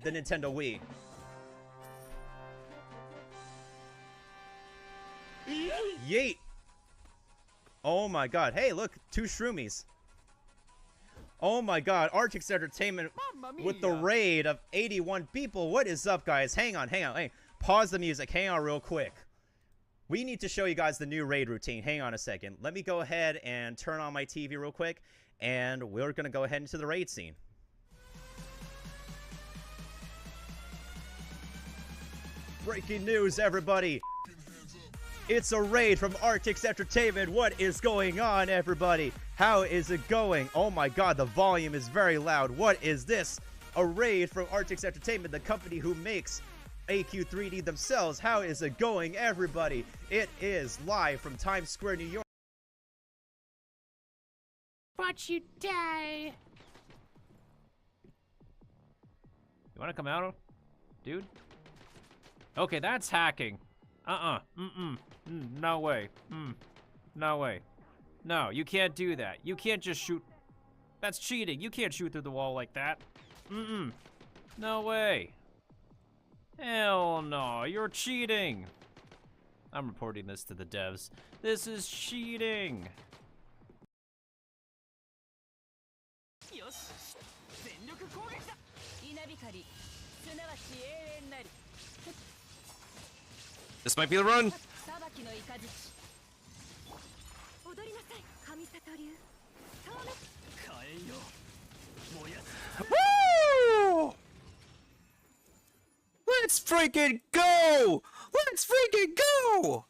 the Nintendo Wii. Yeet! Oh my god. Hey, look, 2 Shroomies. Oh my god, Artix Entertainment with the raid of 81 people. What is up, guys? Hang on. Hey, pause the music. Hang on real quick. We need to show you guys the new raid routine. Hang on a second. Let me go ahead and turn on my TV real quick, and we're going to go ahead into the raid scene. Breaking news, everybody. It's a raid from Artix Entertainment. What is going on, everybody? How is it going? Oh my god, the volume is very loud. What is this? A raid from Artix Entertainment, the company who makes AQ3D themselves. How is it going, everybody? It is live from Times Square, New York. Watch you die. You wanna come out, dude? Okay, that's hacking. No way. No way. No, you can't do that. You can't just shoot. That's cheating. You can't shoot through the wall like that. No way. Hell no, you're cheating. I'm reporting this to the devs. This is cheating. This might be the run. Woo! Let's freaking go! Let's freaking go!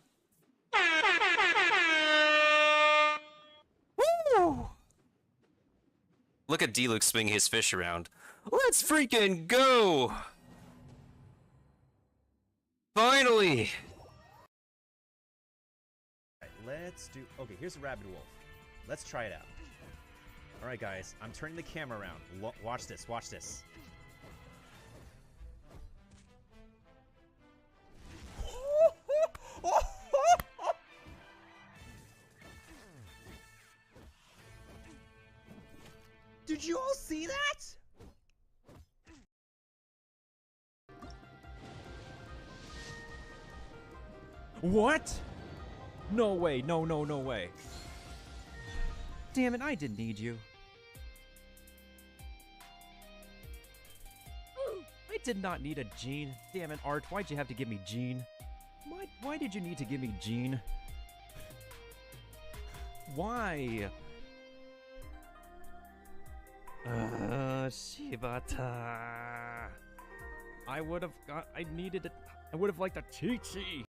Woo! Look at D-Luke swinging his fish around. Let's freaking go! Finally! Let's do... Okay, here's a Rabid Wolf. Let's try it out. Alright, guys. I'm turning the camera around. Watch this. Watch this. Did you all see that? What? No way, no way. Damn it, I didn't need you. I did not need a Gene. Damn it, Art, why'd you have to give me Gene? Why did you need to give me Gene? Why? Shibata. I would have liked a Chi-Chi.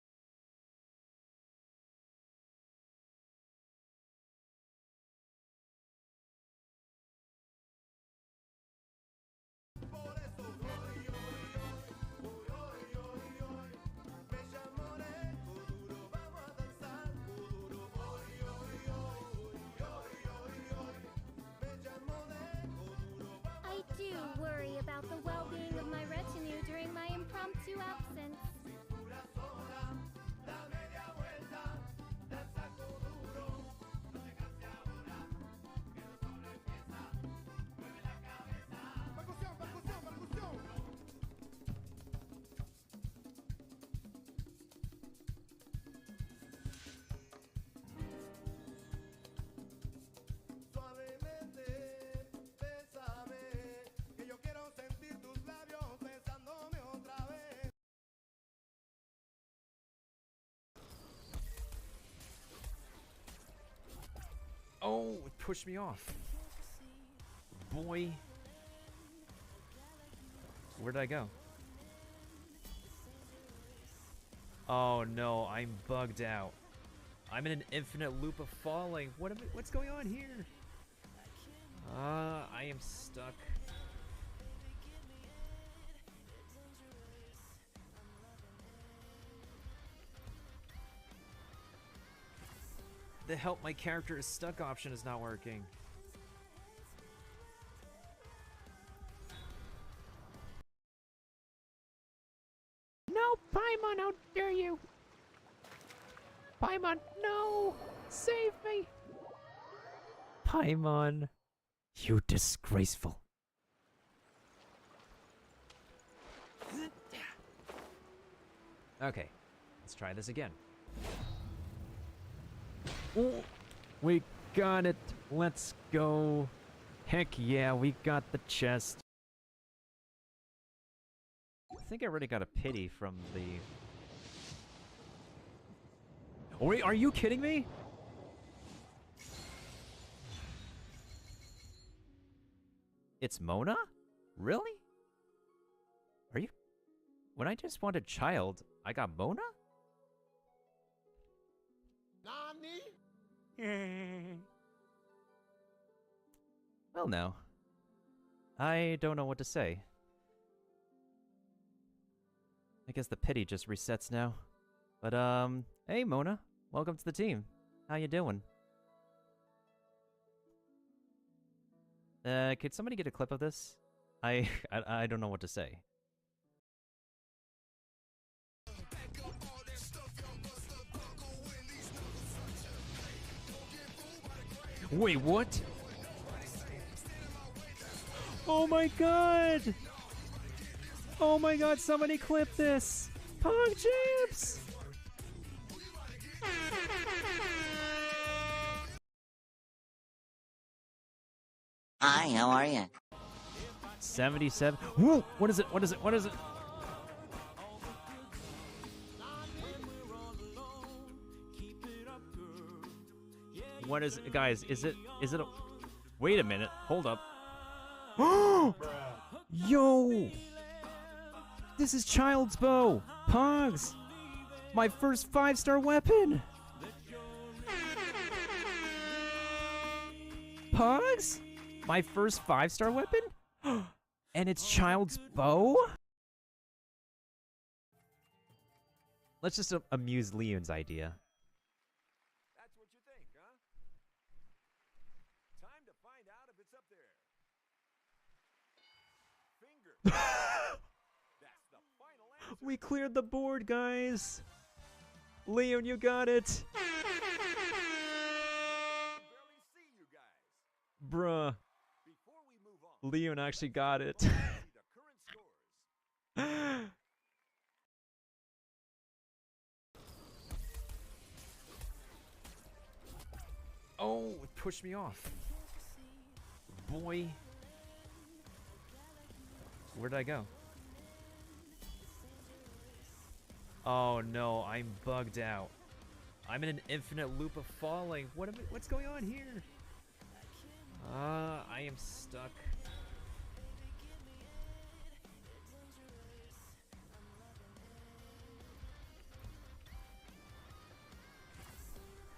I do worry about the well-being of my retinue during my impromptu absence. Oh, it pushed me off. Boy. Where did I go? Oh no, I'm bugged out. I'm in an infinite loop of falling. What's going on here? I am stuck. The help my character is stuck option is not working. No, Paimon, how dare you! Paimon, no! Save me! Paimon, you disgraceful. Okay, let's try this again. Oh, we got it. Let's go. Heck yeah, we got the chest. I think I already got a pity from the... Oh, wait, are you kidding me? It's Mona? Really? Are you... When I just wanted child, I got Mona? Nani? Well, now. I don't know what to say. I guess the pity just resets now. But, hey, Mona. Welcome to the team. How you doing? Could somebody get a clip of this? I don't know what to say. Wait, what? Oh my god! Oh my god, somebody clip this! Pog Champs! Hi, how are you? 77. Whoa! What is it? What is it? What is it? What is it? Guys, is it a... Wait a minute. Hold up. Yo! This is Child's Bow! Pogs! My first 5-star weapon! Pogs? My first 5-star weapon? And it's Child's Bow? Let's just amuse Leon's idea. That's what you think, huh? Time to find out if it's up there. Finger. That's the final answer. We cleared the board, guys! Leon, you got it! I can barely see you guys. Bruh. Before we move on, Leon actually got it. see the current scores. Oh, it pushed me off. Boy. Where did I go? Oh no, I'm bugged out. I'm in an infinite loop of falling. What's going on here? I am stuck.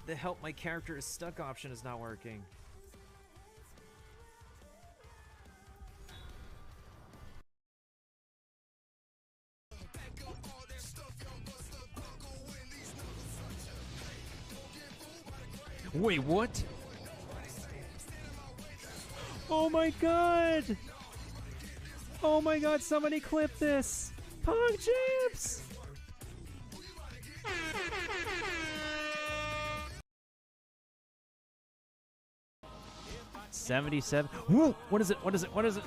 The help my character is stuck option is not working. Wait, what? Oh my god! Oh my god, somebody clip this! Pog Champs! $77. Whoa! What is it? What is it? What is it?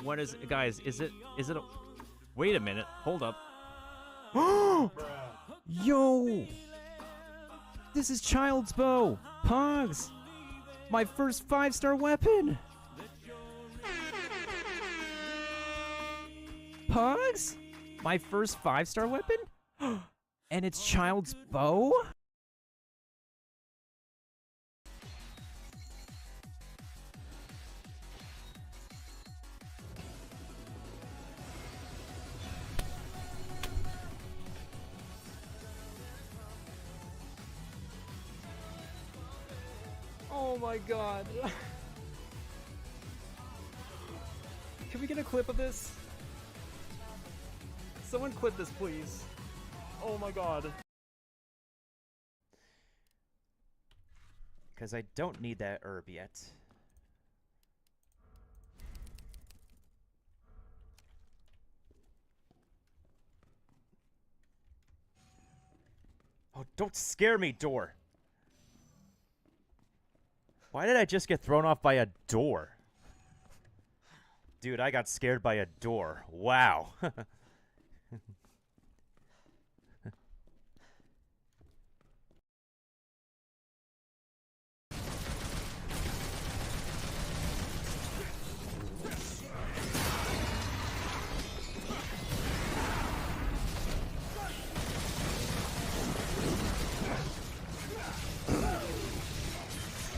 What is it? Guys, is it a... Wait a minute. Hold up. Yo! This is Child's Bow! Pogs! My first 5-star weapon! Pogs? My first 5-star weapon? And it's Child's Bow? Oh my god. Can we get a clip of this? Someone clip this, please. Oh my god. Because I don't need that herb yet. Oh, don't scare me, door. Why did I just get thrown off by a door? Dude, I got scared by a door. Wow.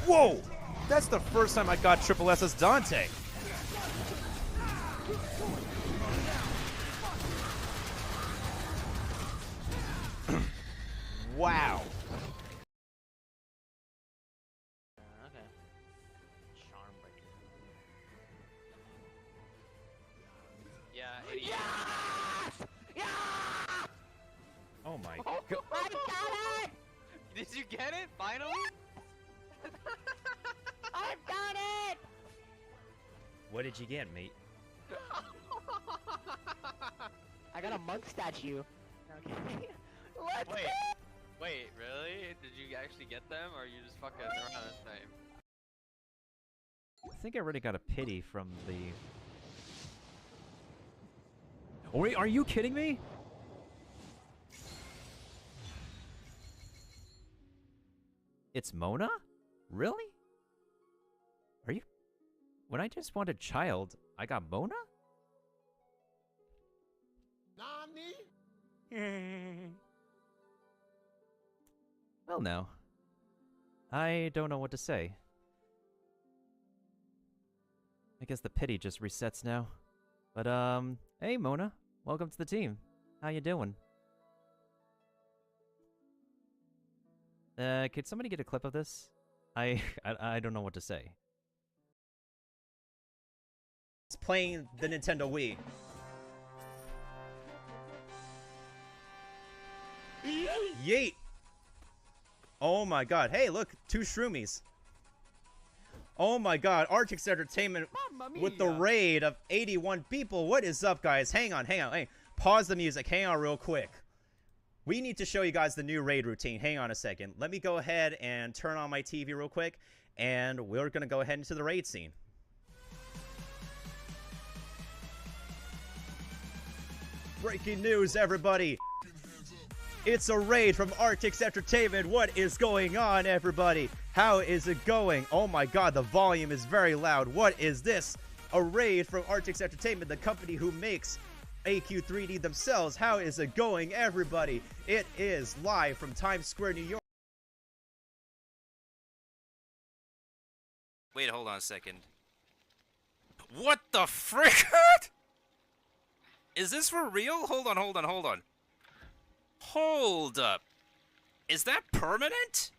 Whoa! That's the first time I got Triple S's Dante. Wow. Okay. Charm breaker. Yeah, Oh my I god. got it! Did you get it? Finally? I've got it! What did you get, mate? I got a monk statue. Okay. Let's Wait. go! Wait, really? Did you actually get them, or you just fucking around this time? I think I already got a pity from the... Oh, wait, are you kidding me? It's Mona? Really? Are you... When I just wanted child, I got Mona? Nani? Well, now. I don't know what to say. I guess the pity just resets now. But, hey, Mona. Welcome to the team. How you doing? Could somebody get a clip of this? I don't know what to say. It's playing the Nintendo Wii. Yeet! Oh my god. Hey, look, 2 Shroomies. Oh my god, Artix Entertainment with the raid of 81 people. What is up, guys? Hang on. Hey, pause the music. Hang on real quick. We need to show you guys the new raid routine. Hang on a second. Let me go ahead and turn on my TV real quick, and we're going to go ahead into the raid scene. Breaking news, everybody. It's a raid from Artix Entertainment. What is going on, everybody? How is it going? Oh my god, the volume is very loud. What is this? A raid from Artix Entertainment, the company who makes AQ3D themselves. How is it going, everybody? It is live from Times Square, New York. Wait, hold on a second. What the frick? Is this for real? Hold on. Hold up. Is that permanent?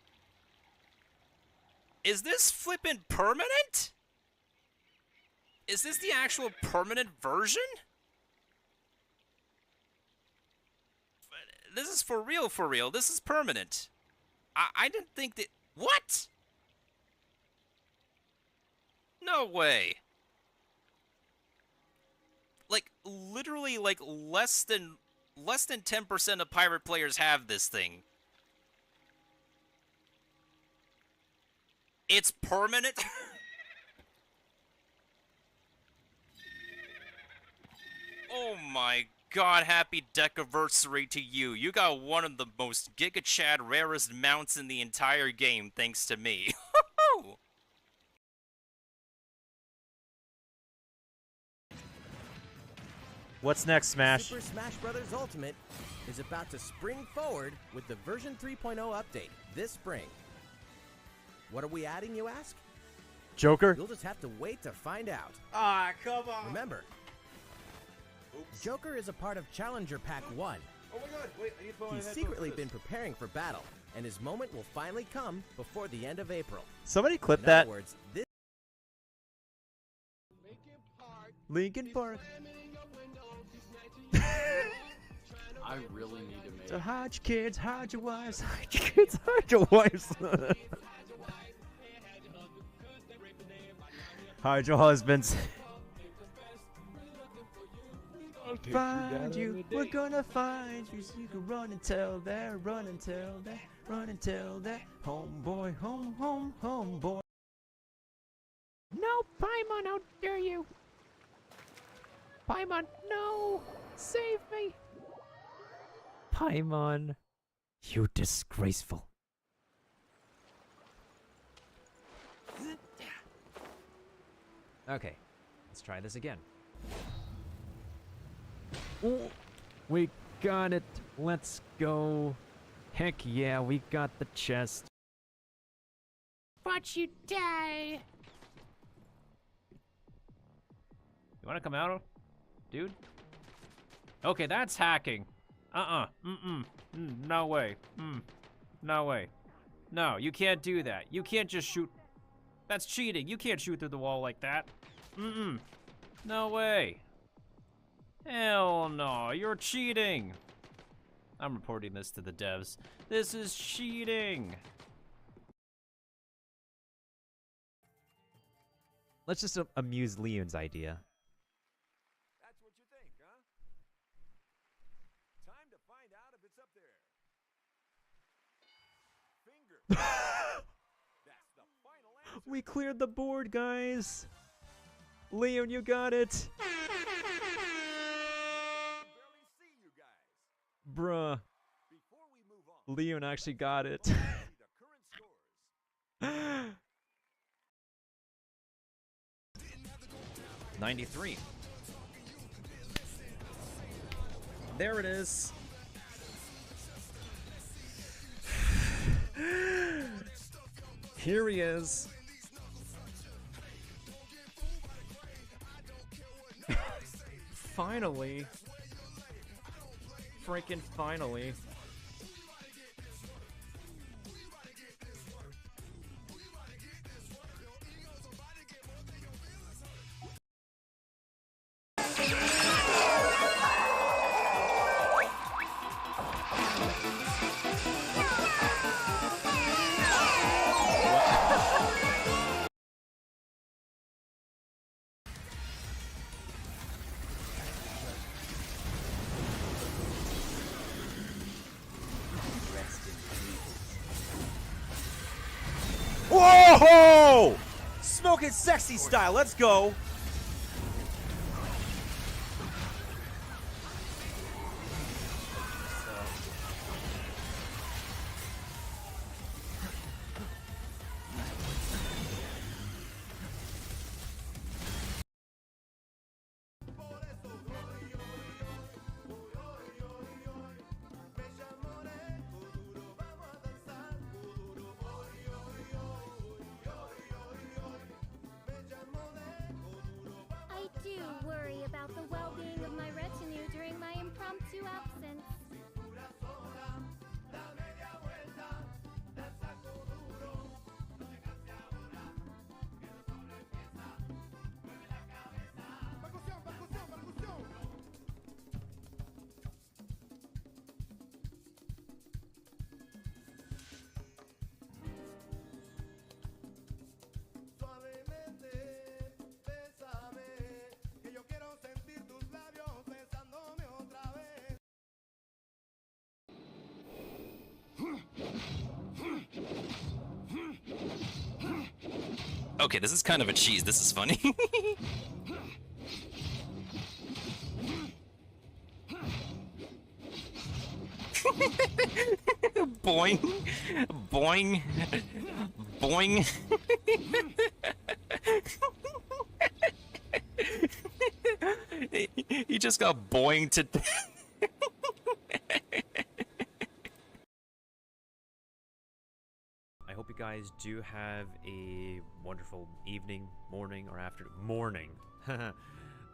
Is this flippin' permanent? Is this the actual permanent version? This is for real. This is permanent. I didn't think that... What? No way. Like, literally, like, less than 10% of pirate players have this thing. It's permanent? Oh my god, happy decaversary to you. You got one of the most Giga Chad rarest mounts in the entire game, thanks to me. What's next, Smash? Super Smash Bros. Ultimate is about to spring forward with the version 3.0 update this spring. What are we adding, you ask? Joker? You'll just have to wait to find out. Ah, come on. Remember, Joker is a part of Challenger Pack 1. Oh my god, wait, I need to put my He's headphones secretly in. been preparing for battle, and his moment will finally come before the end of April. Somebody clip In that. other words, this Linkin Park. I really need to make... So hide your kids, hide your wives, hide your kids, hide your wives. Hide your husbands. Find you, we're gonna find you, so you can run and tell that, run and tell that, run and tell that. Homeboy, homeboy. No, Paimon, how dare you! Paimon, no! Save me! Paimon, you disgraceful. Okay, let's try this again. Ooh, we got it. Let's go. Heck yeah, we got the chest. Watch you die. You wanna come out, dude? Okay, that's hacking. No way. No way. No, you can't do that. You can't just shoot. That's cheating. You can't shoot through the wall like that. No way. Hell no, you're cheating. I'm reporting this to the devs. This is cheating. Let's just amuse Leon's idea. That's what you think, huh? Time to find out if it's up there. Finger. That's the final answer. We cleared the board, guys. Leon, you got it. I can barely see you guys. Bruh. Before we move on, Leon actually got it. see the current scores. 93. There it is. Here he is. Finally. Freaking finally. Whoa! Smoking sexy style. Let's go. I do worry about the well-being of my retinue during my impromptu absence. Okay, this is kind of a cheese. This is funny. Boing. Boing. Boing. He just got boinged to... I hope you guys do have a wonderful evening, morning, or afternoon. Morning.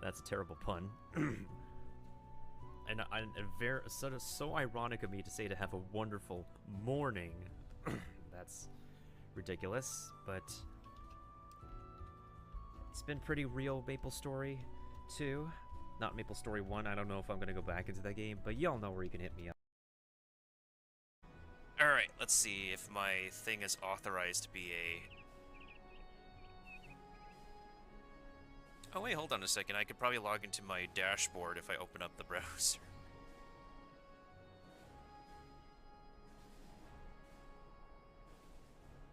That's a terrible pun. And very so ironic of me to say to have a wonderful morning. That's ridiculous, but it's been pretty real. Maple Story 2, not Maple Story 1. I don't know if I'm gonna go back into that game, but y'all know where you can hit me up. Alright, let's see if my thing is authorized to be a... Oh wait, hold on a second. I could probably log into my dashboard if I open up the browser.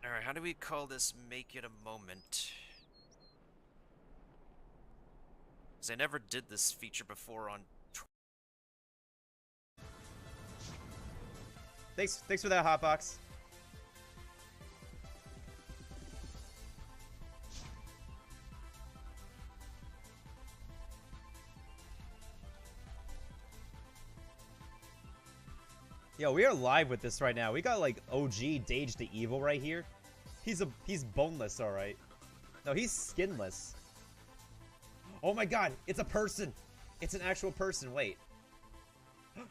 Alright, how do we call this make it a moment? Because I never did this feature before on... Thanks for that, Hotbox. Yo, we are live with this right now. We got like OG Dage the Evil right here. He's boneless, all right. No, he's skinless. Oh my God, it's a person. It's an actual person. Wait.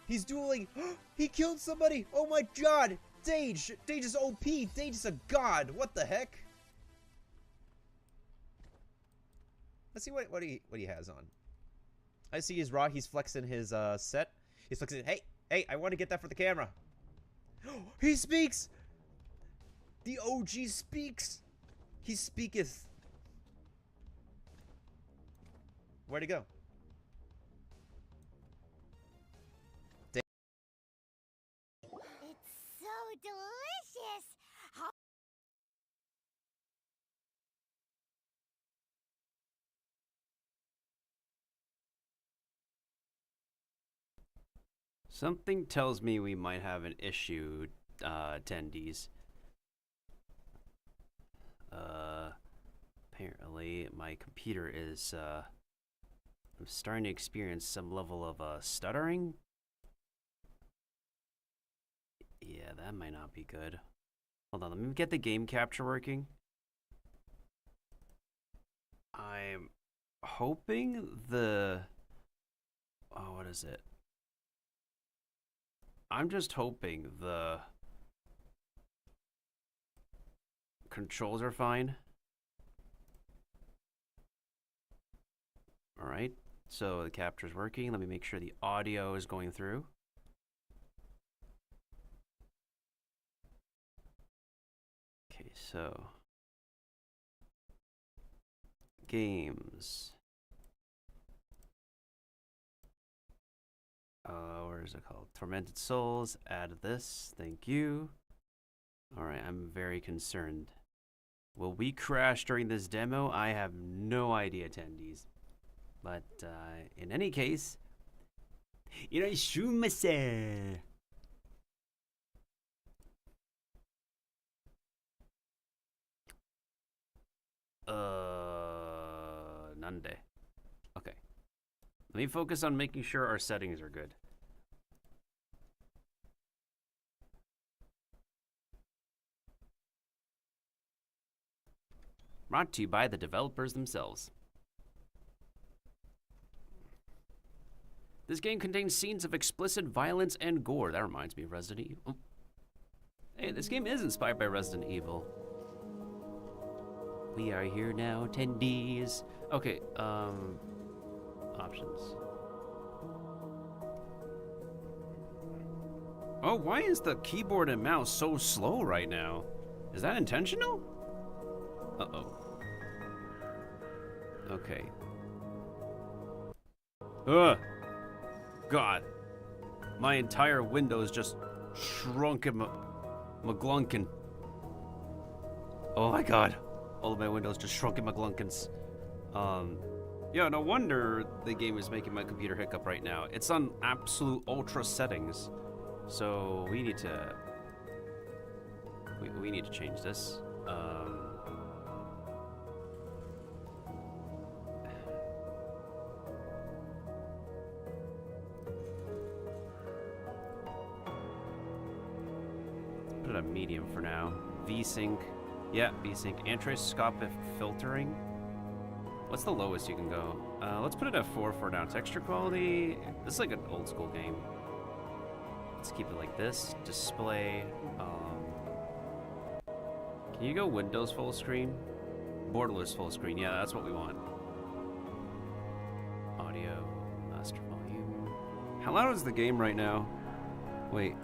He's dueling. He killed somebody. Oh my God, Dage. Dage is OP. Dage is a god. What the heck? Let's see what he has on. I see he's raw. He's flexing his set. He's flexing. Hey, I want to get that for the camera. He speaks! The OG speaks! He speaketh. Where'd he go? It's so delicious! How Something tells me we might have an issue, attendees. Apparently my computer is, I'm starting to experience some level of, stuttering. Yeah, that might not be good. Hold on, let me get the game capture working. I'm hoping the... Oh, what is it? I'm just hoping the controls are fine. All right, so the capture's working. Let me make sure the audio is going through. Okay, so games. Where is it called? Tormented Souls. Add this. Thank you. All right, I'm very concerned. Will we crash during this demo? I have no idea, attendees. But in any case, irashimasen. Nande. Okay. Let me focus on making sure our settings are good. Brought to you by the developers themselves. This game contains scenes of explicit violence and gore. That reminds me of Resident Evil. Hey, this game is inspired by Resident Evil. We are here now, attendees. Okay, options. Oh, why is the keyboard and mouse so slow right now? Is that intentional? Uh-oh. Okay. Ugh. God. My entire window is just shrunk in McGlunkin. Oh my God. All of my windows just shrunk in McGlunkins. Yeah, no wonder the game is making my computer hiccup right now. It's on absolute ultra settings. So we need to... We need to change this. Put it on medium for now. VSync. Yeah, VSync. Anti-scopic filtering. What's the lowest you can go? Let's put it at 4 for now. Texture quality. This is like an old school game. Let's keep it like this. Display. Can you go Windows full screen? Borderless full screen. Yeah, that's what we want. Audio. Master volume. How loud is the game right now? Wait.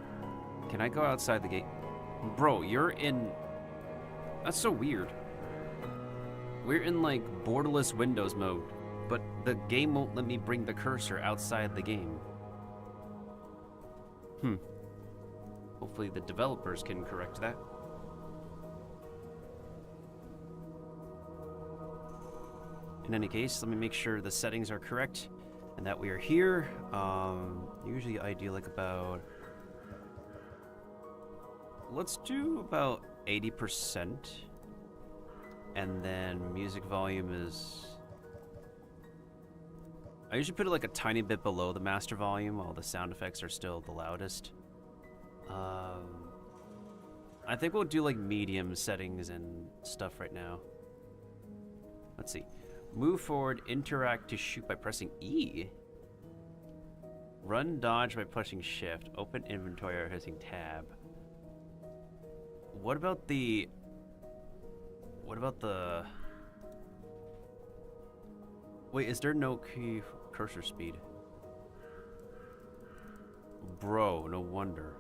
Can I go outside the gate? Bro, you're in... That's so weird. We're in like borderless Windows mode, but the game won't let me bring the cursor outside the game. Hopefully the developers can correct that. In any case, let me make sure the settings are correct and that we are here. Usually I do like about... Let's do about 80%. And then music volume is... I usually put it like a tiny bit below the master volume while the sound effects are still the loudest. I think we'll do like medium settings and stuff right now. Let's see. Move forward, interact to shoot by pressing E. Run, dodge by pushing shift. Open inventory by pressing tab. What about the... Wait, is there no key cursor speed? Bro, no wonder.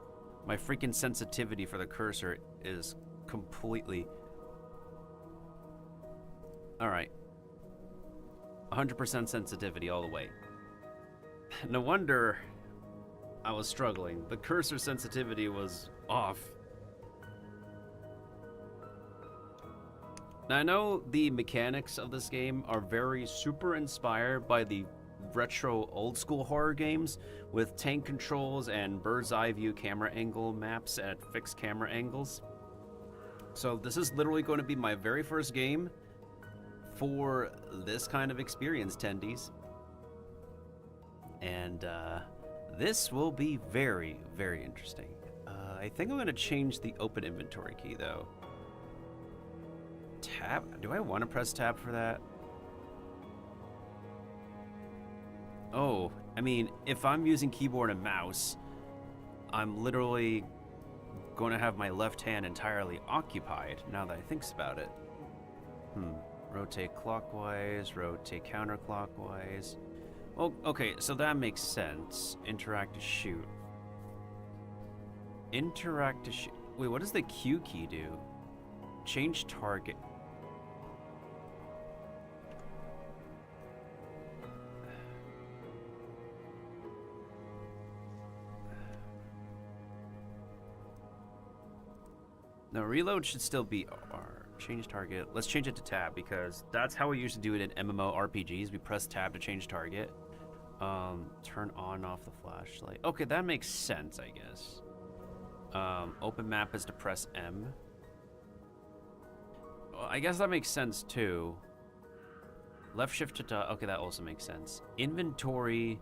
My freaking sensitivity for the cursor is completely... Alright. 100% sensitivity all the way. No wonder I was struggling. The cursor sensitivity was off. Now, I know the mechanics of this game are very super inspired by the retro old school horror games with tank controls and bird's eye view camera angle maps at fixed camera angles. So this is literally going to be my very first game for this kind of experience, tendies. And this will be very, very interesting. I think I'm going to change the open inventory key though. Tab? Do I want to press tab for that? Oh, I mean, if I'm using keyboard and mouse, I'm literally going to have my left hand entirely occupied, now that I think about it. Rotate clockwise, rotate counterclockwise. Well, okay, so that makes sense. Interact to shoot. Interact to shoot. Wait, what does the Q key do? Change target. No, reload should still be R. Change target. Let's change it to tab because that's how we used to do it in MMORPGs. We press tab to change target. Turn on off the flashlight. Okay, that makes sense, I guess. Open map is to press M. Well, I guess that makes sense too. Left shift to okay, that also makes sense. Inventory.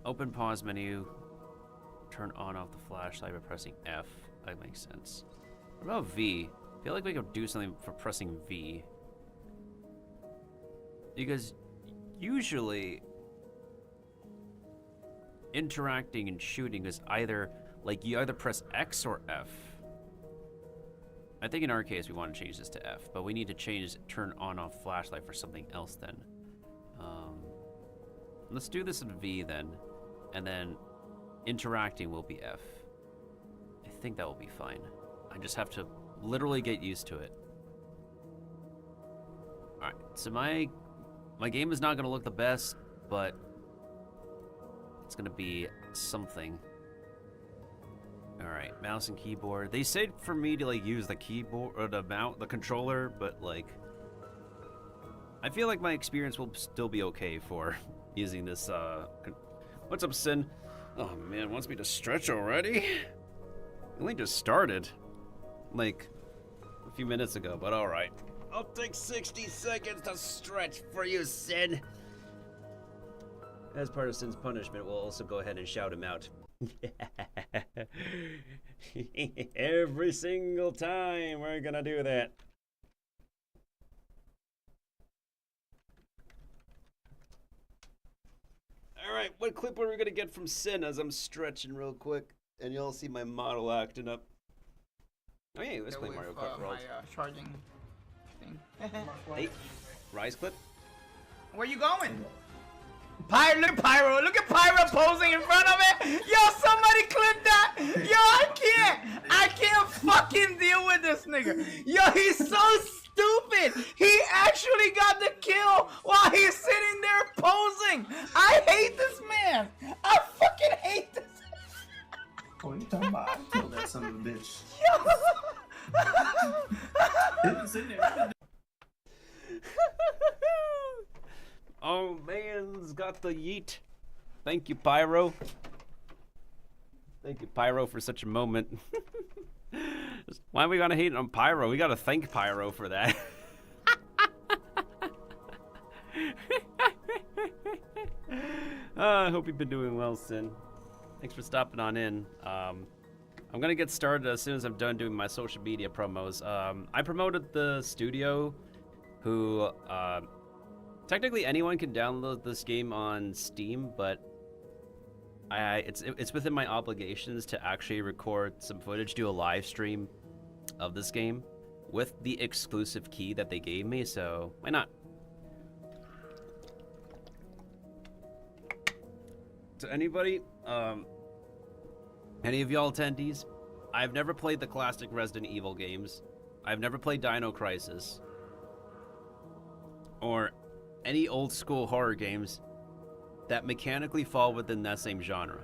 Open pause menu. Turn on off the flashlight by pressing F. That makes sense. What about V? I feel like we could do something for pressing V. Because usually interacting and shooting is either like you either press X or F. I think in our case we want to change this to F, but we need to change turn on off flashlight for something else then. Let's do this in V then, and then interacting will be F. I think that will be fine. I just have to literally get used to it. Alright, so my game is not going to look the best, but it's going to be something. Alright, mouse and keyboard. They said for me to like use the keyboard or the controller, but like I feel like my experience will still be okay for using this what's up, Sin? Oh man, wants me to stretch already? It only just started like a few minutes ago, but alright. I'll take 60 seconds to stretch for you, Sin. As part of Sin's punishment, we'll also go ahead and shout him out. Every single time we're gonna do that. Alright, what clip are we gonna get from Sin as I'm stretching real quick? And you'll see my model acting up. Oh yeah, let's play Mario Kart World. My charging thing. Hey, Rise clip? Where you going? Pyro, look at Pyro posing in front of it. Yo, somebody clip that. Yo, I can't fucking deal with this nigga. Yo, he's so stupid. He actually got the kill while he's sitting there posing. I hate this man. I fucking hate this. What are you talking about? I killed that son of a bitch. Yo. It was in there. got the yeet. Thank you, Pyro. Thank you, Pyro, for such a moment. Why are we gonna hate on Pyro? We gotta thank Pyro for that. I hope you've been doing well, Sin. Thanks for stopping on in. I'm gonna get started as soon as I'm done doing my social media promos. I promoted the studio, who technically anyone can download this game on Steam, but it's within my obligations to actually record some footage, do a live stream of this game with the exclusive key that they gave me, so why not? To anybody, any of y'all attendees, I've never played the classic Resident Evil games. I've never played Dino Crisis or any old school horror games that mechanically fall within that same genre.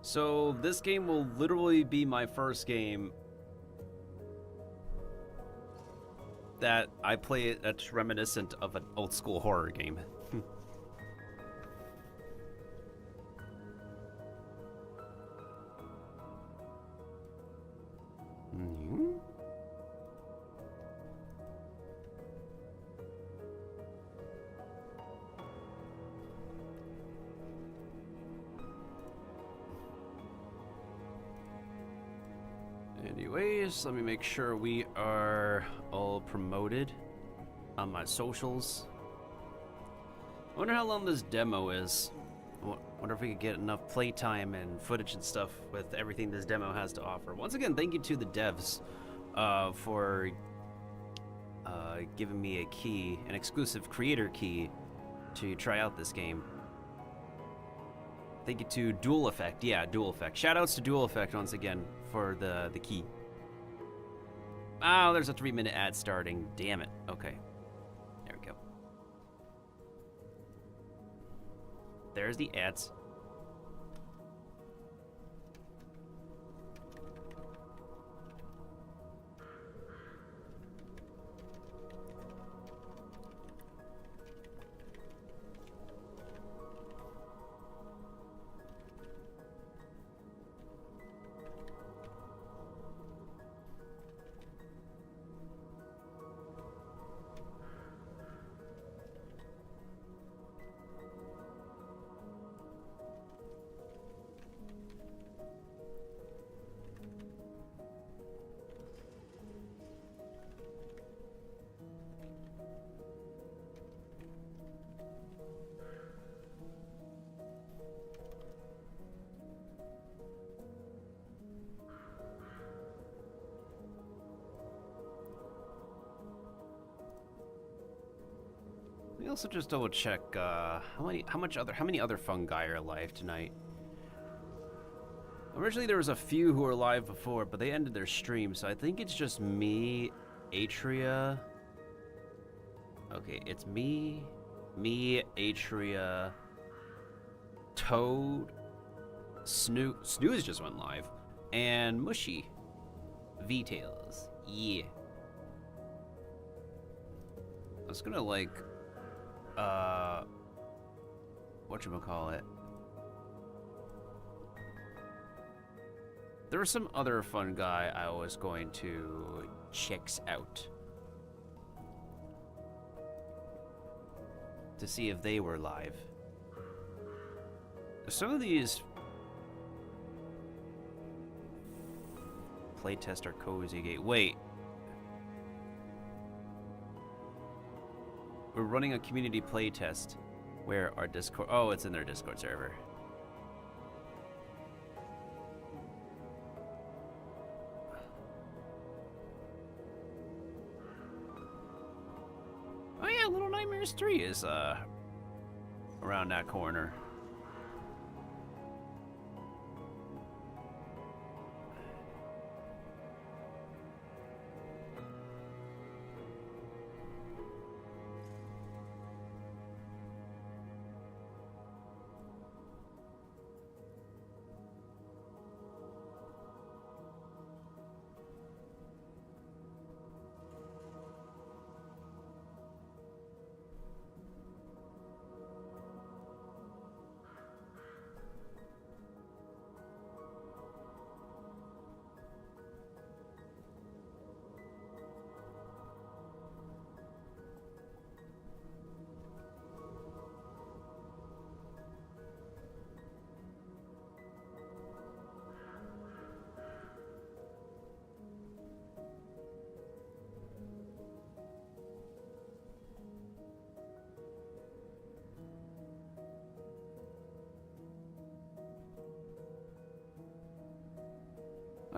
So this game will literally be my first game that I play that's reminiscent of an old school horror game. Anyways, let me make sure we are all promoted on my socials. I wonder how long this demo is. I wonder if we could get enough playtime and footage and stuff with everything this demo has to offer. Once again, thank you to the devs for giving me a key, an exclusive creator key, to try out this game. Thank you to Duel Effect. Yeah, Duel Effect. Shoutouts to Duel Effect once again for the key. Oh, there's a 3-minute ad starting. Damn it. Okay. There we go. There's the ads. Let me also just double check how many other fungi are alive tonight. Originally there was a few who were live before, but they ended their stream, so I think it's just me, Atria. Okay, it's me, Atria, Toad, Snooze just went live, and Mushy. V-Tails. Yeah. I was gonna like whatchamacallit. There was some other fun guy I was going to check out to see if they were live. Some of these playtest are cozy gate. Wait. We're running a community playtest. Where our Discord? Oh, it's in their Discord server. Oh yeah, Little Nightmares 3 is around that corner.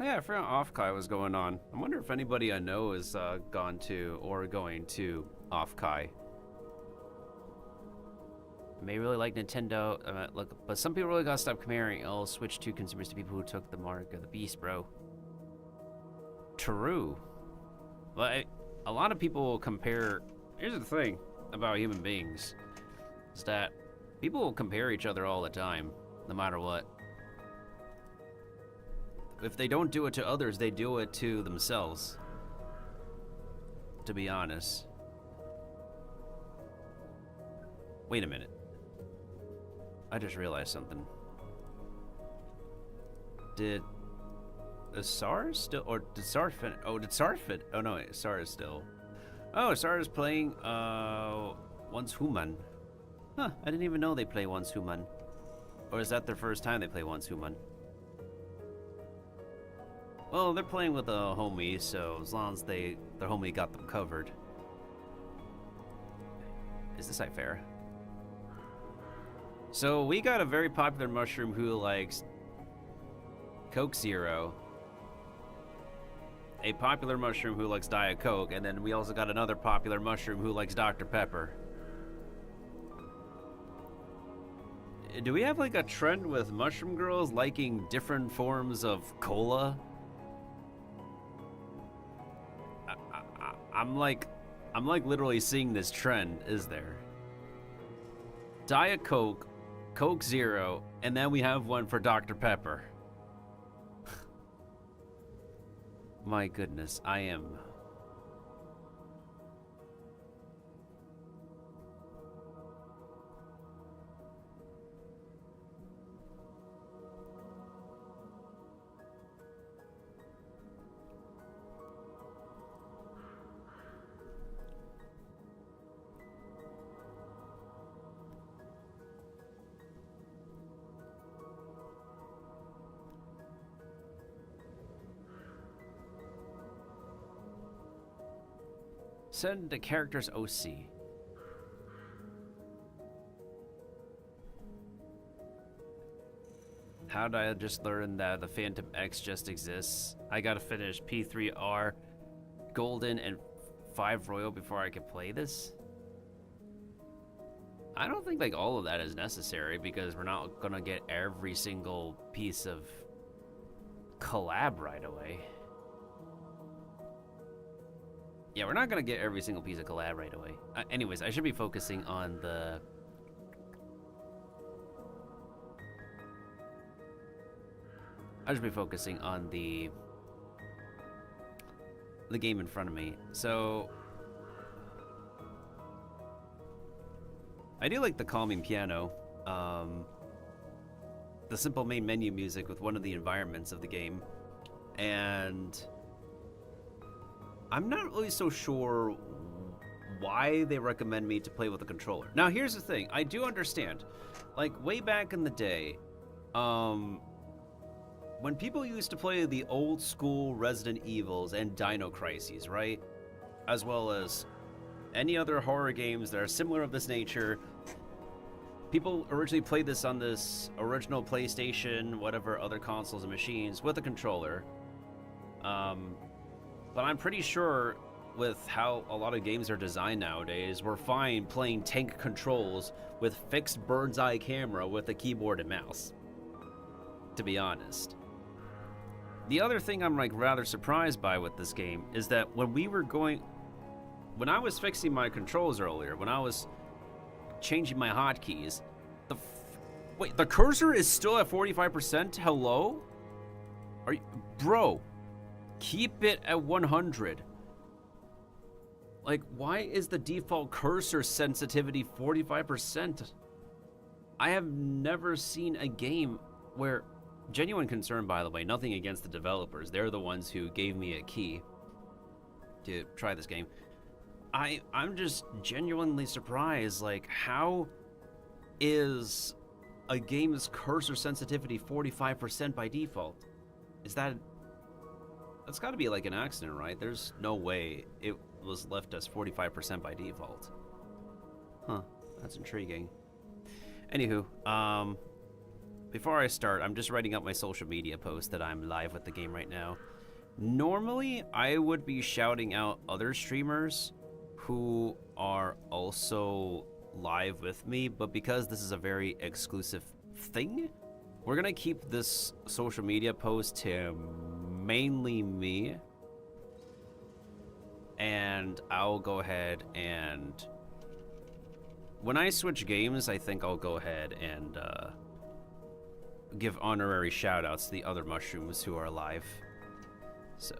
yeah, I forgot Off-Kai was going on. I wonder if anybody I know has gone to or going to Off-Kai. May really like Nintendo, look, but some people really gotta stop comparing all Switch 2 consumers to people who took the mark of the beast, bro. True. But a lot of people will compare. Here's the thing about human beings, is that people will compare each other all the time, no matter what. If they don't do it to others, they do it to themselves, to be honest. Wait a minute. I just realized something. Did Sar still, or did Sar fin? Oh, did Sar fit? Oh no, wait, Sar is still. Oh, Sar is playing Once Human. Huh, I didn't even know they play Once Human. Or is that their first time they play Once Human? Well, they're playing with a homie, so as long as their homie got them covered. Is this Ifera? So we got a very popular mushroom who likes Coke Zero, a popular mushroom who likes Diet Coke, and then we also got another popular mushroom who likes Dr. Pepper. Do we have like a trend with mushroom girls liking different forms of cola? I'm like literally seeing this trend, is there? Diet Coke, Coke Zero, and then we have one for Dr. Pepper. My goodness, I am... Send the character's OC. How did I just learn that the Phantom X just exists? I gotta finish P3R, Golden, and 5 Royal before I can play this? I don't think like all of that is necessary because we're not gonna get every single piece of collab right away. Yeah, we're not gonna get every single piece of collab right away. Anyways, I should be focusing on the... I should be focusing on the game in front of me. So... I do like the calming piano. The simple main menu music with one of the environments of the game. And... I'm not really so sure why they recommend me to play with a controller. Now, here's the thing. I do understand. Like, way back in the day, when people used to play the old school Resident Evils and Dino Crises, right? As well as any other horror games that are similar of this nature, people originally played this on this original PlayStation, whatever other consoles and machines, with a controller. But I'm pretty sure with how a lot of games are designed nowadays, we're fine playing tank controls with fixed bird's eye camera with a keyboard and mouse, to be honest. The other thing I'm like rather surprised by with this game is that when I was fixing my controls earlier, when I was changing my hotkeys, wait, the cursor is still at 45%? Hello? Are you, bro? Keep it at 100. Like, why is the default cursor sensitivity 45%? I have never seen a game where, genuine concern by the way, nothing against the developers, they're the ones who gave me a key to try this game. I'm just genuinely surprised, like, how is a game's cursor sensitivity 45% by default? That's got to be like an accident, right? There's no way it was left as 45% by default. Huh, that's intriguing. Anywho, before I start, I'm just writing up my social media post that I'm live with the game right now. Normally, I would be shouting out other streamers who are also live with me, but because this is a very exclusive thing, we're gonna keep this social media post to mainly me, and I'll go ahead and when I switch games, I think I'll go ahead and give honorary shoutouts to the other mushrooms who are live. So,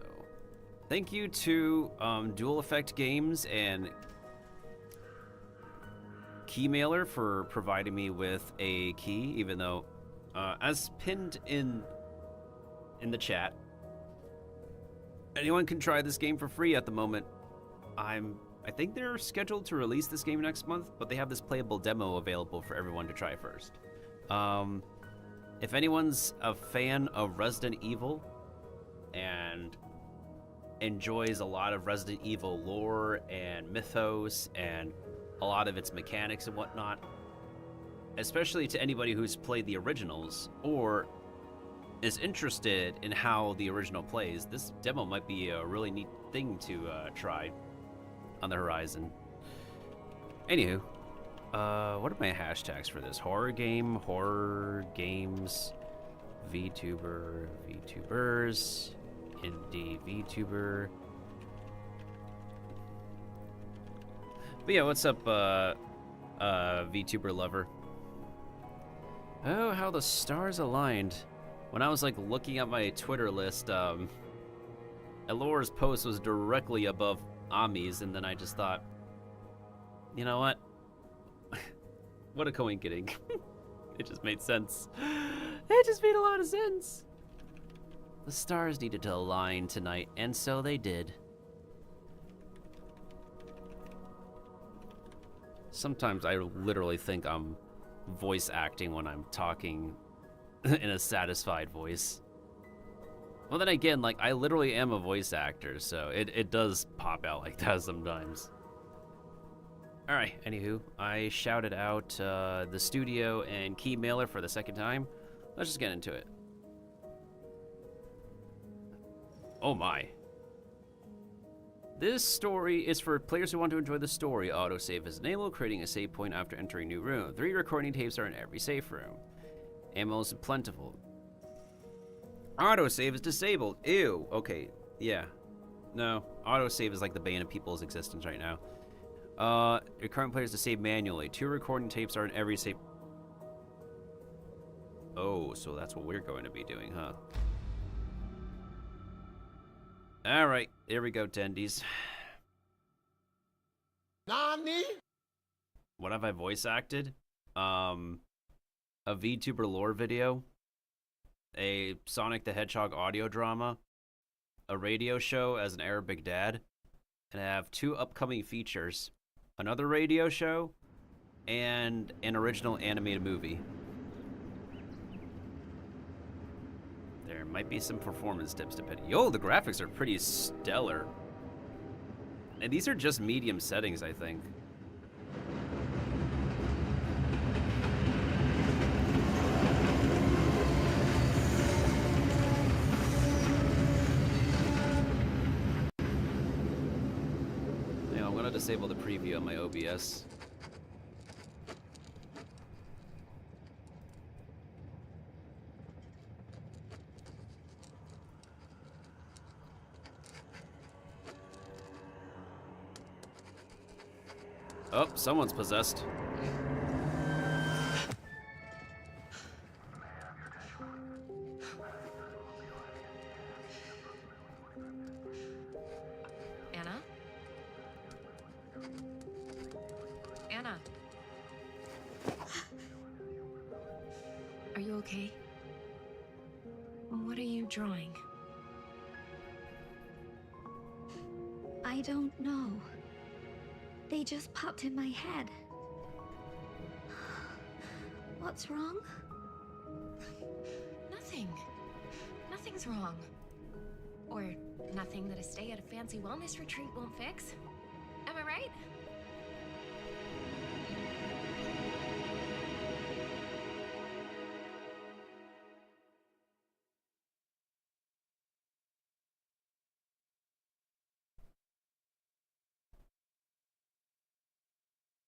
thank you to Duel Effect Games and Keymailer for providing me with a key, even though, as pinned in the chat, anyone can try this game for free at the moment. I think they're scheduled to release this game next month, but they have this playable demo available for everyone to try first. If anyone's a fan of Resident Evil and enjoys a lot of Resident Evil lore and mythos and a lot of its mechanics and whatnot, especially to anybody who's played the originals or is interested in how the original plays, this demo might be a really neat thing to try on the horizon. Anywho, what are my hashtags for this? Horror game, horror games, VTuber, VTubers, indie VTuber. But yeah, what's up, VTuber lover? Oh, how the stars aligned. When I was like looking at my Twitter list, Elora's post was directly above Ami's, and then I just thought, you know what? What a coincidence. It just made sense. It just made a lot of sense. The stars needed to align tonight, and so they did. Sometimes I literally think I'm voice acting when I'm talking in a satisfied voice. Well, then again, like, I literally am a voice actor, so it does pop out like that sometimes. Alright, anywho, I shouted out the studio and Keymailer for the second time. Let's just get into it. Oh my. This story is for players who want to enjoy the story. Autosave is enabled, creating a save point after entering new room. 3 recording tapes are in every safe room. Ammo is plentiful. Autosave is disabled. Ew. Okay, yeah. No, autosave is like the bane of people's existence right now. Your current players to save manually. 2 recording tapes are in every save. Oh, so that's what we're going to be doing, huh? Alright, here we go, Tendies. Nani? What have I voice acted? A VTuber lore video, a Sonic the Hedgehog audio drama, a radio show as an Arabic dad, and I have 2 upcoming features, another radio show, and an original animated movie. There might be some performance tips depending. Yo, the graphics are pretty stellar. And these are just medium settings, I think. Yeah, I'm gonna disable the preview on my OBS. Oh, someone's possessed. Anna? Anna? Are you okay? What are you drawing? I don't know. They just popped in my head. What's wrong? Nothing. Nothing's wrong. Or nothing that a stay at a fancy wellness retreat won't fix. Am I right?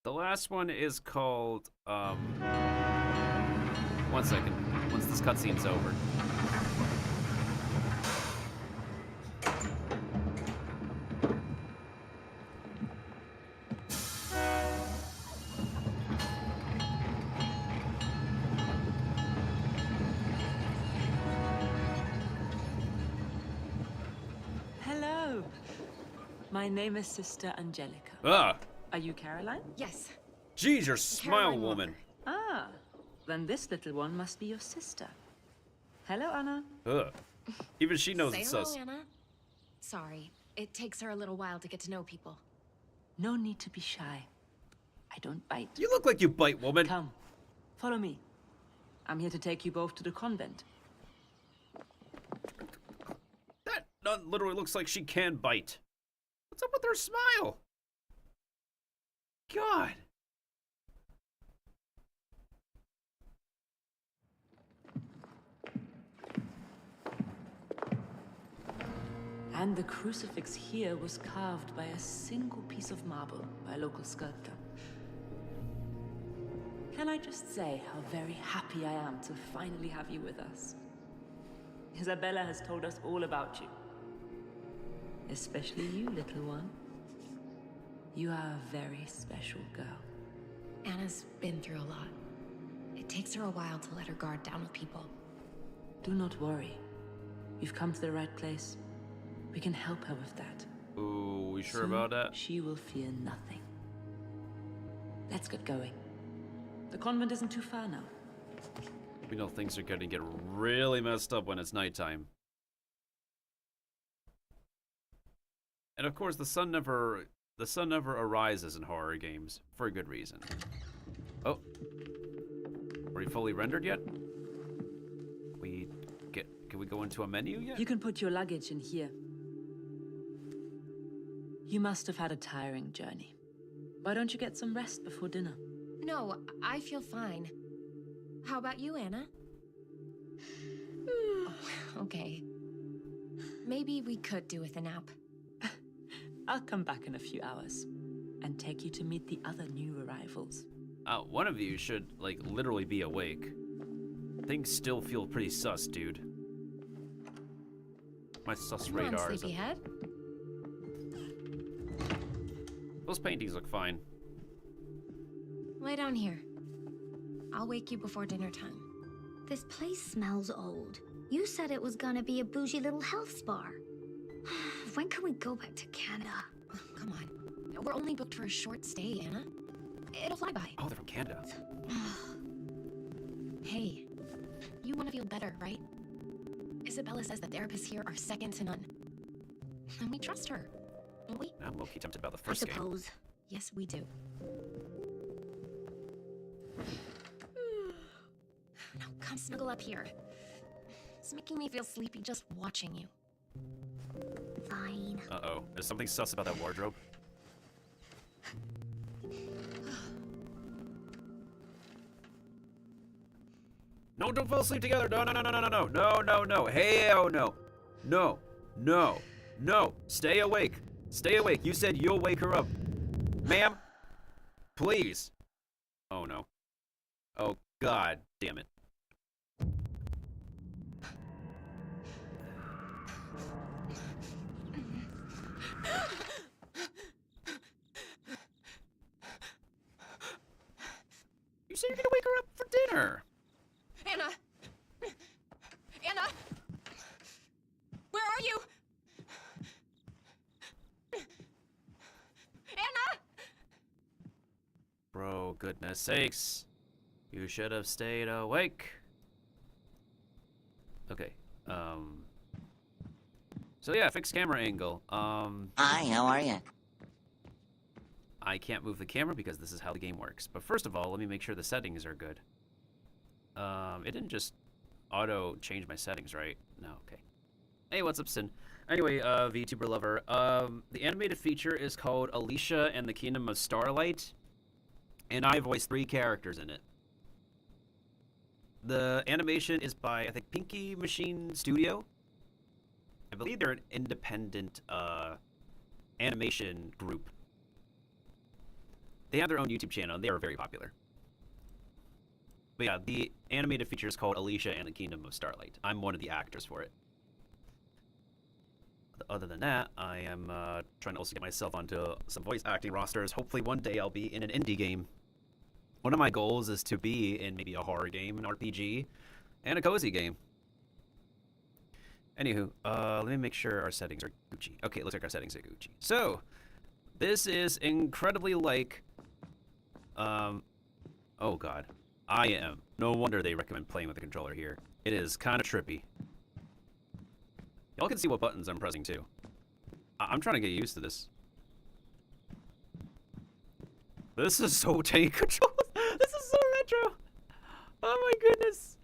The last one is called, 1 second. Once this cutscene's over. Hello. My name is Sister Angelica. Ah! Are you Caroline? Yes. Geez, your smile, Caroline woman. Ah, then this little one must be your sister. Hello, Anna. Ugh. Even she knows Say it's hello, sus. Anna. Sorry, it takes her a little while to get to know people. No need to be shy. I don't bite. You look like you bite, woman. Come, follow me. I'm here to take you both to the convent. That nun literally looks like she can bite. What's up with her smile? God. And the crucifix here was carved by a single piece of marble by a local sculptor. Can I just say how very happy I am to finally have you with us? Isabella has told us all about you. Especially you, little one. You are a very special girl. Anna's been through a lot. It takes her a while to let her guard down with people. Do not worry. You've come to the right place. We can help her with that. Ooh, we sure Soon, about that? She will fear nothing. Let's get going. The convent isn't too far now. We know things are gonna get really messed up when it's nighttime. And of course, the sun never arises in horror games for a good reason. Oh, are we fully rendered yet? Can we go into a menu yet? You can put your luggage in here. You must have had a tiring journey. Why don't you get some rest before dinner? No, I feel fine. How about you, Anna? Okay. Maybe we could do with a nap. I'll come back in a few hours and take you to meet the other new arrivals. One of you should, like, literally be awake. Things still feel pretty sus, dude. My sus Come on, radar is... sleepyhead. Those paintings look fine. Lay down here. I'll wake you before dinner time. This place smells old. You said it was gonna be a bougie little health spa. When can we go back to Canada? Come on. We're only booked for a short stay, Anna. It'll fly by. Oh, they're from Canada. Hey, you want to feel better, right? Isabella says the therapists here are second to none. And we trust her, don't we? I'm low-key tempted about the first I suppose. game. Yes, we do. Now come snuggle up here. It's making me feel sleepy just watching you. Fine. Uh-oh. There's something sus about that wardrobe. No, don't fall asleep together. No, no, no, no, no, no, no, no, no, no. Hell no. No, no, no. Stay awake. Stay awake. You said you'll wake her up. Ma'am? Please. Oh, no. Oh, God damn it. You said you're gonna wake her up for dinner. Anna! Anna! Where are you? Anna! Bro, goodness sakes. You should have stayed awake. Okay, so yeah, fixed camera angle. Hi, how are you? I can't move the camera because this is how the game works. But first of all, let me make sure the settings are good. It didn't just auto change my settings, right? No, okay. Hey, what's up, Sin? Anyway, VTuber lover. The animated feature is called Alicia and the Kingdom of Starlight, and I voiced 3 characters in it. The animation is by, I think, Pinky Machine Studio. I believe they're an independent animation group. They have their own YouTube channel, and they are very popular. But yeah, the animated feature is called Alicia and the Kingdom of Starlight. I'm one of the actors for it. Other than that, I am trying to also get myself onto some voice acting rosters. Hopefully one day I'll be in an indie game. One of my goals is to be in maybe a horror game, an RPG, and a cozy game. Anywho, let me make sure our settings are Gucci. Okay, it looks like our settings are Gucci. So, this is incredibly like, oh god. I am. No wonder they recommend playing with the controller here. It is kind of trippy. Y'all can see what buttons I'm pressing too. I'm trying to get used to this. This is so tank controls. This is so retro. Oh my goodness.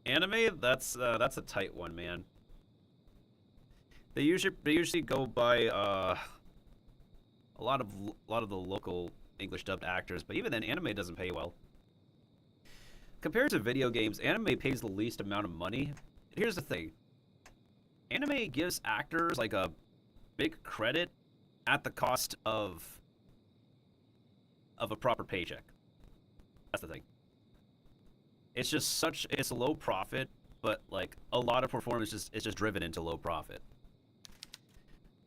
Anime, that's a tight one, man. They usually go by a lot of the local English dubbed actors, but even then, anime doesn't pay well. Compared to video games, anime pays the least amount of money. Here's the thing. Anime gives actors like a big credit at the cost of a proper paycheck. That's the thing. It's just it's low profit, but like a lot of performance is just driven into low profit.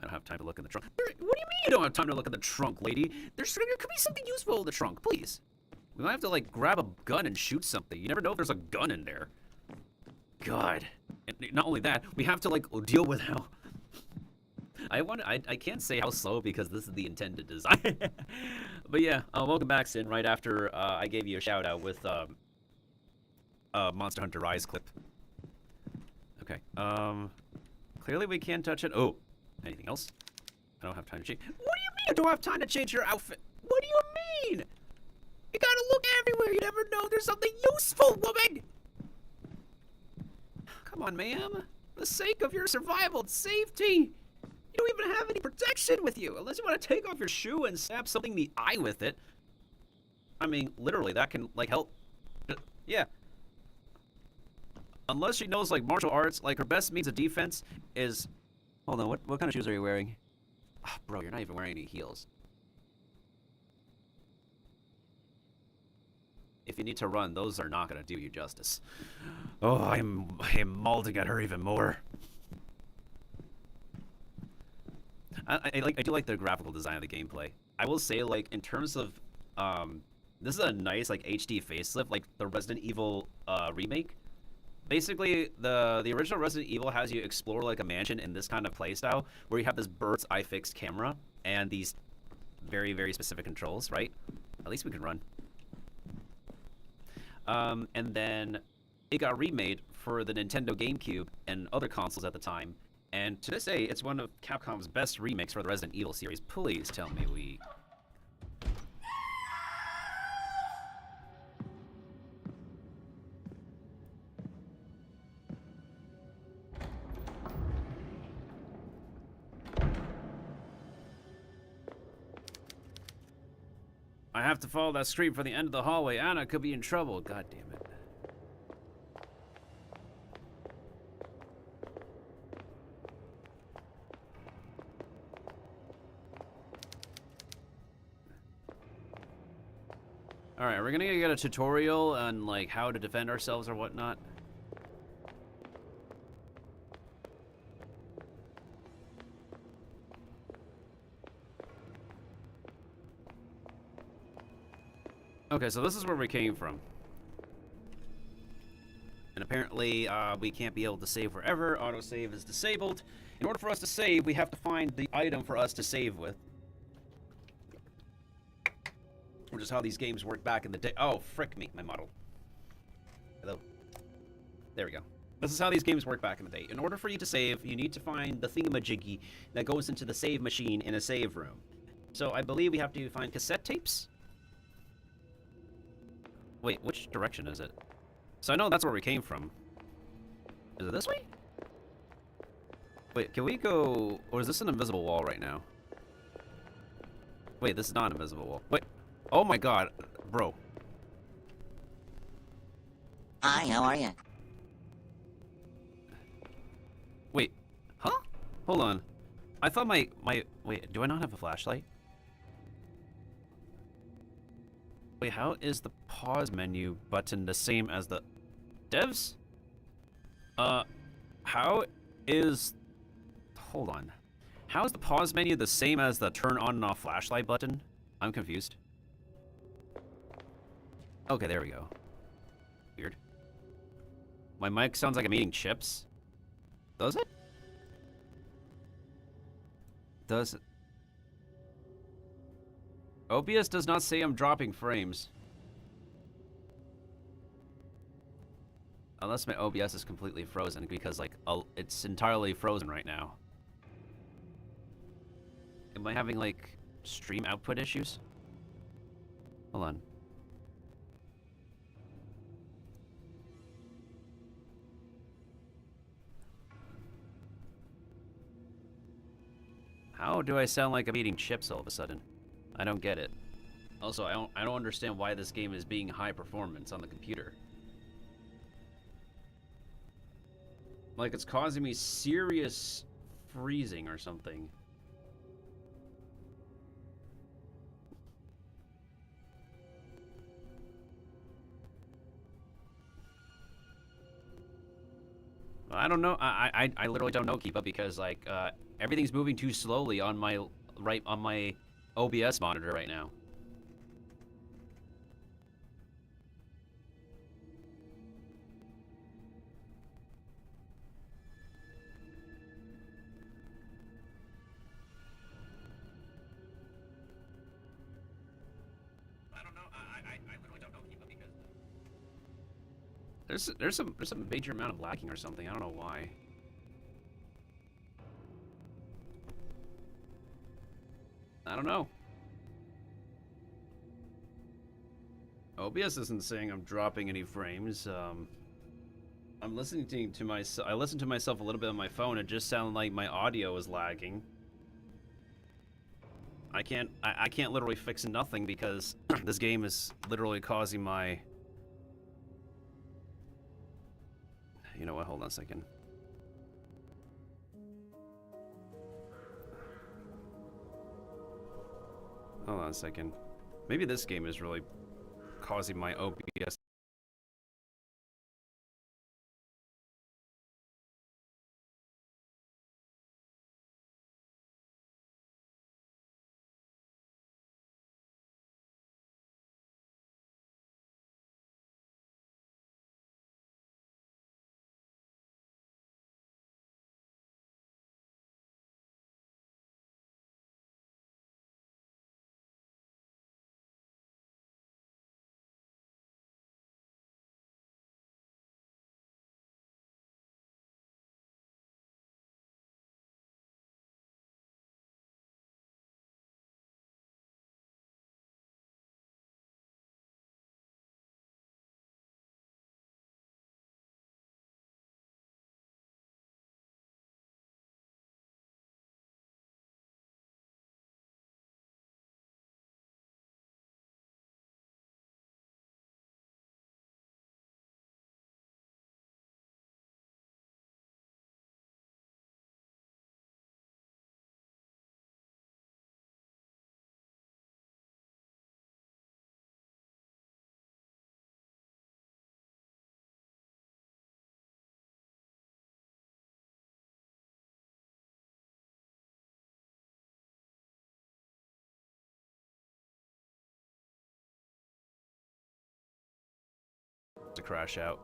I don't have time to look in the trunk. What do you mean you don't have time to look in the trunk, lady? There could be something useful in the trunk, please. We might have to like grab a gun and shoot something. You never know if there's a gun in there. God. And not only that, we have to like deal with how I can't say how slow because this is the intended design. But yeah, welcome back, Sin, right after I gave you a shout out with Monster Hunter Rise clip. Okay. Clearly we can't touch it. Oh, anything else? I don't have time to change. What do you mean you don't have time to change your outfit? What do you mean? You gotta look everywhere. You never know there's something useful, woman. Come on, ma'am. For the sake of your survival and safety. You don't even have any protection with you, unless you want to take off your shoe and stab something in the eye with it. I mean, literally, that can, like, help. Yeah. Unless she knows, like, martial arts, like, her best means of defense is... Hold on, what kind of shoes are you wearing? Oh, bro, you're not even wearing any heels. If you need to run, those are not going to do you justice. Oh, I'm mauling at her even more. I do like the graphical design of the gameplay. I will say, like, in terms of, this is a nice, like, HD facelift, like the Resident Evil remake. Basically, the original Resident Evil has you explore, like, a mansion in this kind of playstyle, where you have this bird's eye fixed camera and these very, very specific controls, right? At least we can run. And then it got remade for the Nintendo GameCube and other consoles at the time. And to this day, it's one of Capcom's best remakes for the Resident Evil series. Please tell me we... I have to follow that street for the end of the hallway. Anna could be in trouble. God damn it. Alright, we're gonna get a tutorial on, like, how to defend ourselves or whatnot. Okay, so this is where we came from. And apparently, we can't be able to save wherever. Autosave is disabled. In order for us to save, we have to find the item for us to save with. Which is how these games work back in the day. Oh, frick me, my model. Hello. There we go. This is how these games work back in the day. In order for you to save, you need to find the thingamajiggy that goes into the save machine in a save room. So I believe we have to find cassette tapes? Wait, which direction is it? So I know that's where we came from. Is it this way? Wait, can we go... Or is this an invisible wall right now? Wait, this is not an invisible wall. Wait. Oh my god, bro. Hi, how are you? Wait, huh? Hold on. I thought my wait, do I not have a flashlight? Wait, how is the pause menu button the same as the devs? How is... Hold on. How is the pause menu the same as the turn on and off flashlight button? I'm confused. Okay, there we go. Weird. My mic sounds like I'm eating chips. Does it? Does it? OBS does not say I'm dropping frames. Unless my OBS is completely frozen, because, like, it's entirely frozen right now. Am I having, like, stream output issues? Hold on. How do I sound like I'm eating chips all of a sudden? I don't get it. Also, I don't understand why this game is being high performance on the computer. Like, it's causing me serious freezing or something. I don't know. I literally don't know, Keepa, because, like, everything's moving too slowly on my OBS monitor right now. I don't know. I literally don't know, Keepa, because there's some major amount of lagging or something. I don't know why. I don't know. OBS isn't saying I'm dropping any frames. I'm listening to myself. I listened to myself a little bit on my phone. It just sounded like my audio is lagging. I can't literally fix nothing because this game is literally causing my... You know what? Hold on a second. Hold on a second. Maybe this game is really causing my OBS. To crash out.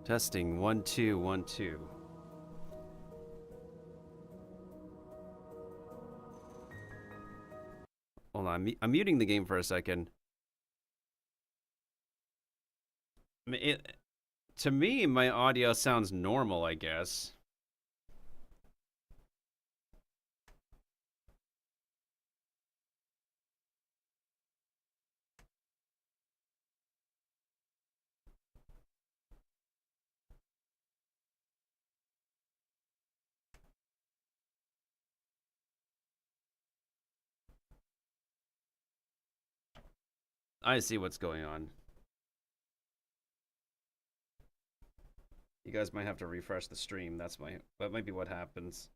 Testing 1 2 1 2. Hold on, I'm muting the game for a second. I mean, to me, my audio sounds normal, I guess. I see what's going on. You guys might have to refresh the stream. That might be what happens.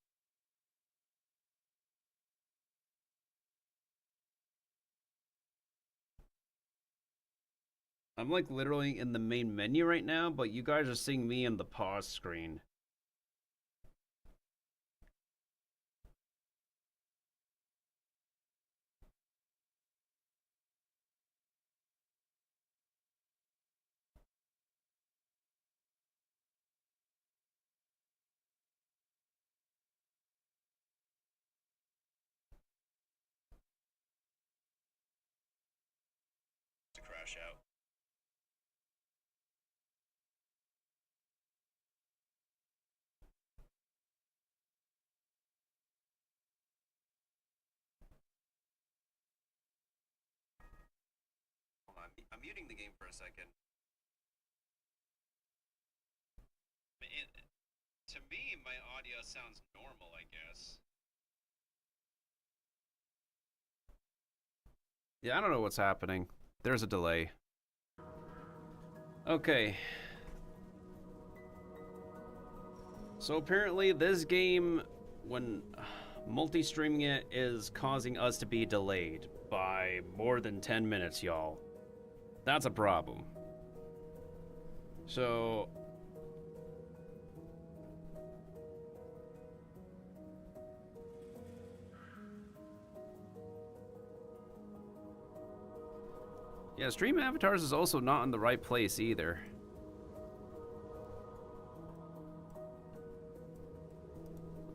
I'm like literally in the main menu right now, but you guys are seeing me in the pause screen. To crash out. Hold on, I'm muting the game for a second. To me, my audio sounds normal, I guess. Yeah, I don't know what's happening. There's a delay. Okay. So apparently this game, when multi-streaming it, is causing us to be delayed by more than 10 minutes, y'all. That's a problem. So... yeah, Stream Avatars is also not in the right place either.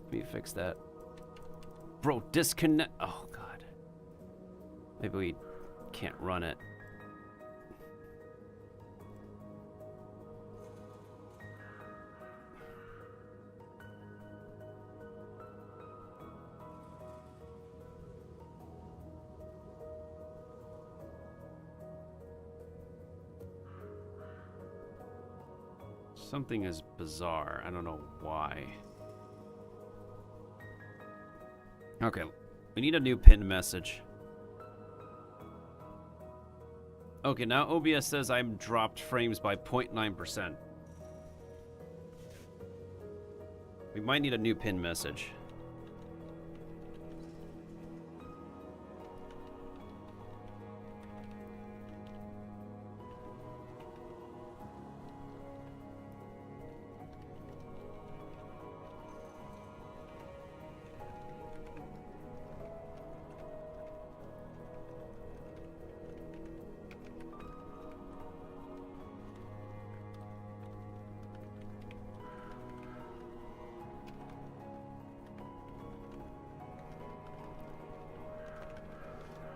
Let me fix that. Bro, disconnect. Oh, God. Maybe we can't run it. Something is bizarre. I don't know why. Okay, we need a new pinned message. Okay, now OBS says I'm dropped frames by 0.9%. We might need a new pinned message.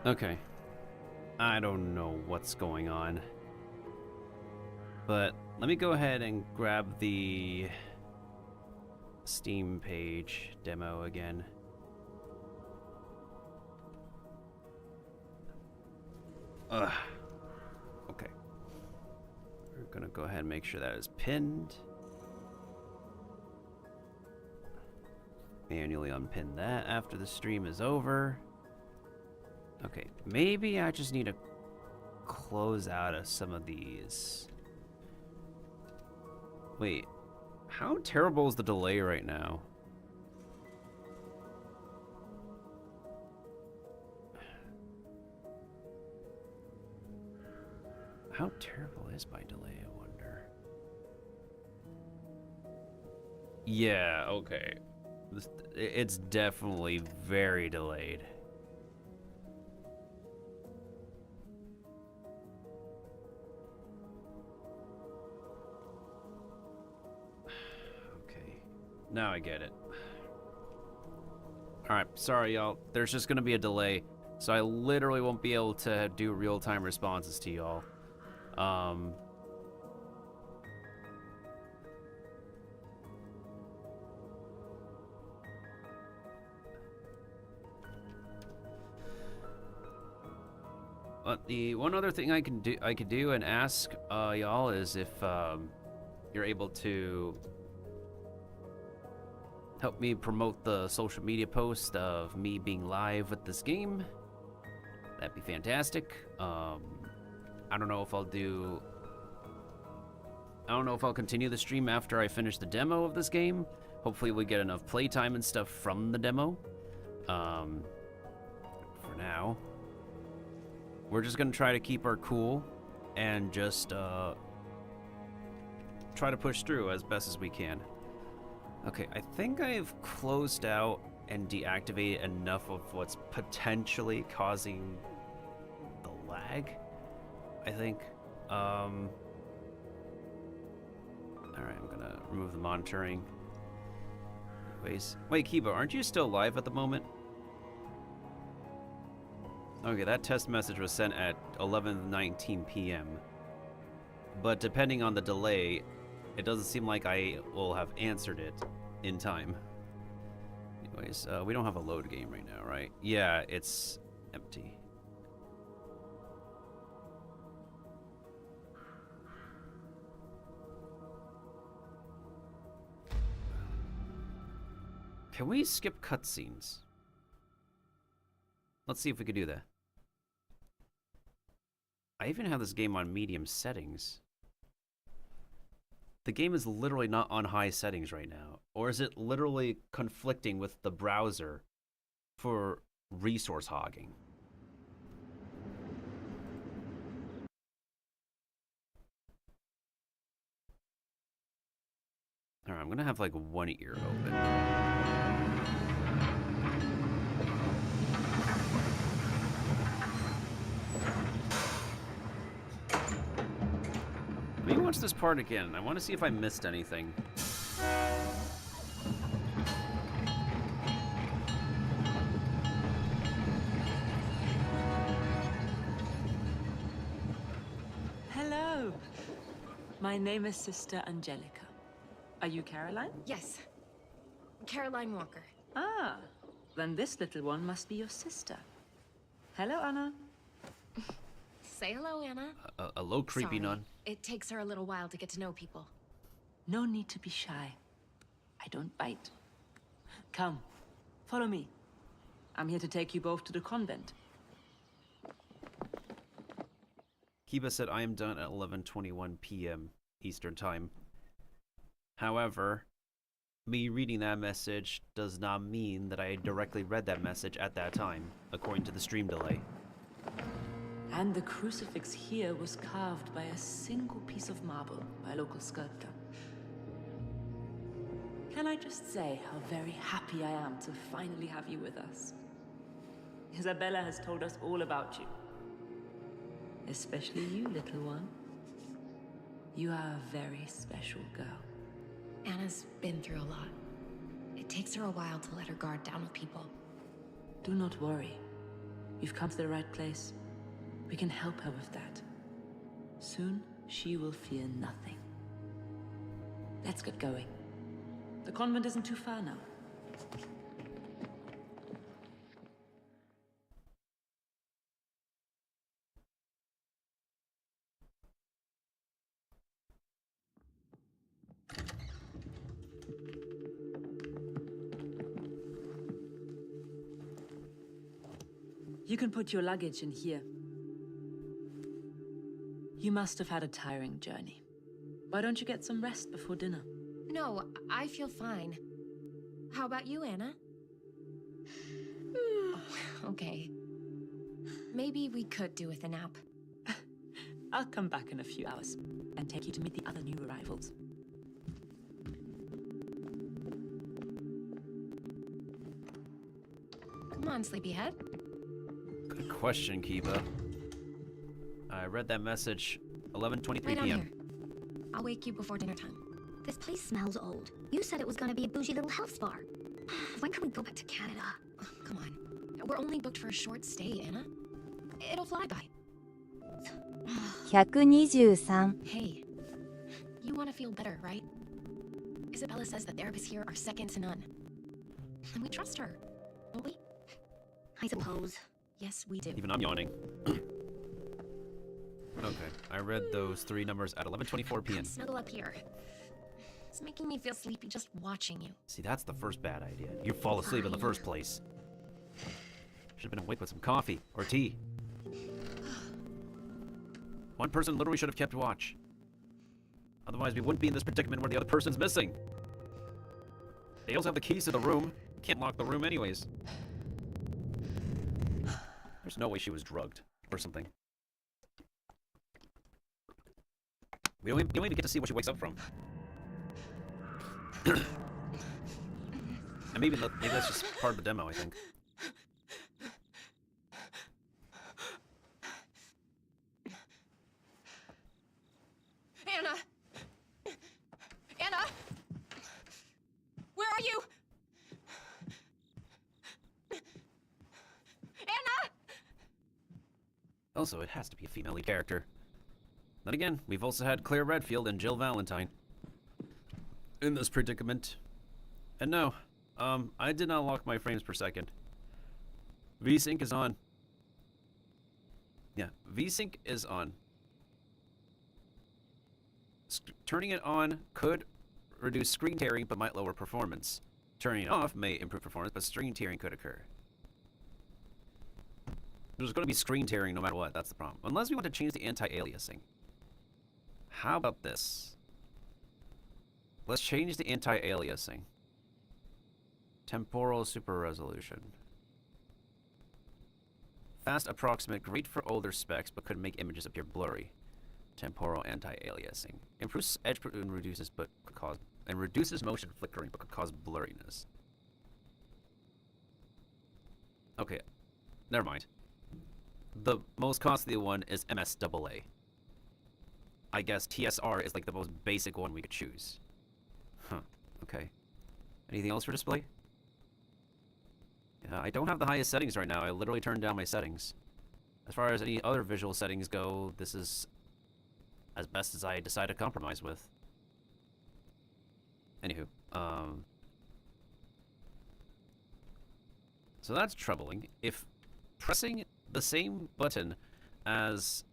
Okay. I don't know what's going on. But let me go ahead and grab the Steam page demo again. Ugh. Okay. We're gonna go ahead and make sure that is pinned. Manually unpin that after the stream is over. Okay, maybe I just need to close out of some of these. Wait, how terrible is the delay right now? How terrible is my delay, I wonder? Yeah, okay. It's definitely very delayed. Now I get it. Alright, sorry y'all. There's just gonna be a delay, so I literally won't be able to do real-time responses to y'all. But the one other thing I could do and ask y'all is if you're able to help me promote the social media post of me being live with this game. That'd be fantastic. I don't know if I'll continue the stream after I finish the demo of this game. Hopefully we get enough playtime and stuff from the demo. For now, we're just gonna try to keep our cool and just try to push through as best as we can. Okay, I think I've closed out and deactivated enough of what's potentially causing the lag, I think. Alright, I'm gonna remove the monitoring. Anyways, wait, Kiba, aren't you still live at the moment? Okay, that test message was sent at 11:19 p.m. But depending on the delay, it doesn't seem like I will have answered it in time. Anyways, we don't have a load game right now, right? Yeah, it's empty. Can we skip cutscenes? Let's see if we could do that. I even have this game on medium settings. The game is literally not on high settings right now. Or is it literally conflicting with the browser for resource hogging? Alright, I'm gonna have like one ear open. Let me watch this part again. I want to see if I missed anything. Hello. My name is Sister Angelica. Are you Caroline? Yes. Caroline Walker. Ah, then this little one must be your sister. Hello, Anna. Say hello, Anna. A low creepy Sorry. nun. It takes her a little while to get to know people. No need to be shy. I don't bite. Come, follow me. I'm here to take you both to the convent. Kiba said I am done at 11:21 p.m. Eastern Time. However, me reading that message does not mean that I directly read that message at that time, according to the stream delay. And the crucifix here was carved by a single piece of marble by a local sculptor. Can I just say how very happy I am to finally have you with us? Isabella has told us all about you. Especially you, little one. You are a very special girl. Anna's been through a lot. It takes her a while to let her guard down with people. Do not worry. You've come to the right place. We can help her with that. Soon, she will fear nothing. Let's get going. The convent isn't too far now. You can put your luggage in here. You must have had a tiring journey. Why don't you get some rest before dinner? No, I feel fine. How about you, Anna? Oh, okay. Maybe we could do with a nap. I'll come back in a few hours and take you to meet the other new arrivals. Come on, sleepyhead. Good question, Kiba. I read that message 11:23 Wait p.m. on here. I'll wake you before dinner time. This place smells old. You said it was gonna be a bougie little health spa. When can we go back to Canada? Oh, come on. We're only booked for a short stay, Anna. It'll fly by. 123. Hey, you want to feel better, right? Isabella says the therapists here are second to none. And we trust her, don't we? I suppose. Yes, we do. Even I'm yawning. Okay, I read those three numbers at 11:24 p.m. Snuggle up here. It's making me feel sleepy just watching you. See, that's the first bad idea. You fall asleep in the first place. Should have been awake with some coffee or tea. One person literally should have kept watch. Otherwise, we wouldn't be in this predicament where the other person's missing. They also have the keys to the room. Can't lock the room anyways. There's no way she was drugged or something. We don't even get to see what she wakes up from. And maybe that's just part of the demo, I think. Anna! Anna! Where are you? Anna! Also, it has to be a female lead character. Then again, we've also had Claire Redfield and Jill Valentine in this predicament. And no, I did not lock my frames per second. VSync is on. Yeah, VSync is on. Turning it on could reduce screen tearing but might lower performance. Turning it off may improve performance, but screen tearing could occur. There's going to be screen tearing no matter what, that's the problem. Unless we want to change the anti-aliasing. How about this? Let's change the anti-aliasing. Temporal super resolution. Fast approximate, great for older specs, but could make images appear blurry. Temporal anti-aliasing. Improves edge and reduces motion flickering, but could cause blurriness. Okay, never mind. The most costly one is MSAA. I guess TSR is like the most basic one we could choose. Huh, okay. Anything else for display? Yeah, I don't have the highest settings right now. I literally turned down my settings. As far as any other visual settings go, this is as best as I decide to compromise with. Anywho, so that's troubling. If pressing the same button as,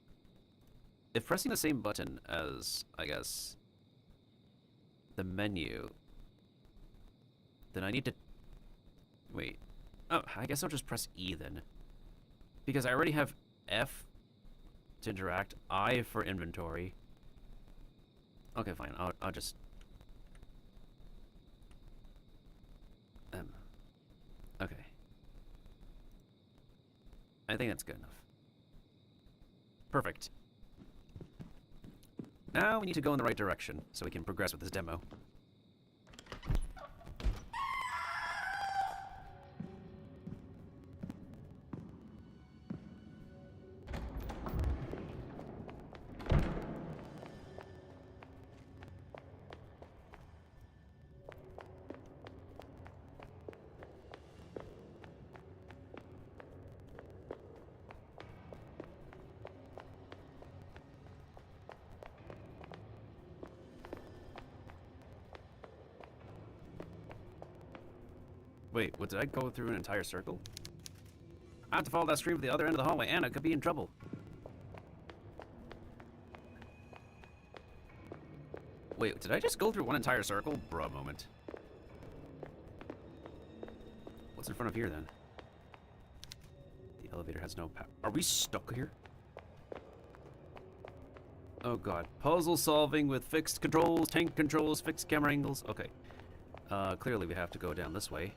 I guess, the menu, then I need to, wait. Oh, I guess I'll just press E then. Because I already have F to interact, I for inventory. Okay, fine, I'll just... okay. I think that's good enough. Perfect. Now we need to go in the right direction so we can progress with this demo. Wait, what, did I go through an entire circle? I have to follow that stream to the other end of the hallway. Anna could be in trouble. Wait, did I just go through one entire circle? Bruh, moment. What's in front of here, then? The elevator has no power. Are we stuck here? Oh god. Puzzle solving with fixed controls, tank controls, fixed camera angles. Okay. Clearly we have to go down this way.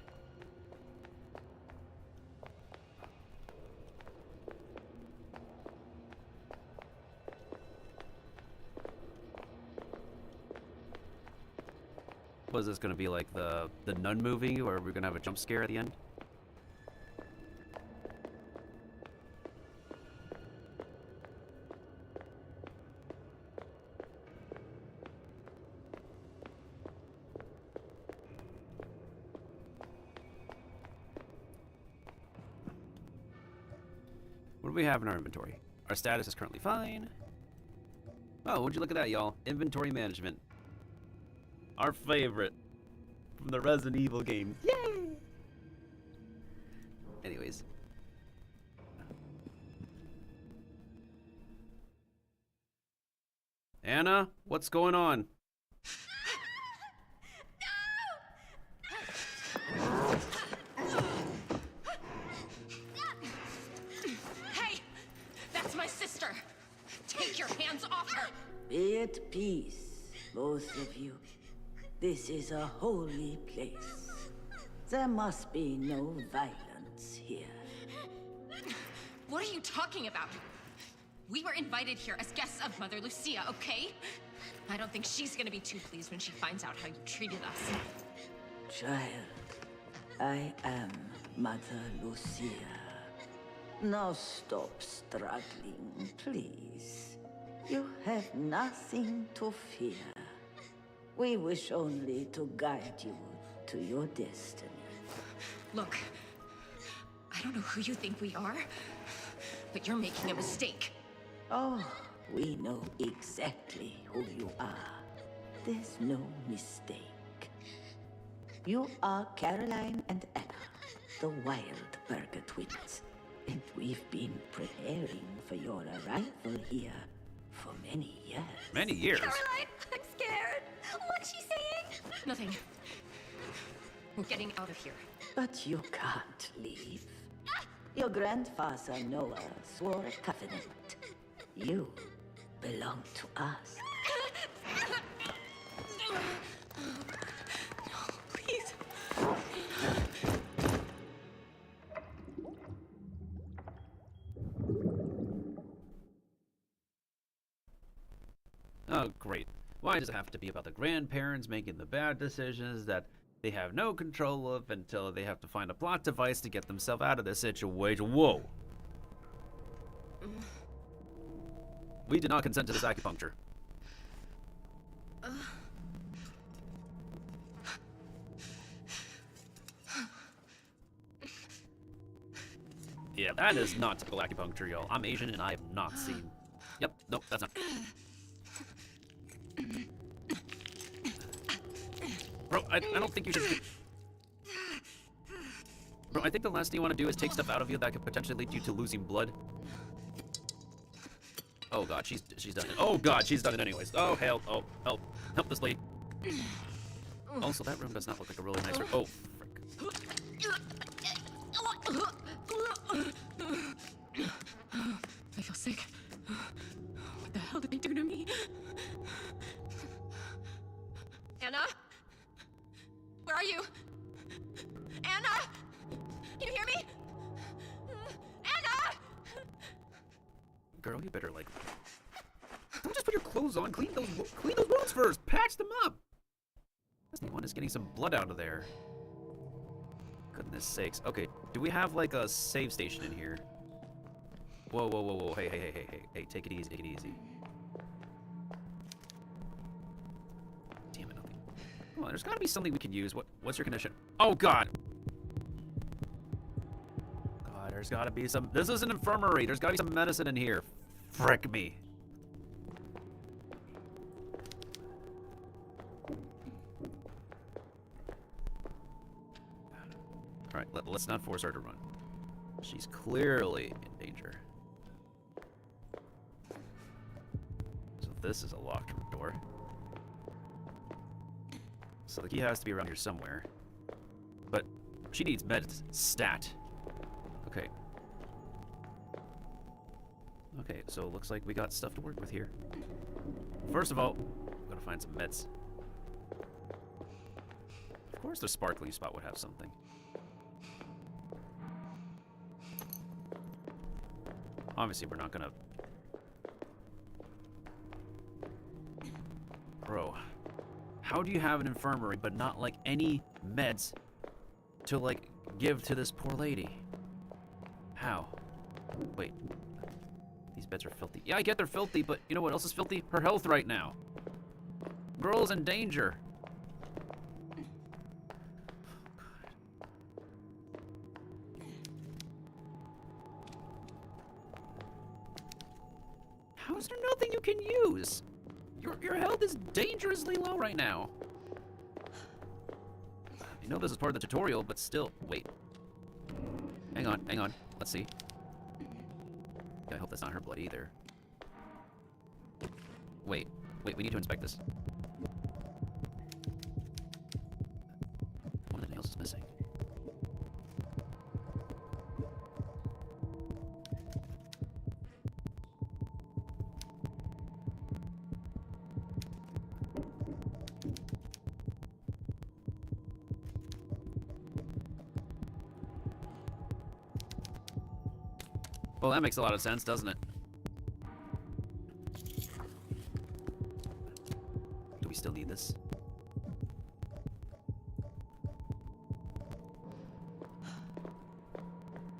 Was this gonna be like the Nun movie where we're gonna have a jump scare at the end? What do we have in our inventory? Our status is currently fine. Oh, would you look at that, y'all? Inventory management. Our favorite from the Resident Evil games. Yay! Anyways. Anna, what's going on? Hey! That's my sister! Take your hands off her! Be at peace, both of you. This is a holy place. There must be no violence here. What are you talking about? We were invited here as guests of Mother Lucia, okay? I don't think she's gonna be too pleased when she finds out how you treated us. Child, I am Mother Lucia. Now stop struggling, please. You have nothing to fear. We wish only to guide you to your destiny. Look, I don't know who you think we are, but you're making a mistake. Oh, we know exactly who you are. There's no mistake. You are Caroline and Anna, the Wildberger twins. And we've been preparing for your arrival here for many years. Many years? Caroline, I'm scared. What's she saying? Nothing. We're getting out of here. But you can't leave. Your grandfather Noah swore a covenant. You belong to us. No, please. Oh, great. Why does it have to be about the grandparents making the bad decisions that they have no control of until they have to find a plot device to get themselves out of this situation? Whoa. We did not consent to this acupuncture. Yeah, that is not typical acupuncture, y'all. I'm Asian and I have not seen... Yep, nope, that's not... Bro, I don't think you should... Bro, I think the last thing you want to do is take stuff out of you that could potentially lead you to losing blood. Oh god, she's done it. Oh god, she's done it anyways. Oh hell, oh, help. Help this lady. Also, that room does not look like a really nice room. Oh, frick. I feel sick. What the hell did they do to me? Anna? Where are you? Anna? Can you hear me? Anna! Girl, you better like... Don't just put your clothes on. Clean those wounds first. Patch them up. Last thing you want is getting some blood out of there. Goodness sakes. Okay, do we have like a save station in here? Whoa, whoa, whoa, whoa. Hey, take it easy, take it easy. Damn it, nothing. Come on, there's gotta be something we can use. What's your condition? Oh god! God, there's gotta be some... This is an infirmary. There's gotta be some medicine in here. Frick me. Alright, let's not force her to run. She's clearly in danger. So this is a locked door. So the key has to be around here somewhere. But she needs meds. Stat. Okay. Okay, so it looks like we got stuff to work with here. First of all, we gotta find some meds. Of course the sparkling spot would have something. Obviously, we're not gonna... Bro, how do you have an infirmary but not, like, any meds to, like, give to this poor lady? How? Wait. These beds are filthy. Yeah, I get they're filthy, but you know what else is filthy? Her health right now. Girl's in danger. How is there nothing you can use? Your health is dangerously low right now. I know this is part of the tutorial, but still, wait. Hang on, let's see. I hope that's not her blood either. Wait, we need to inspect this. One of the nails is missing. Well, that makes a lot of sense, doesn't it?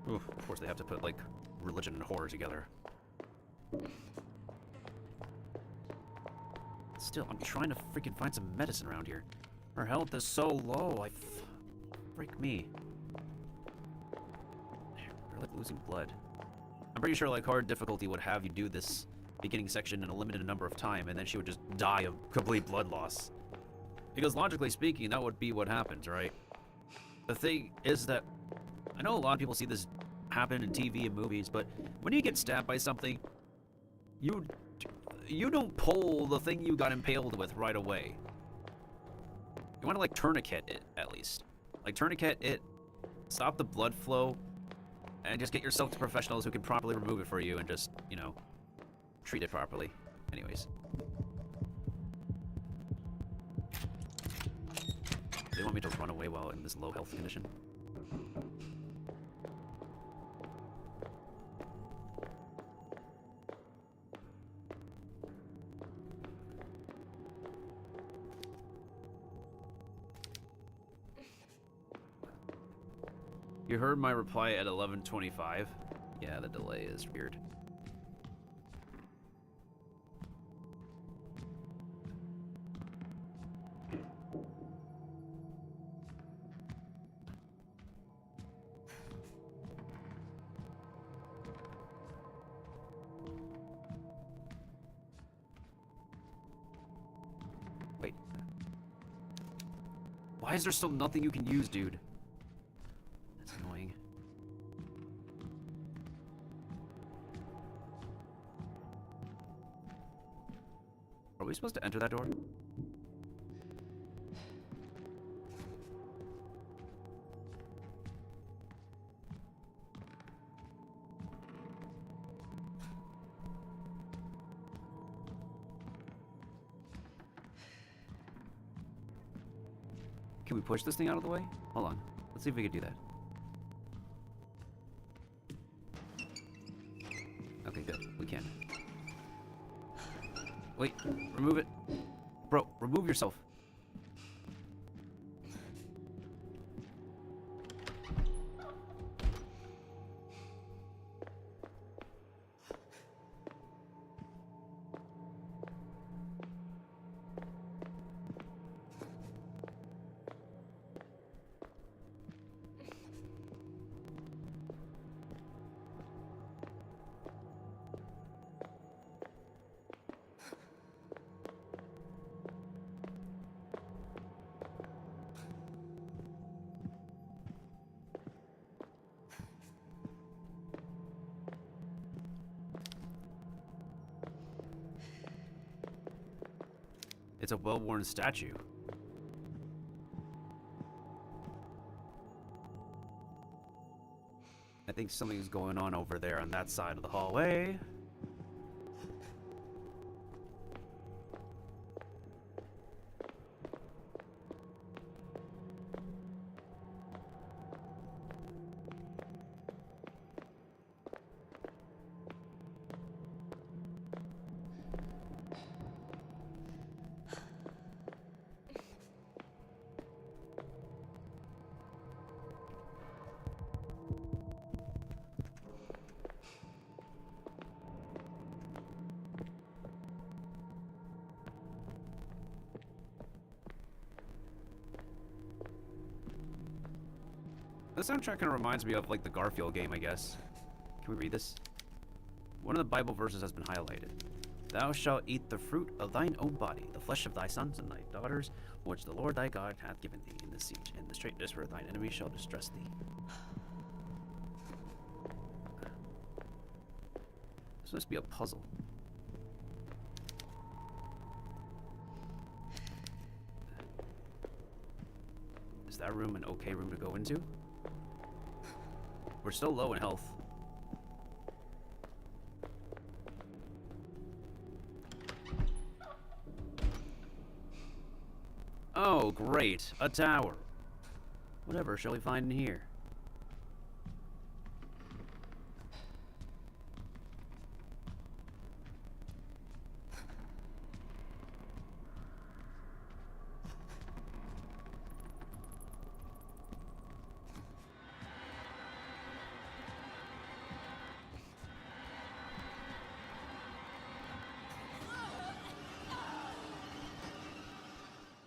Oof, of course they have to put, like, religion and horror together. Still, I'm trying to freaking find some medicine around here. Her health is so low, freak me. We're, like, losing blood. I'm pretty sure, like, hard difficulty would have you do this beginning section in a limited number of time, and then she would just die of complete blood loss. Because logically speaking, that would be what happens, right? The thing is that I know a lot of people see this happen in TV and movies, but when you get stabbed by something, you don't pull the thing you got impaled with right away. You want to, like, tourniquet it, at least. Like, tourniquet it, stop the blood flow, and just get yourself to professionals who can properly remove it for you and just, you know, treat it properly. Anyways. They want me to run away while in this low health condition. You heard my reply at 11:25? Yeah, the delay is weird. Wait. Why is there still nothing you can use, dude? That's annoying. Are we supposed to enter that door? Can we push this thing out of the way? Hold on. Let's see if we can do that. Okay, good. We can. Wait. Remove it. Bro, remove yourself. It's a well-worn statue. I think something's going on over there on that side of the hallway. The soundtrack kind of reminds me of, like, the Garfield game, I guess. Can we read this? One of the Bible verses has been highlighted. Thou shalt eat the fruit of thine own body, the flesh of thy sons and thy daughters, which the Lord thy God hath given thee in the siege, and the straitness where thine enemies shall distress thee. This must be a puzzle. Is that room an okay room to go into? We're still low in health. Oh, great. A tower. Whatever shall we find in here?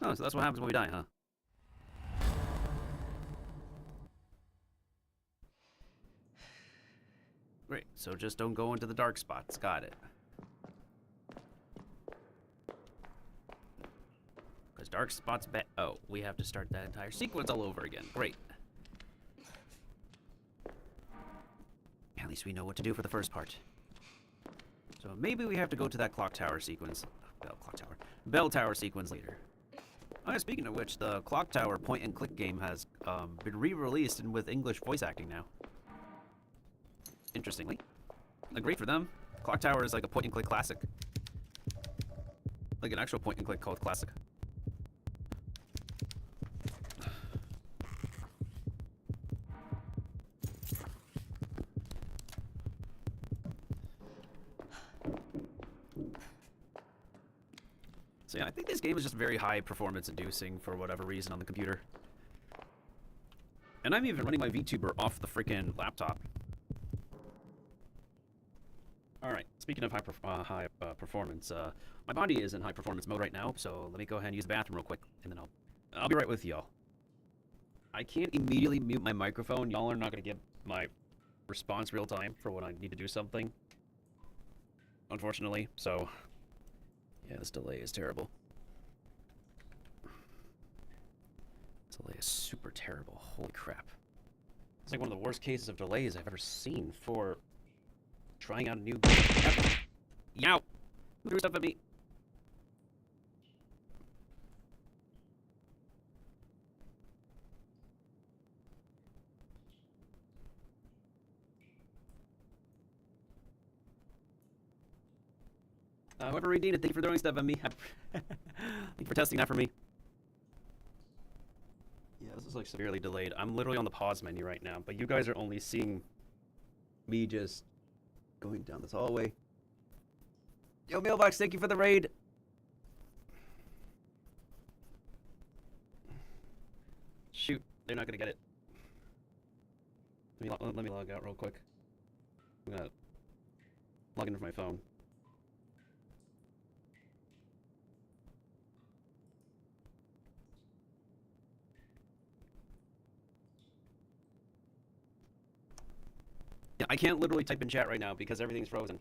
Oh, so that's what happens when we die, huh? Great, so just don't go into the dark spots. Got it. Because dark spots oh, we have to start that entire sequence all over again. Great. At least we know what to do for the first part. So maybe we have to go to that clock tower sequence. Bell tower sequence later. Oh, yeah, speaking of which, the clock tower point and click game has been re-released and with English voice acting now. Interestingly. Great for them. Clock tower is like a point and click classic. Like an actual point and click called classic. So yeah, I think this game is just very high performance inducing for whatever reason on the computer. And I'm even running my Vtuber off the freaking laptop. Alright, speaking of high performance, my body is in high performance mode right now, so let me go ahead and use the bathroom real quick, and then I'll be right with y'all. I can't immediately mute my microphone. Y'all are not going to get my response real time for when I need to do something. Unfortunately, so... yeah, this delay is terrible. This delay is super terrible. Holy crap. It's like one of the worst cases of delays I've ever seen for trying out a new game. Yow! Who threw stuff at me? Whoever redeemed it, thank you for throwing stuff at me. Thank you for testing that for me. Yeah, this is like severely delayed. I'm literally on the pause menu right now, but you guys are only seeing me just going down this hallway. Yo, Mailbox, thank you for the raid. Shoot, they're not gonna get it. Let me log out real quick. I'm gonna log in from my phone. Yeah, I can't literally type in chat right now because everything's frozen.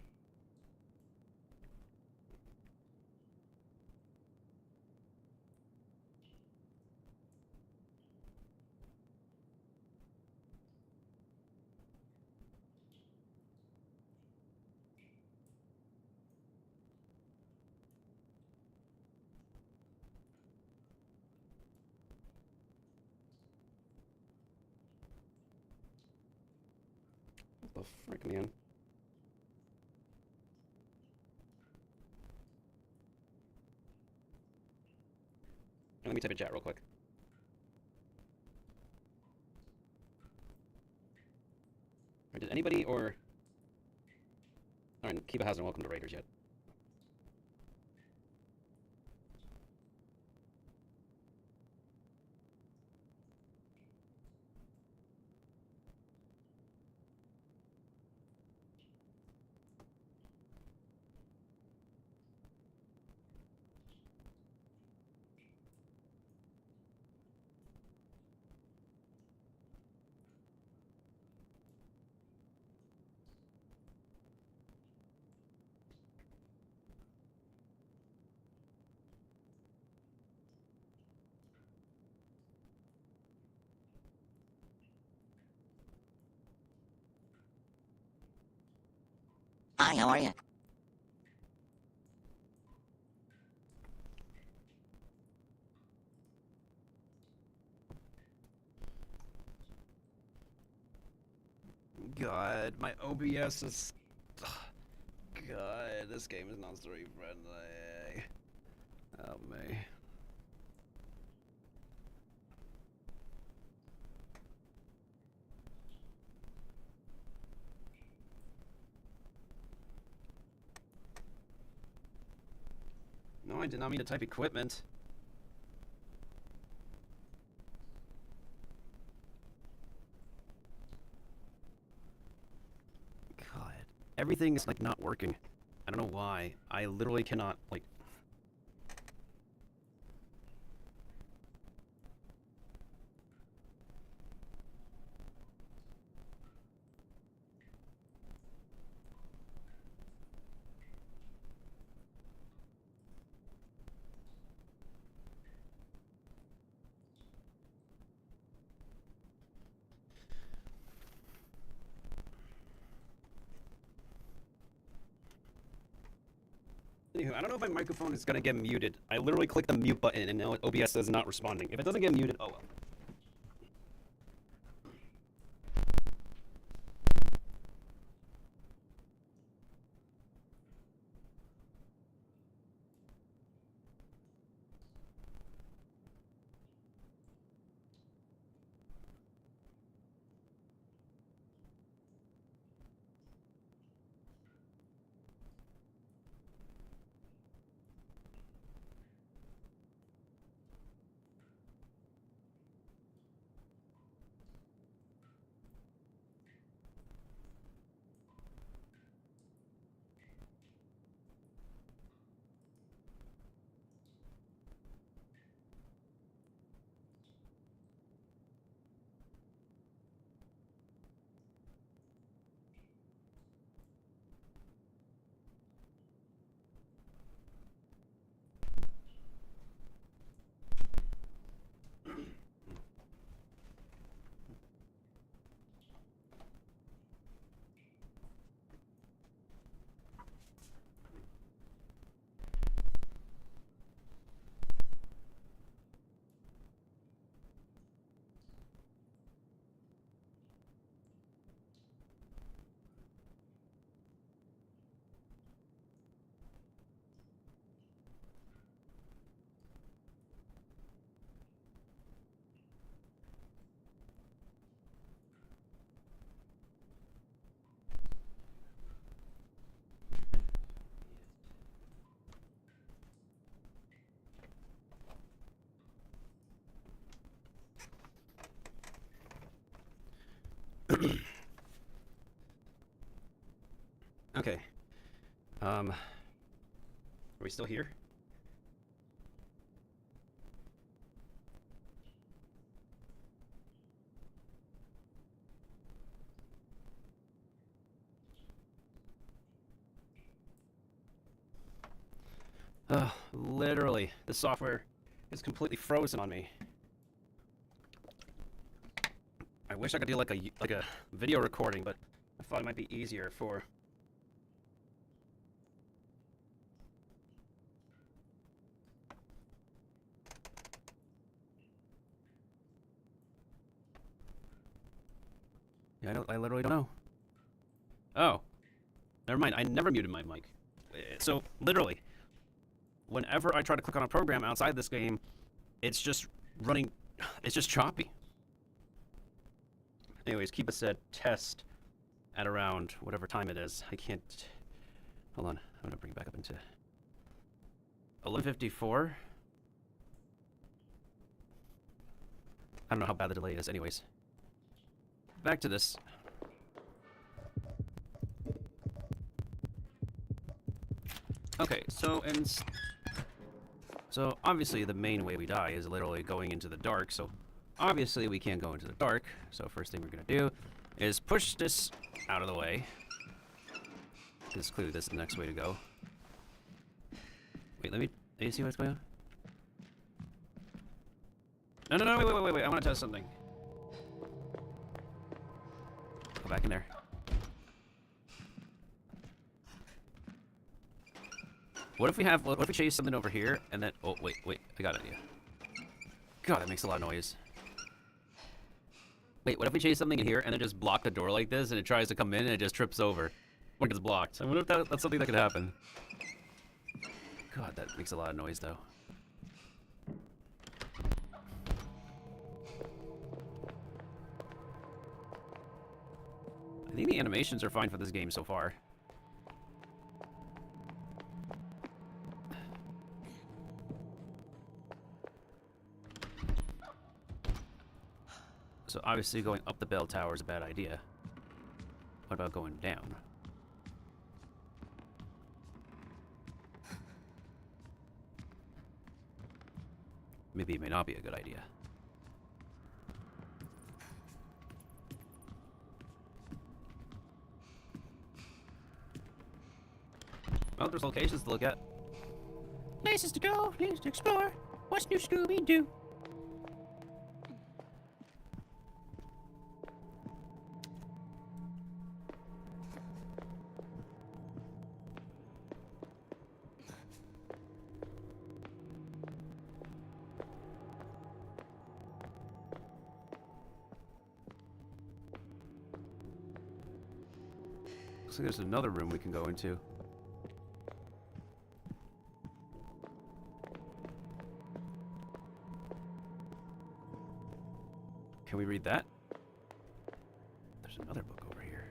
What the frick, man? Let me type in chat real quick. Or did anybody or... Alright, Kiba hasn't welcomed to Raiders yet. Hi, how are you? God, my OBS is... God, this game is not story friendly. Help me. No, I did not mean to type equipment. God, everything is like not working. I don't know why. I literally cannot, like... Yeah, I don't know if my microphone is gonna get muted. I literally clicked the mute button and now OBS is not responding. If it doesn't get muted, oh well. Okay. Are we still here? Literally, the software is completely frozen on me. I wish I could do like a video recording, but I thought it might be easier for. Yeah, I literally don't know. Oh, never mind. I never muted my mic. So literally, whenever I try to click on a program outside this game, it's just running. It's just choppy. Anyways, keep us at test at around whatever time it is. I can't. Hold on. I'm gonna bring it back up into 11:54. I don't know how bad the delay is. Anyways, back to this. Okay, so obviously the main way we die is literally going into the dark. So obviously we can't go into the dark. So first thing we're gonna do is push this out of the way. Because clearly this is the next way to go. Wait, let you see what's going on? No, wait, I want to test something. Go back in there. What if we chase something over here and then, oh, wait, I got an idea. God, that makes a lot of noise. Wait, what if we chase something in here and then just block the door like this and it tries to come in and it just trips over? Or it gets blocked. I wonder if that's something that could happen. God, that makes a lot of noise though. I think the animations are fine for this game so far. So obviously going up the bell tower is a bad idea. What about going down? Maybe it may not be a good idea. Well, there's locations to look at. Places to go, places to explore. What's new, Scooby-Doo? Looks like there's another room we can go into. Can we read that? There's another book over here.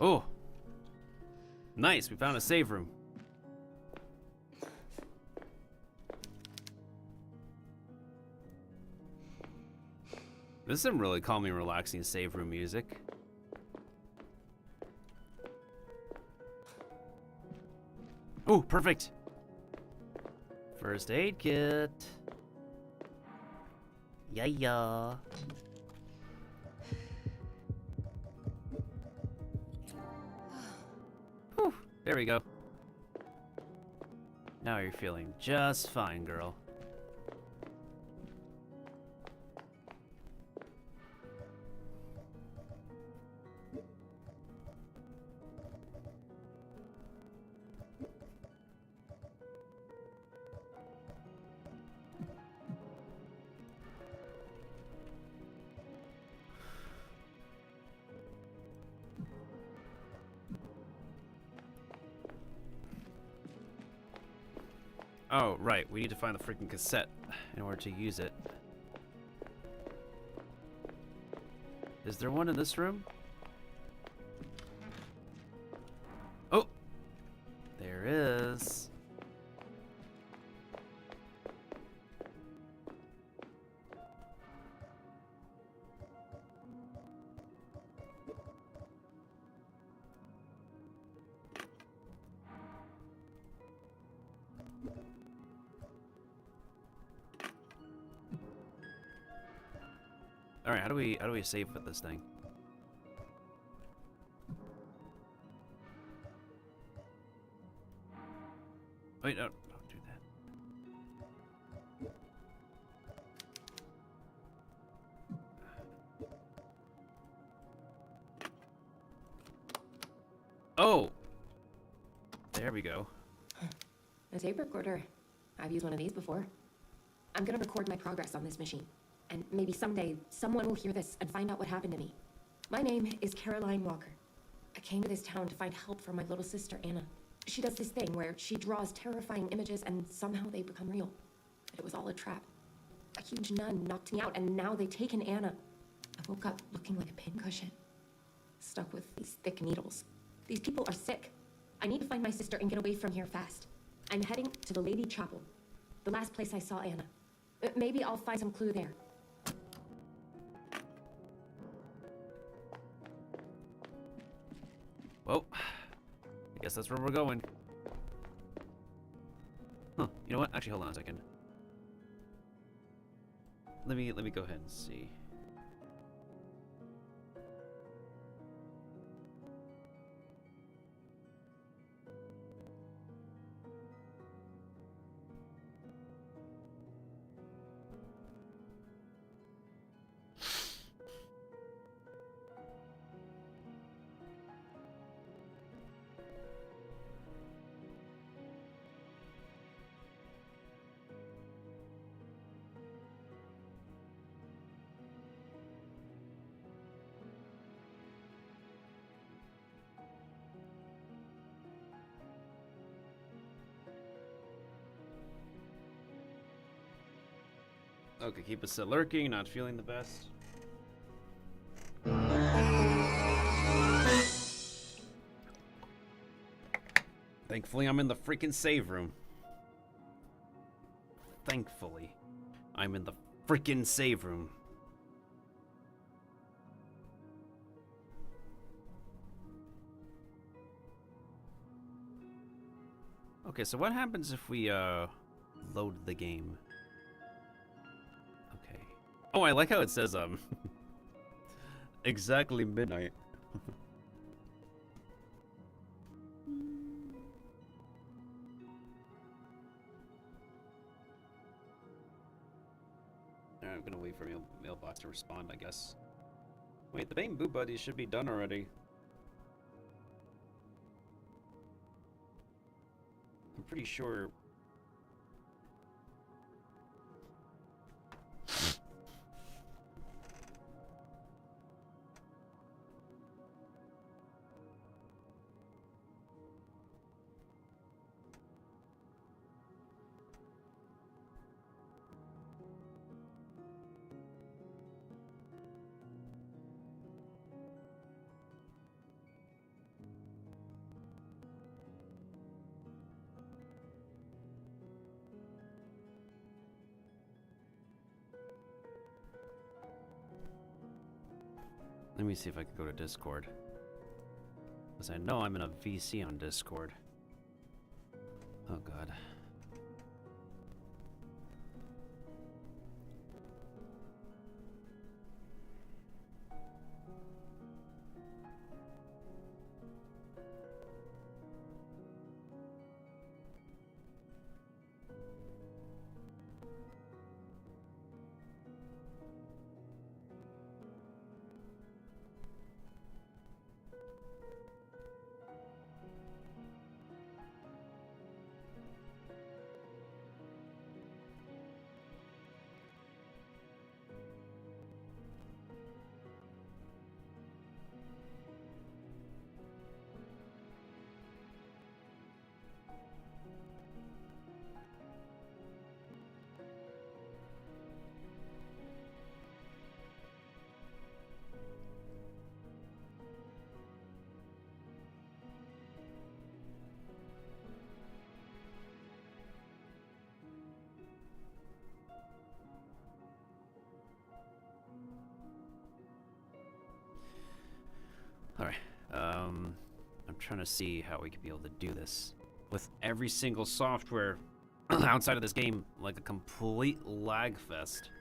Oh, nice. We found a save room. This is some really calming, relaxing save room music. Oh, perfect. First aid kit. Yeah. Whew, there we go. Now you're feeling just fine, girl. Oh, right. We need to find the freaking cassette in order to use it. Is there one in this room? Oh! There is. All right, how do we save with this thing? Wait, no, don't do that. Oh, there we go. A tape recorder. I've used one of these before. I'm gonna record my progress on this machine. And maybe someday, someone will hear this and find out what happened to me. My name is Caroline Walker. I came to this town to find help for my little sister, Anna. She does this thing where she draws terrifying images and somehow they become real. But it was all a trap. A huge nun knocked me out and now they've taken Anna. I woke up looking like a pincushion. Stuck with these thick needles. These people are sick. I need to find my sister and get away from here fast. I'm heading to the Lady Chapel. The last place I saw Anna. Maybe I'll find some clue there. Well, I guess that's where we're going. Huh, you know what? Actually, hold on a second. Let me go ahead and see. Okay, keep us lurking, not feeling the best. Thankfully, I'm in the freaking save room. Thankfully, I'm in the freaking save room. Okay, so what happens if we, load the game? Oh, I like how it says, exactly midnight. I'm gonna wait for mailbox to respond, I guess. Wait, the Bane Boo Buddies should be done already. I'm pretty sure. Let me see if I can go to Discord. Because I know I'm in a VC on Discord. Oh god. Alright, I'm trying to see how we could be able to do this with every single software outside of this game, like a complete lag fest.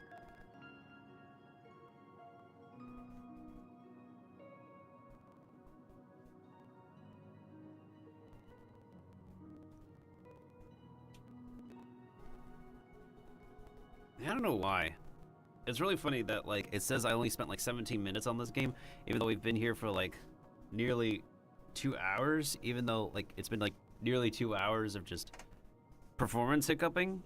I don't know why. It's really funny that, like, it says I only spent like 17 minutes on this game, even though we've been here for like nearly 2 hours, even though like it's been like nearly 2 hours of just performance hiccuping.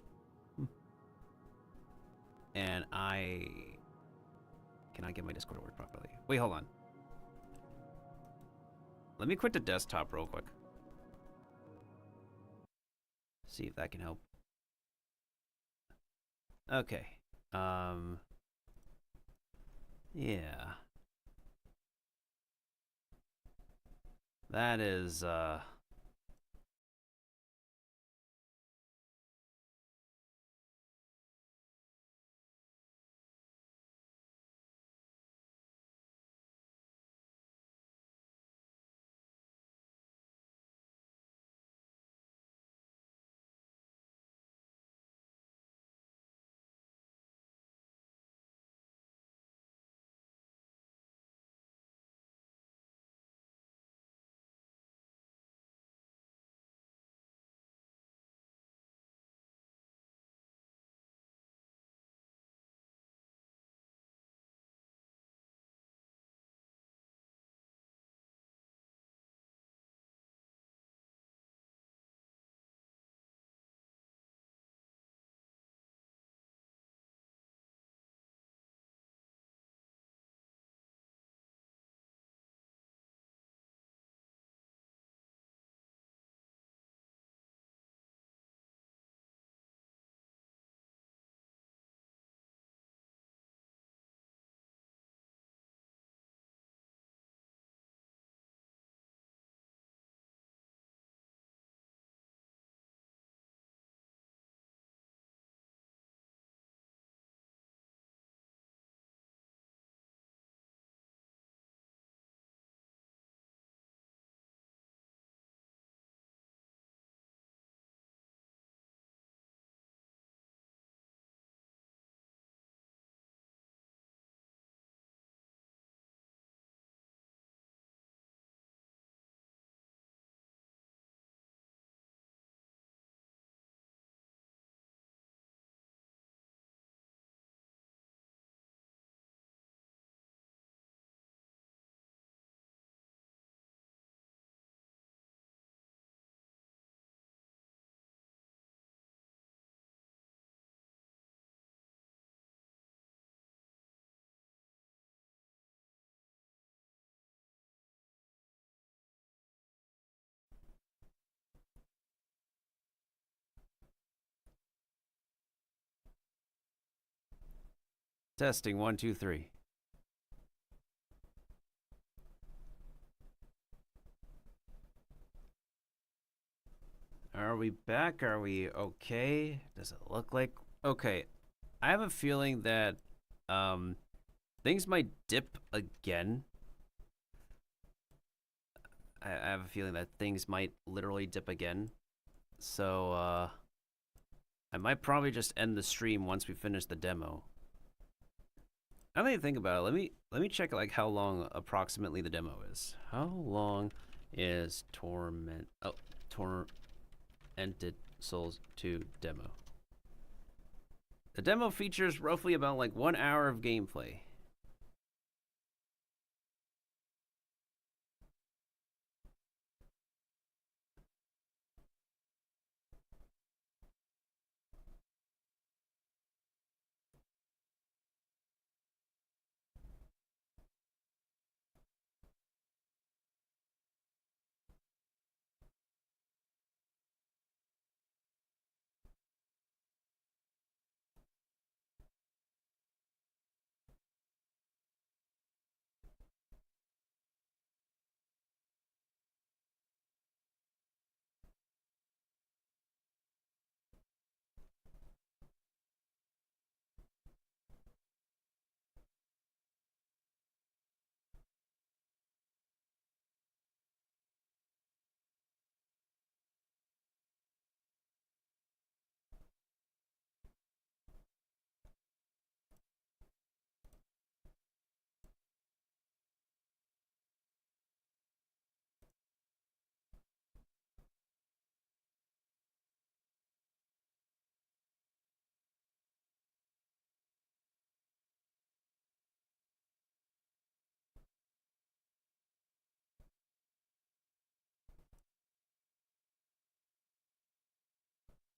And I cannot get my Discord to work properly. Wait, hold on. Let me quit the desktop real quick. See if that can help. Okay. Yeah. That is, Testing 1, 2, 3. Are we back? Are we okay? Does it look like okay? I have a feeling that things might dip again. I have a feeling that things might literally dip again. So I might probably just end the stream once we finish the demo. I don't even think about it. Let me check like how long approximately the demo is. How long is Tormented Souls 2 demo? The demo features roughly about like 1 hour of gameplay.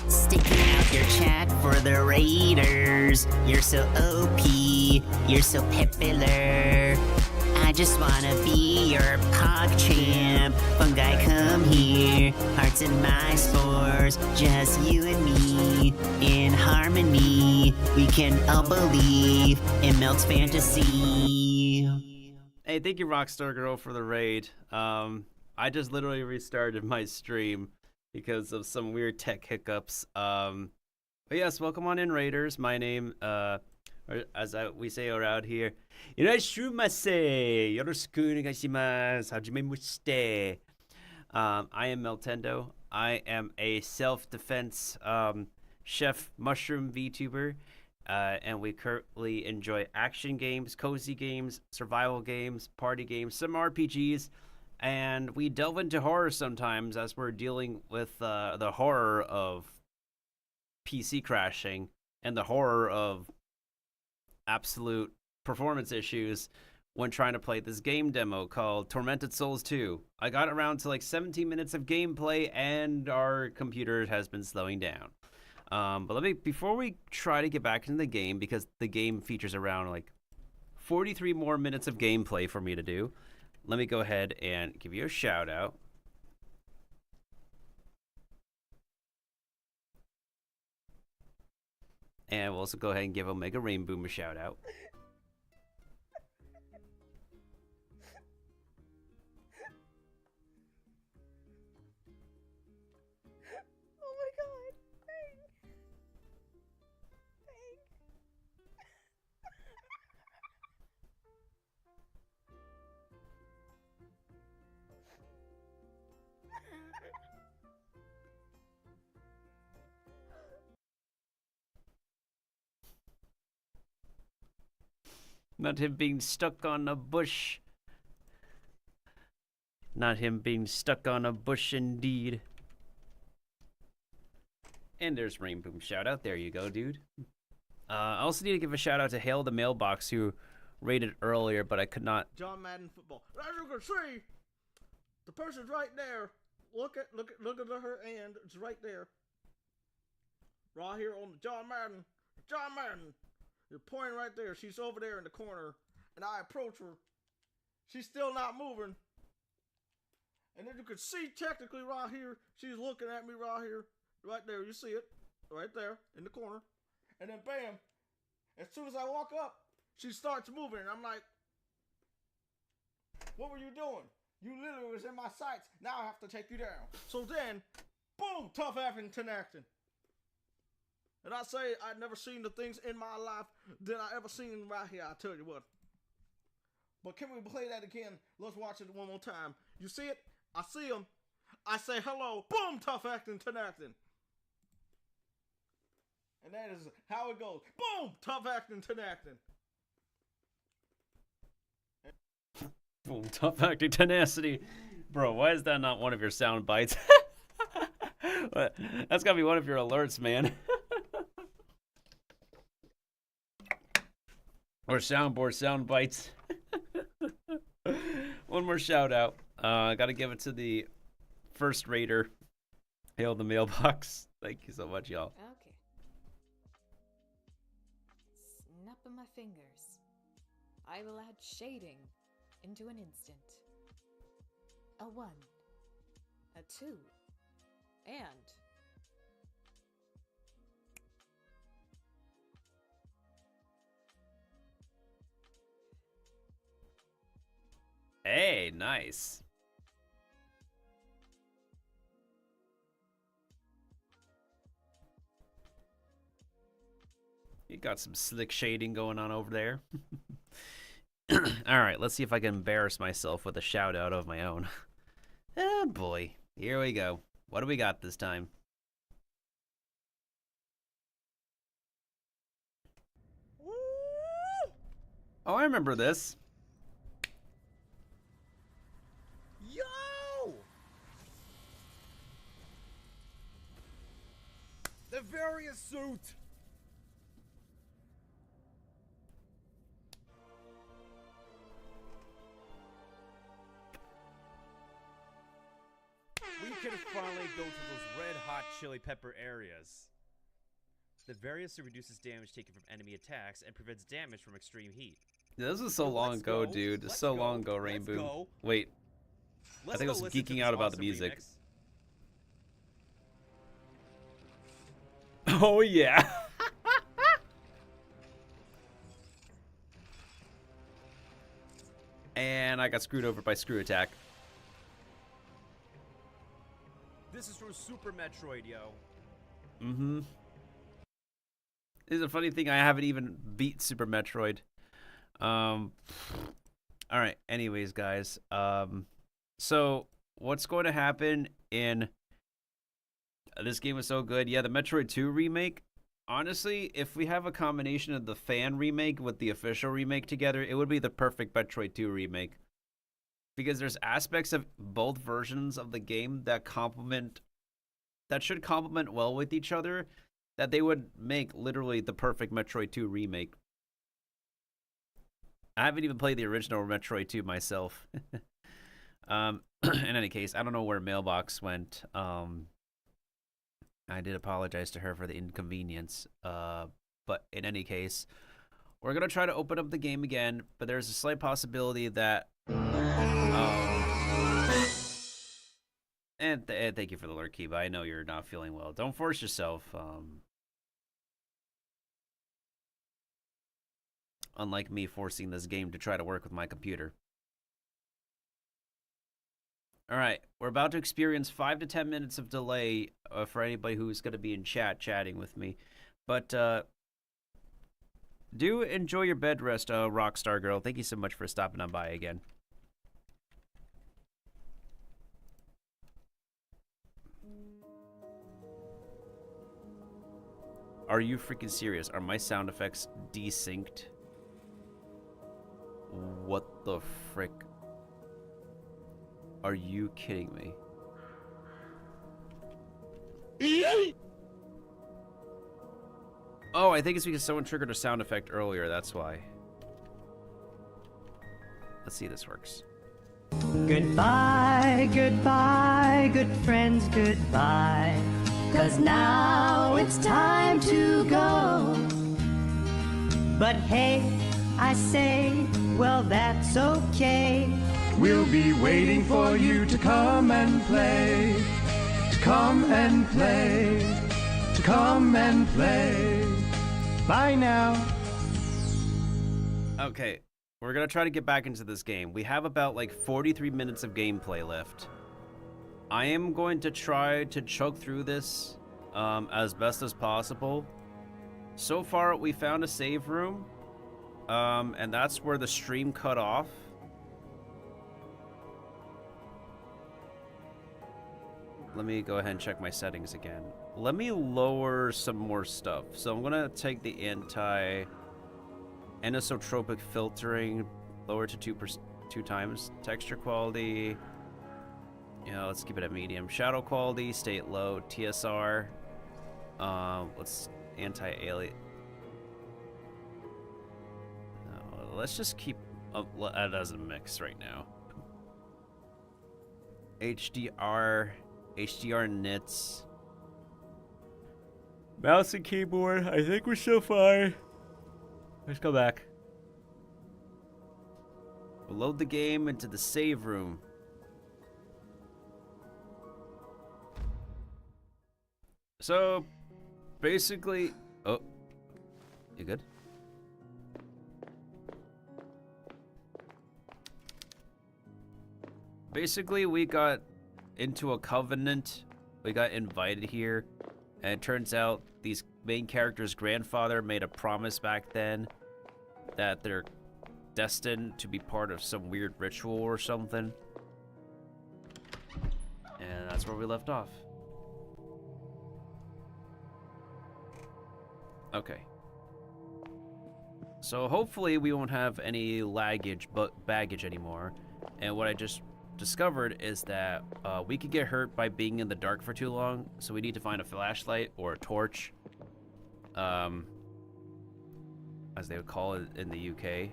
Sticking out your chat for the Raiders. You're so OP, you're so popular. I just wanna be your pog champ. Fun guy, come here. Hearts in my spores, just you and me. In harmony, we can all believe in Milk's fantasy. Hey, thank you, Rockstar Girl, for the raid. I just literally restarted my stream because of some weird tech hiccups. But yes, welcome on in, Raiders. My name, or as we say around here, Irashumase, yoroshiku onegaishimasu, hajimemashite. I am Miltendo. I am a self-defense chef mushroom VTuber, and we currently enjoy action games, cozy games, survival games, party games, some RPGs, and we delve into horror sometimes as we're dealing with the horror of PC crashing and the horror of absolute performance issues when trying to play this game demo called Tormented Souls 2. I got around to like 17 minutes of gameplay and our computer has been slowing down. But before we try to get back into the game, because the game features around like 43 more minutes of gameplay for me to do, let me go ahead and give you a shout out. And we'll also go ahead and give Omega Rainboom a shout out. Oh my god. Bang. Not him being stuck on a bush. Not him being stuck on a bush indeed. And there's Rainboom shout out. There you go, dude. I also need to give a shout out to Hail the Mailbox, who rated earlier, but I could not. John Madden football. As you can see, the person's right there. Look at her hand. It's right there. Right here on the John Madden. John Madden. You're pointing right there. She's over there in the corner. And I approach her. She's still not moving. And then you can see technically right here. She's looking at me right here. Right there. You see it. Right there in the corner. And then bam. As soon as I walk up, She starts moving, and I'm like, what were you doing? You literally was in my sights. Now I have to take you down. So then, boom, tough acting, acting. And I say I'd never seen the things in my life that I ever seen right here. I tell you what. But can we play that again? Let's watch it one more time. You see it? I see him. I say hello. Boom, tough acting, acting. And that is how it goes. Boom, tough acting, acting. Boom, tough acting, tenacity. Bro, why is that not one of your sound bites? That's gotta be one of your alerts, man. Or soundboard sound bites. One more shout out. I gotta give it to the first raider. Hail the mailbox. Thank you so much, y'all. Okay. Snap of my fingers. I will add shading into an instant. A 1, a 2, and hey, nice. You got some slick shading going on over there. All right, let's see if I can embarrass myself with a shout out of my own. Oh boy, here we go. What do we got this time? Oh, I remember this. Yo! The various suit! We can finally go to those red hot chili pepper areas. The various suit reduces damage taken from enemy attacks and prevents damage from extreme heat. Yeah, this was so long ago, dude. So long ago, Rainbow. Wait. I think I was geeking out about the music. Oh, yeah. And I got screwed over by Screw Attack. This is from Super Metroid, yo. Mm-hmm. This is a funny thing, I haven't even beat Super Metroid. Alright, anyways, guys. So, what's going to happen in... This game was so good. Yeah, the Metroid 2 remake. Honestly, if we have a combination of the fan remake with the official remake together, it would be the perfect Metroid 2 remake. Because there's aspects of both versions of the game that should complement well with each other, that they would make literally the perfect Metroid 2 remake. I haven't even played the original Metroid 2 myself. In any case, I don't know where Mailbox went. I did apologize to her for the inconvenience. But in any case, we're going to try to open up the game again, but there's a slight possibility that... And thank you for the alert, Kiba. I know you're not feeling well. Don't force yourself. Unlike me forcing this game to try to work with my computer. Alright, we're about to experience 5 to 10 minutes of delay for anybody who's going to be in chat chatting with me. But do enjoy your bed rest, Rockstar Girl. Thank you so much for stopping on by again. Are you freaking serious? Are my sound effects desynced? What the frick? Are you kidding me? Oh, I think it's because someone triggered a sound effect earlier, that's why. Let's see if this works. Goodbye, goodbye, good friends, goodbye. 'Cause now it's time to go. But hey, I say, well, that's okay. We'll be waiting for you to come and play. To come and play. To come and play. Bye now. Okay, we're gonna try to get back into this game. We have about like 43 minutes of gameplay left. I am going to try to chug through this as best as possible. So far, we found a save room, and that's where the stream cut off. Let me go ahead and check my settings again. Let me lower some more stuff. So I'm gonna take the anisotropic filtering, lower to 2 times. Texture quality, you know, let's keep it at medium. Shadow quality, state low. TSR, let's anti-alien. Let's just keep that as a mix right now. HDR nits. Mouse and keyboard, I think we're so fine. Let's go back. We'll load the game into the save room. So, basically... Oh. You good? Basically, we got into a covenant. We got invited here. And it turns out these main characters' grandfather made a promise back then that they're destined to be part of some weird ritual or something. And that's where we left off. Okay. So hopefully we won't have any baggage anymore. And what I just discovered is that we could get hurt by being in the dark for too long, so we need to find a flashlight or a torch, as they would call it in the UK,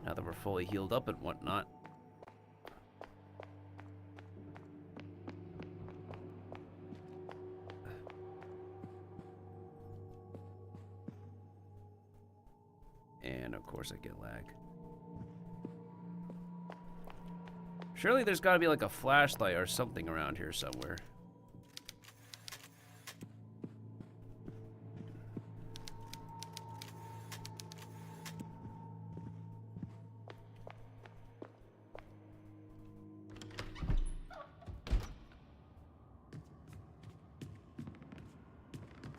now that we're fully healed up and whatnot. And of course I get lag. Surely there's got to be like a flashlight or something around here somewhere.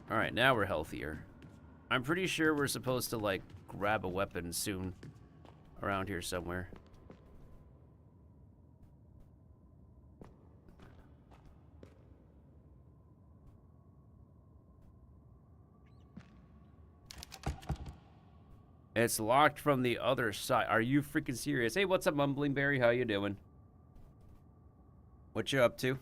Alright, now we're healthier. I'm pretty sure we're supposed to like grab a weapon soon around here somewhere. It's locked from the other side. Are you freaking serious? Hey, what's up, Mumbling Berry? How you doing? What you up to?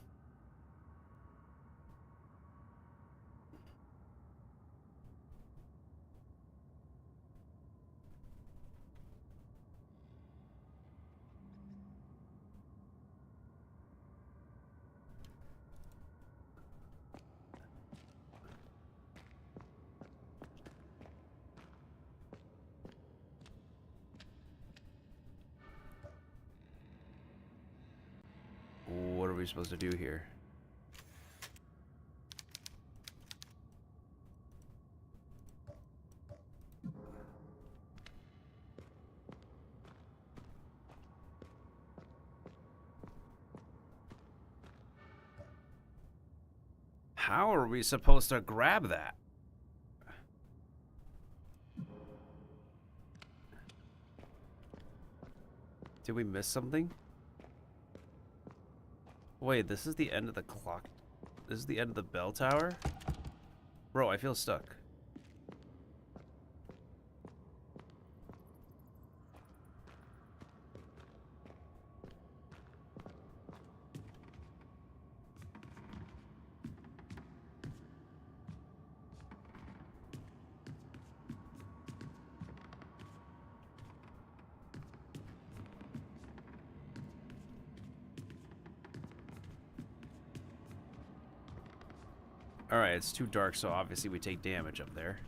What are we supposed to do here? How are we supposed to grab that? Did we miss something? Wait, this is the end of the clock. This is the end of the bell tower? Bro, I feel stuck. Alright, it's too dark, so obviously we take damage up there.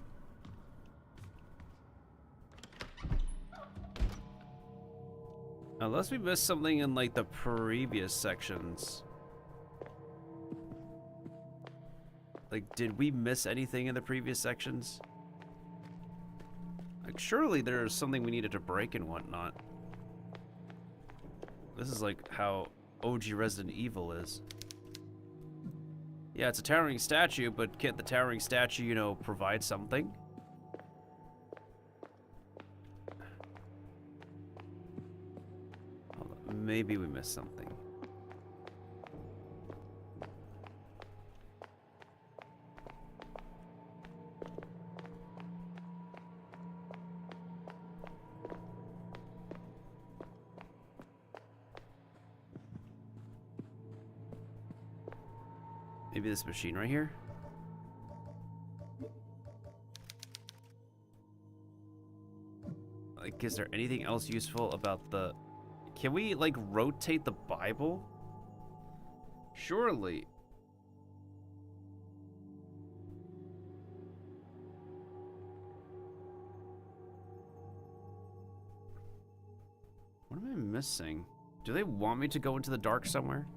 Unless we missed something in, like, the previous sections. Like, did we miss anything in the previous sections? Like, surely there's something we needed to break and whatnot. This is like how OG Resident Evil is. Yeah, it's a towering statue, but can't the towering statue, you know, provide something? Hold on, maybe we missed something. Maybe this machine right here? Like, is there anything else useful about the... Can we, like, rotate the Bible? Surely. What am I missing? Do they want me to go into the dark somewhere?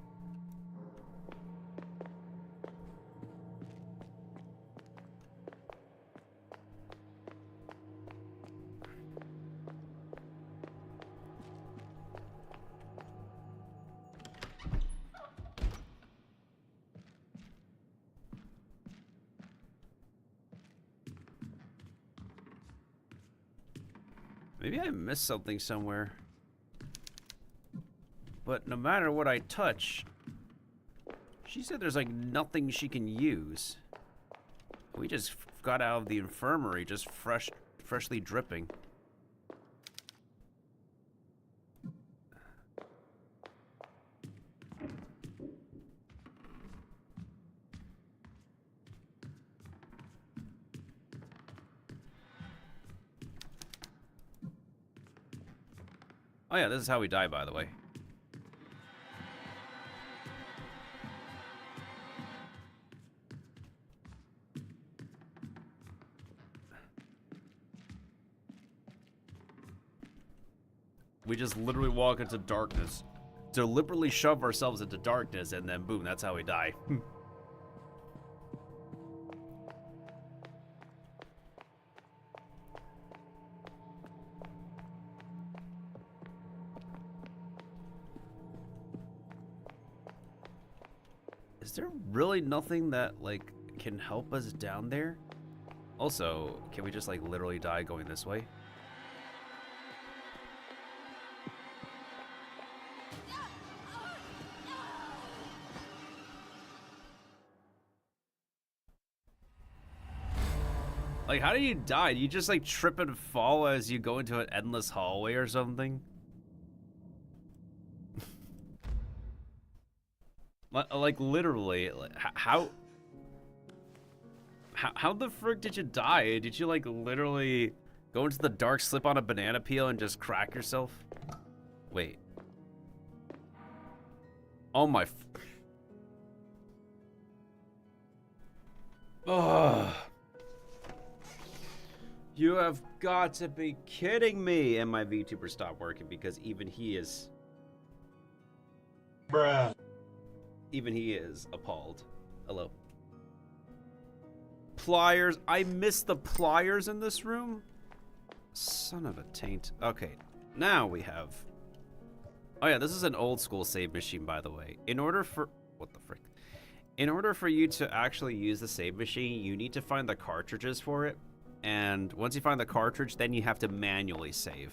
Maybe I missed something somewhere. But no matter what I touch, she said there's like nothing she can use. We just got out of the infirmary, just freshly dripping. Oh yeah, this is how we die, by the way. We just literally walk into darkness, deliberately shove ourselves into darkness, and then boom, that's how we die. Is there really nothing that, like, can help us down there? Also, can we just, like, literally die going this way? Like, how do you die? Do you just, like, trip and fall as you go into an endless hallway or something? Like, literally, like, how the frick did you die? Did you, like, literally go into the dark, slip on a banana peel, and just crack yourself? Wait. Oh my... Ugh. You have got to be kidding me! And my VTuber stopped working because even he is... Bruh. Even he is appalled. Hello. Pliers. I missed the pliers in this room? Son of a taint. Okay. Now we have... Oh yeah, this is an old school save machine, by the way. In order for... What the frick? In order for you to actually use the save machine, you need to find the cartridges for it. And once you find the cartridge, then you have to manually save.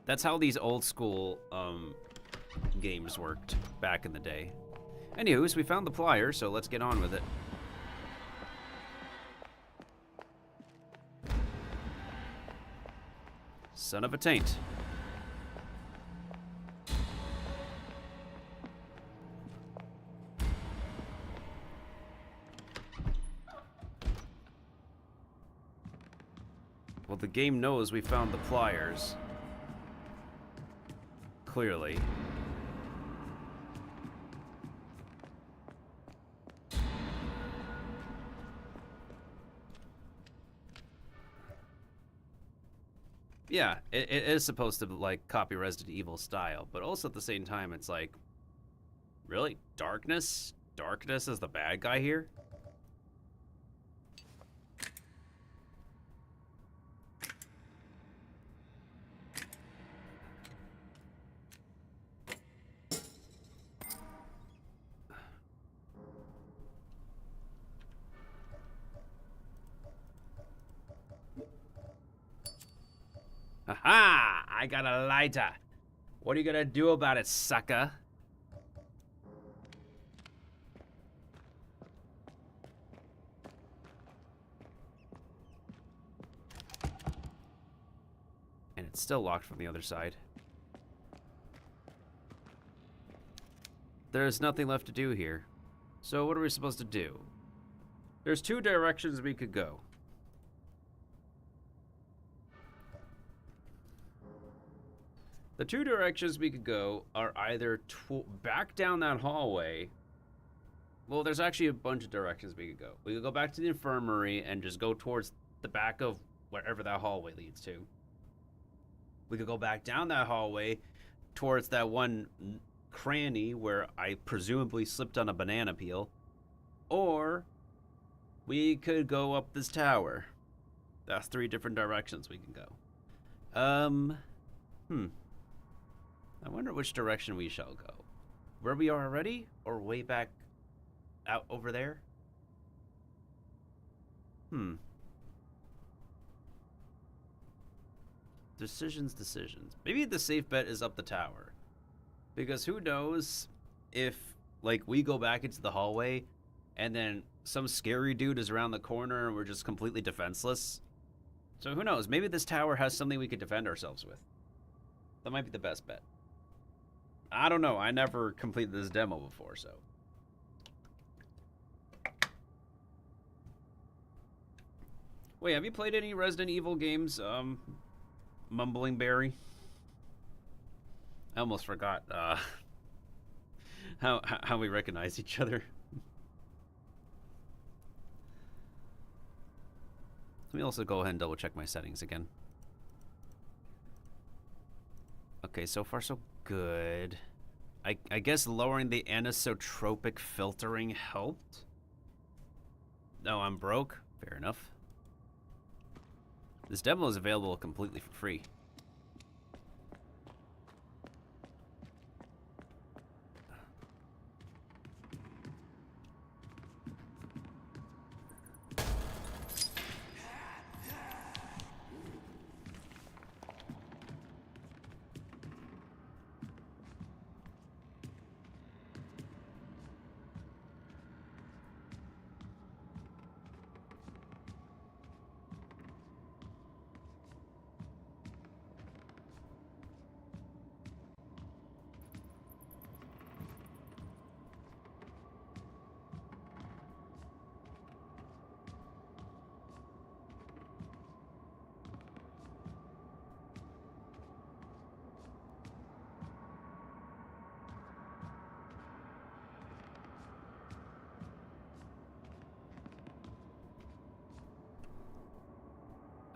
That's how these old school games worked back in the day. Anywho, we found the pliers, so let's get on with it. Son of a taint. Well, the game knows we found the pliers. Clearly. Yeah, it is supposed to, like, copy Resident Evil style, but also at the same time, it's like, really? Darkness? Darkness is the bad guy here? I got a lighter. What are you gonna do about it, sucker? And it's still locked from the other side. There's nothing left to do here. So what are we supposed to do? There's two directions we could go. The two directions we could go are either back down that hallway. Well, there's actually a bunch of directions we could go. We could go back to the infirmary and just go towards the back of wherever that hallway leads to. We could go back down that hallway towards that one cranny where I presumably slipped on a banana peel. Or we could go up this tower. That's three different directions we can go. I wonder which direction we shall go. Where we are already, or way back out over there? Decisions. Maybe the safe bet is up the tower. Because who knows if, like, we go back into the hallway and then some scary dude is around the corner and we're just completely defenseless. So who knows? Maybe this tower has something we could defend ourselves with. That might be the best bet. I don't know. I never completed this demo before, so. Wait, have you played any Resident Evil games, Mumbling Berry? I almost forgot how we recognize each other. Let me also go ahead and double check my settings again. Okay, so far so good. I guess lowering the anisotropic filtering helped. No, I'm broke. Fair enough. This demo is available completely for free.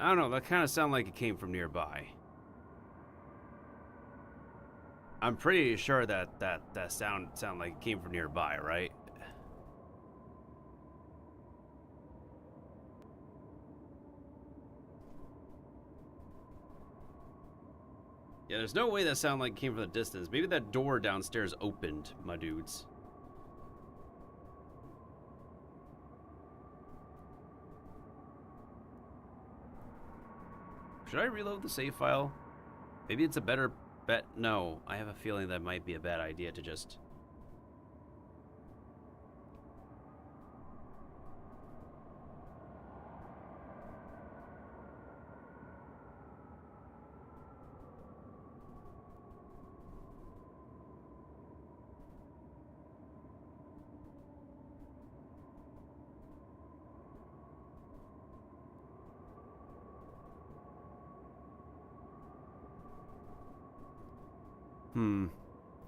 I don't know, that kind of sounded like it came from nearby. I'm pretty sure that sounded like it came from nearby, right? Yeah, there's no way that sounded like it came from the distance. Maybe that door downstairs opened, my dudes. Should I reload the save file? Maybe it's a better bet. No, I have a feeling that might be a bad idea to just...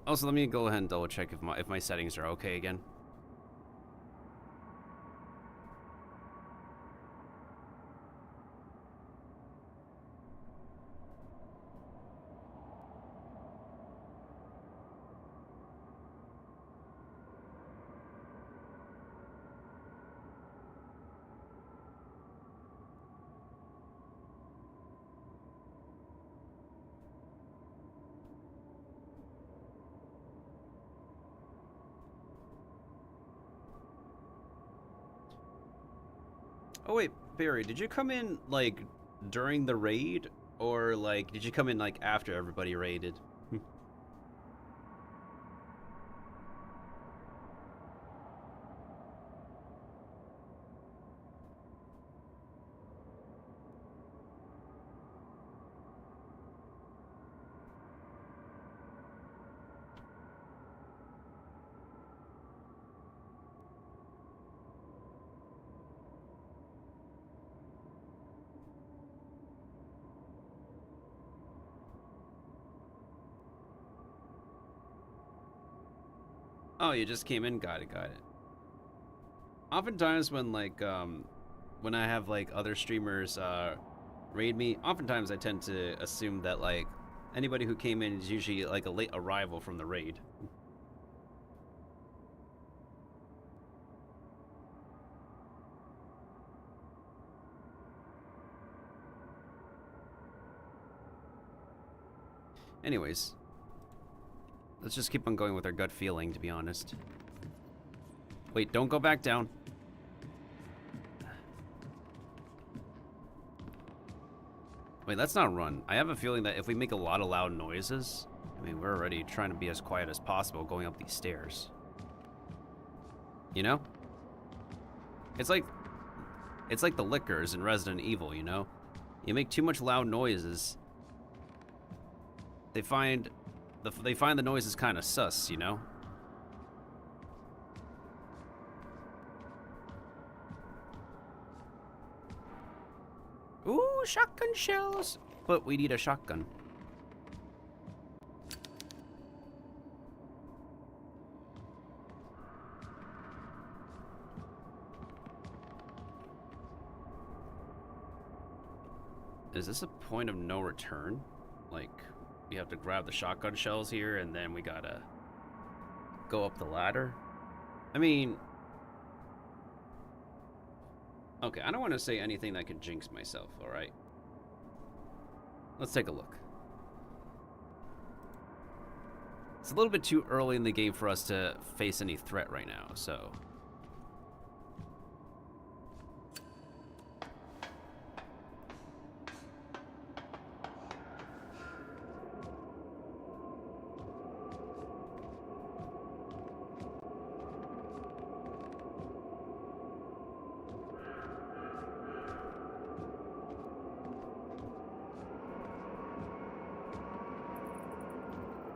Also, let me go ahead and double check if my settings are okay again. Oh wait, Barry, did you come in, like, during the raid? Or, like, did you come in, like, after everybody raided? Oh, you just came in? Got it, got it. Oftentimes when, like, when I have, like, other streamers, raid me, oftentimes I tend to assume that, like, anybody who came in is usually, like, a late arrival from the raid. Anyways. Let's just keep on going with our gut feeling, to be honest. Wait, don't go back down. Wait, let's not run. I have a feeling that if we make a lot of loud noises, I mean, we're already trying to be as quiet as possible going up these stairs. You know? It's like the lickers in Resident Evil, you know? You make too much loud noises, they find the noises kind of sus, you know? Ooh, shotgun shells! But we need a shotgun. Is this a point of no return? Like, we have to grab the shotgun shells here and then we gotta go up the ladder? I mean... Okay, I don't want to say anything that could jinx myself, alright? Let's take a look. It's a little bit too early in the game for us to face any threat right now, so...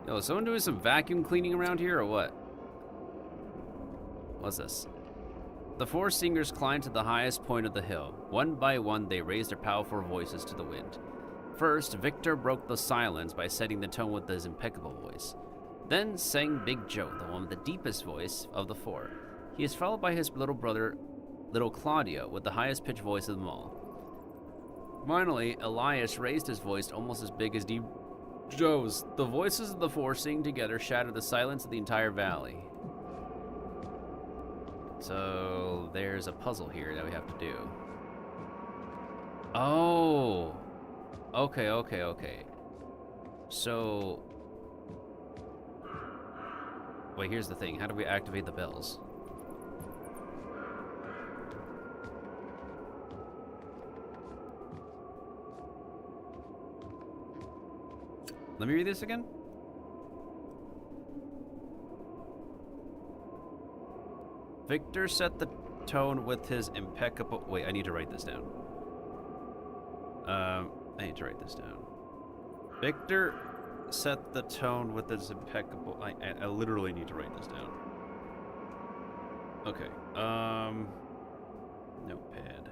Yo, is someone doing some vacuum cleaning around here or what? What's this? The four singers climbed to the highest point of the hill. One by one, they raised their powerful voices to the wind. First, Victor broke the silence by setting the tone with his impeccable voice. Then sang Big Joe, the one with the deepest voice of the four. He is followed by his little brother, Little Claudio, with the highest pitched voice of them all. Finally, Elias raised his voice almost as big as Deep Joe's. The voices of the four singing together shattered the silence of the entire valley. So there's a puzzle here that we have to do. Oh, okay. So, wait, here's the thing. How do we activate the bells? Let me read this again. Victor set the tone with his impeccable... Wait, I need to write this down. I need to write this down. Victor set the tone with his impeccable... I literally need to write this down. Okay. Notepad.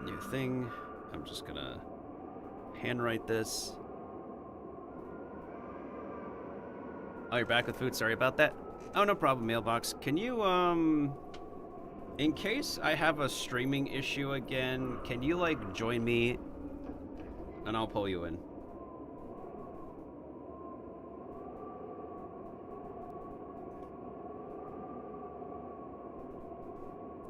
New thing. I'm just gonna handwrite this. Oh, you're back with food. Sorry about that. Oh, no problem, mailbox. Can you, in case I have a streaming issue again, can you, like, join me? And I'll pull you in.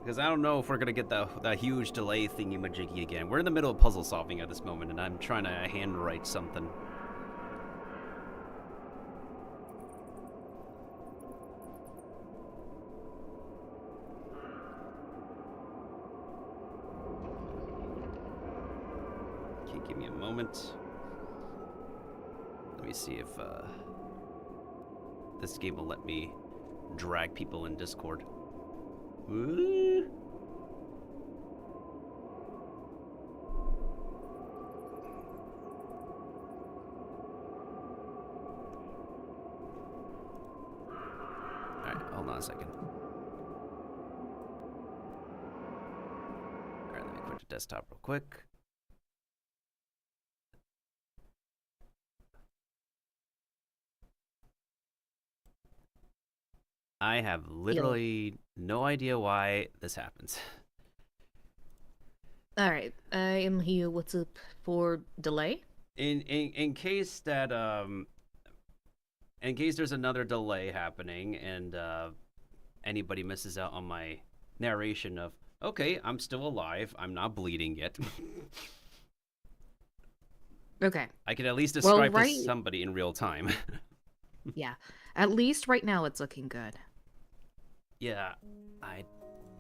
Because I don't know if we're gonna get that huge delay thingy-majiggy again. We're in the middle of puzzle solving at this moment, and I'm trying to handwrite something. Give me a moment. Let me see if this game will let me drag people in Discord. Ooh. Alright, hold on a second. Alright, let me quit the desktop real quick. I have literally no idea why this happens. Alright, I am here. What's up for delay? In case that in case there's another delay happening and anybody misses out on my narration of, okay, I'm still alive, I'm not bleeding yet. Okay. I can at least describe Well, to somebody in real time. Yeah. At least right now it's looking good. Yeah, I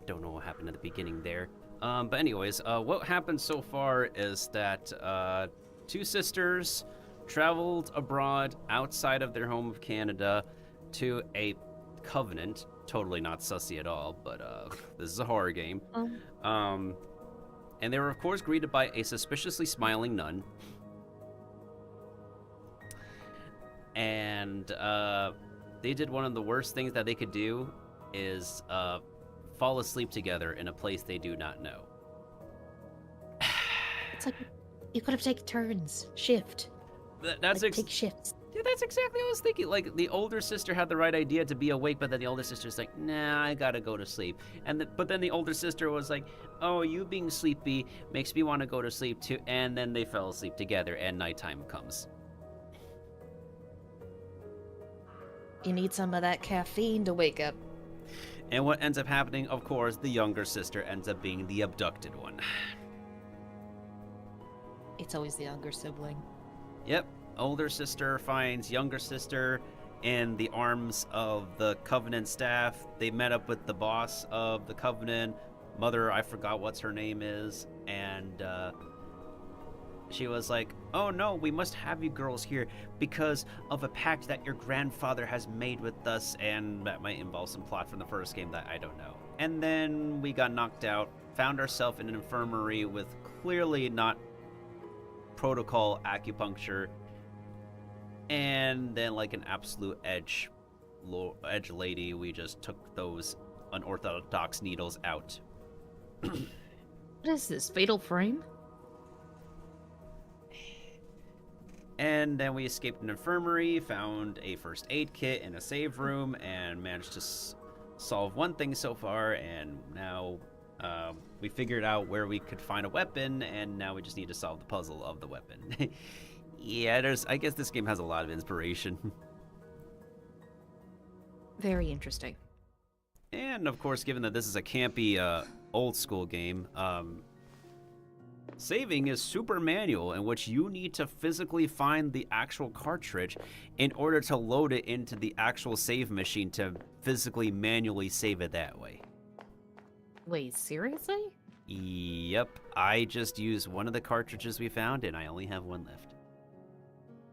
don't know what happened at the beginning there. But anyways, what happened so far is that two sisters traveled abroad outside of their home of Canada to a covenant. Totally not sussy at all, but this is a horror game. And they were, of course, greeted by a suspiciously smiling nun. And they did one of the worst things that they could do is fall asleep together in a place they do not know. It's like you could have taken turns, shift. That's like, take shifts. Yeah, that's exactly what I was thinking. Like, the older sister had the right idea to be awake, but then the older sister's like, nah, I gotta go to sleep. But then the older sister was like, oh, you being sleepy makes me want to go to sleep too. And then they fell asleep together, and nighttime comes. You need some of that caffeine to wake up. And what ends up happening, of course, the younger sister ends up being the abducted one. It's always the younger sibling. Yep. Older sister finds younger sister in the arms of the Covenant staff. They met up with the boss of the Covenant. Mother, I forgot what her name is. And she was like, oh no, we must have you girls here because of a pact that your grandfather has made with us. And that might involve some plot from the first game that I don't know. And then we got knocked out, found ourselves in an infirmary with clearly not protocol acupuncture. And then, like an absolute edge lady, we just took those unorthodox needles out. What is this, fatal frame? And then we escaped an infirmary, found a first aid kit in a save room, and managed to solve one thing so far. And now we figured out where we could find a weapon, and now we just need to solve the puzzle of the weapon. Yeah, I guess this game has a lot of inspiration. Very interesting. And of course, given that this is a campy, old school game, saving is super manual, in which you need to physically find the actual cartridge in order to load it into the actual save machine to physically manually save it that way. Wait, seriously? Yep, I just used one of the cartridges we found, and I only have one left.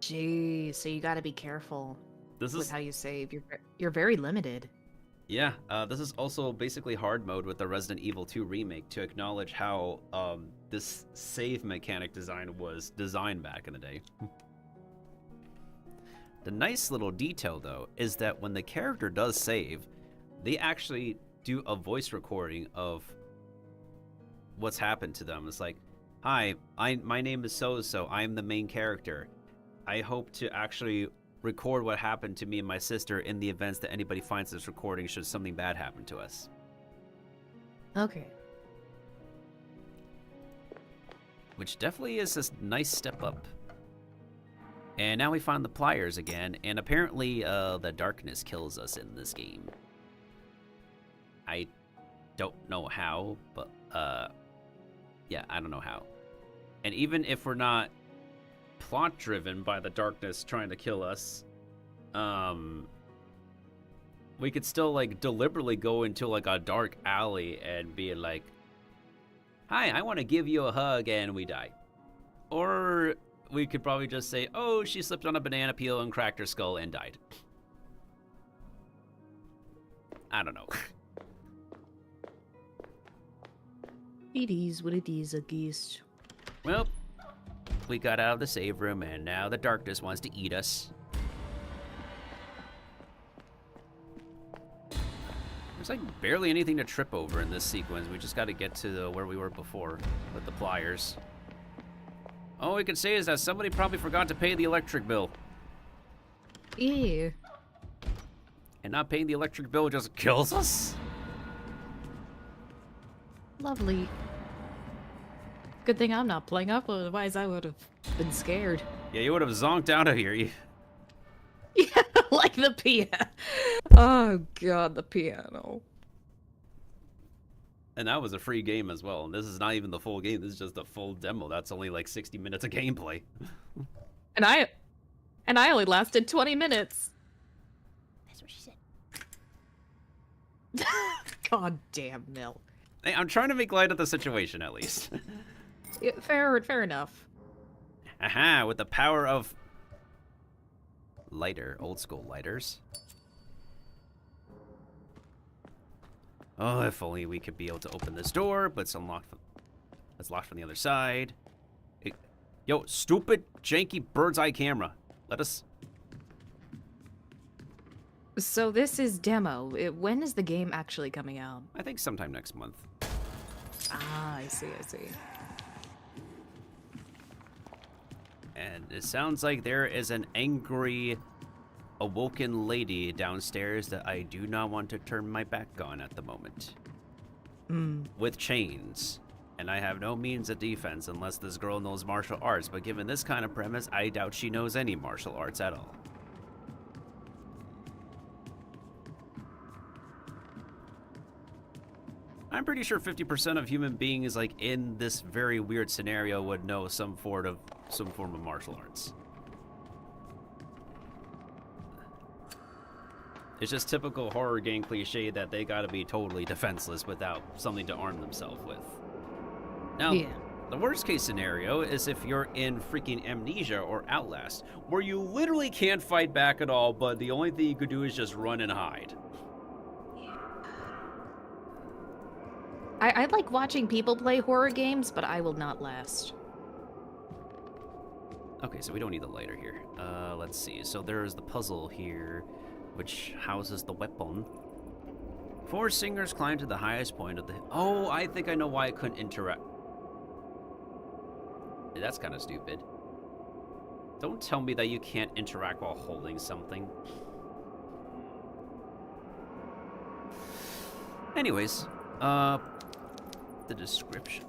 Jeez, so you gotta be careful with how you save. You're very limited. Yeah, this is also basically hard mode with the Resident Evil 2 remake to acknowledge how this save mechanic design was designed back in the day. The nice little detail, though, is that when the character does save, they actually do a voice recording of what's happened to them. It's like, hi, my name is so-so, I'm the main character. I hope to actually record what happened to me and my sister in the events that anybody finds this recording should something bad happen to us. Okay. Which definitely is a nice step up. And now we find the pliers again, and apparently the darkness kills us in this game. I don't know how, but yeah, I don't know how. And even if we're not plot driven by the darkness trying to kill us, we could still like deliberately go into like a dark alley and be like, hi, I want to give you a hug, and we die. Or we could probably just say, oh, she slipped on a banana peel and cracked her skull and died. I don't know. It is what it is, I guess. Well, we got out of the save room, and now the darkness wants to eat us. There's like barely anything to trip over in this sequence. We just got to get to where we were before with the pliers. All we can say is that somebody probably forgot to pay the electric bill. Ew. And not paying the electric bill just kills us? Lovely. Good thing I'm not playing up, otherwise I would have been scared. Yeah, you would have zonked out of here. Yeah, like the piano. Oh god, the piano. And that was a free game as well. And this is not even the full game. This is just a full demo. That's only like 60 minutes of gameplay. And I only lasted 20 minutes. That's what she said. God damn, Mil. Hey, I'm trying to make light of the situation at least. Yeah, fair enough. Aha, with the power of lighter, old school lighters. Oh, if only we could be able to open this door, but it's unlocked. It's locked from the other side. Hey, yo, stupid, janky bird's eye camera. Let us. So this is demo. When is the game actually coming out? I think sometime next month. Ah, I see. And it sounds like there is an angry, awoken lady downstairs that I do not want to turn my back on at the moment. With chains. And I have no means of defense unless this girl knows martial arts, but given this kind of premise, I doubt she knows any martial arts at all. I'm pretty sure 50% of human beings like in this very weird scenario would know some form of martial arts. It's just typical horror game cliche that they gotta be totally defenseless without something to arm themselves with. Now, the worst case scenario is if you're in freaking Amnesia or Outlast, where you literally can't fight back at all, but the only thing you could do is just run and hide. I like watching people play horror games, but I will not last. Okay, so we don't need the lighter here. Let's see. So there's the puzzle here, which houses the weapon. 4 singers climb to the highest point of the... Oh, I think I know why I couldn't interact. That's kind of stupid. Don't tell me that you can't interact while holding something. Anyways, the description.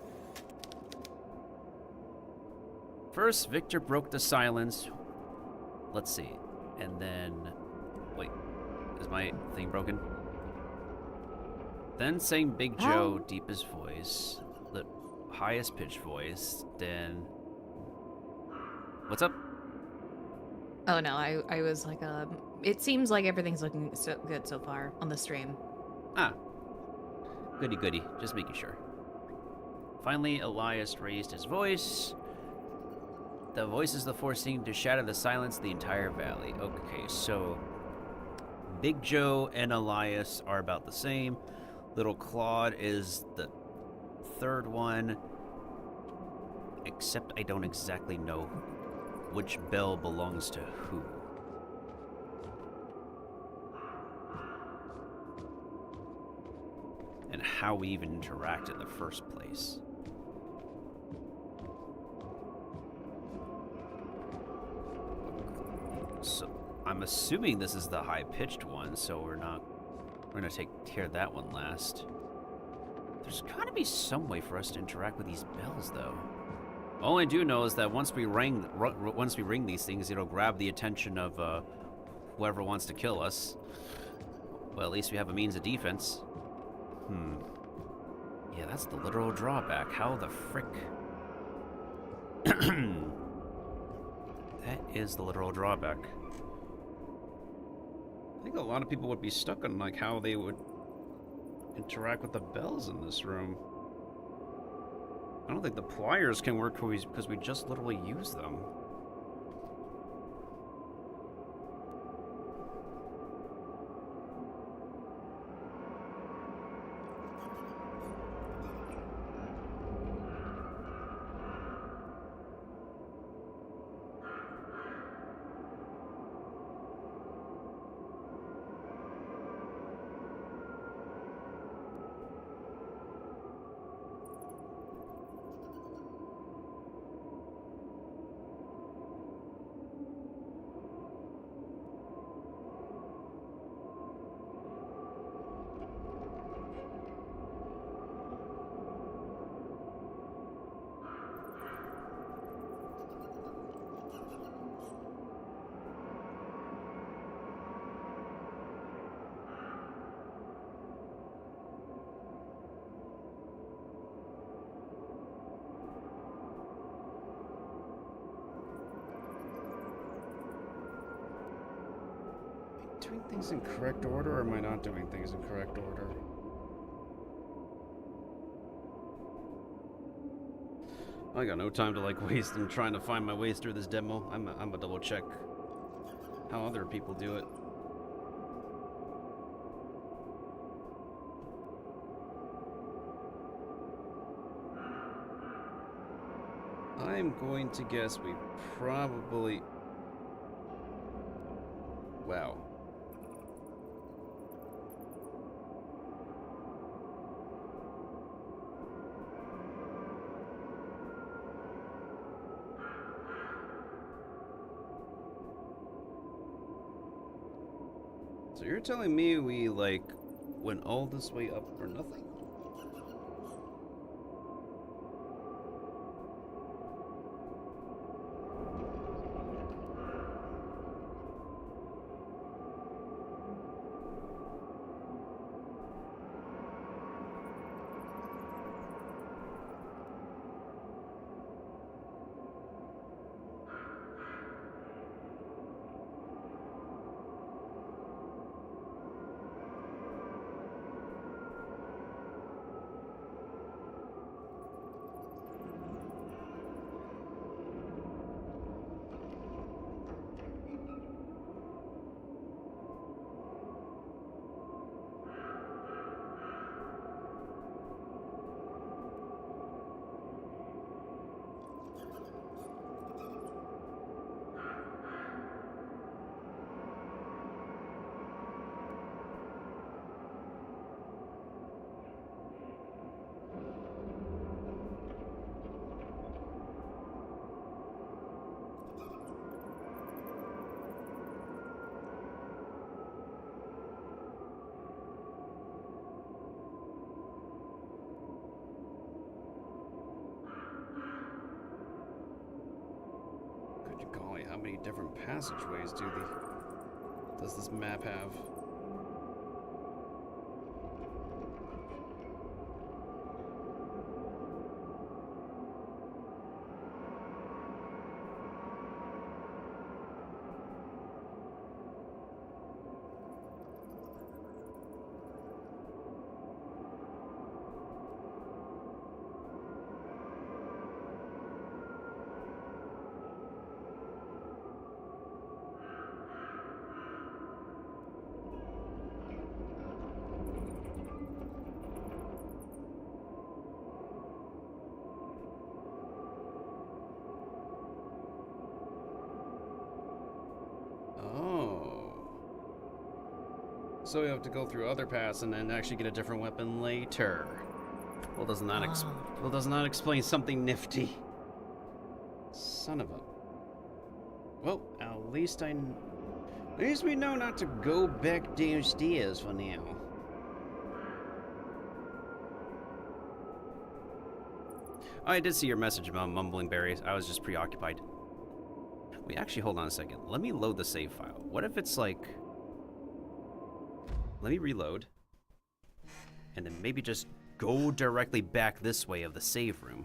First, Victor broke the silence. Let's see. And then... Wait. Is my thing broken? Then sang Big Joe, deepest voice. The highest pitched voice. Then... What's up? Oh no, I was like, it seems like everything's looking so good so far on the stream. Ah. Goody goody. Just making sure. Finally, Elias raised his voice. The voices the 4 seemed to shatter the silence of the entire valley. Okay, so Big Joe and Elias are about the same. Little Claude is the 3rd one. Except I don't exactly know which bell belongs to who. And how we even interact in the first place. So, I'm assuming this is the high-pitched one, so we're gonna take care of that one last. There's gotta be some way for us to interact with these bells, though. All I do know is that once we ring these things, it'll grab the attention of whoever wants to kill us. Well, at least we have a means of defense. Yeah, that's the literal drawback. How the frick? That is the literal drawback. I think a lot of people would be stuck on like how they would interact with the bells in this room. I don't think the pliers can work because we just literally use them. Doing things in correct order, or am I not doing things in correct order? I got no time to like waste in trying to find my ways through this demo. I'm a double check how other people do it. I'm going to guess we probably... Wow. So you're telling me we, like, went all this way up for nothing? Golly, how many different passageways does this map have? So we have to go through other paths and then actually get a different weapon later. Well, does not explain something nifty. Son of a... Well, at least we know not to go back downstairs for now. Oh, I did see your message about mumbling berries. I was just preoccupied. Wait, actually, hold on a second. Let me load the save file. What if it's like... Let me reload, and then maybe just go directly back this way of the save room.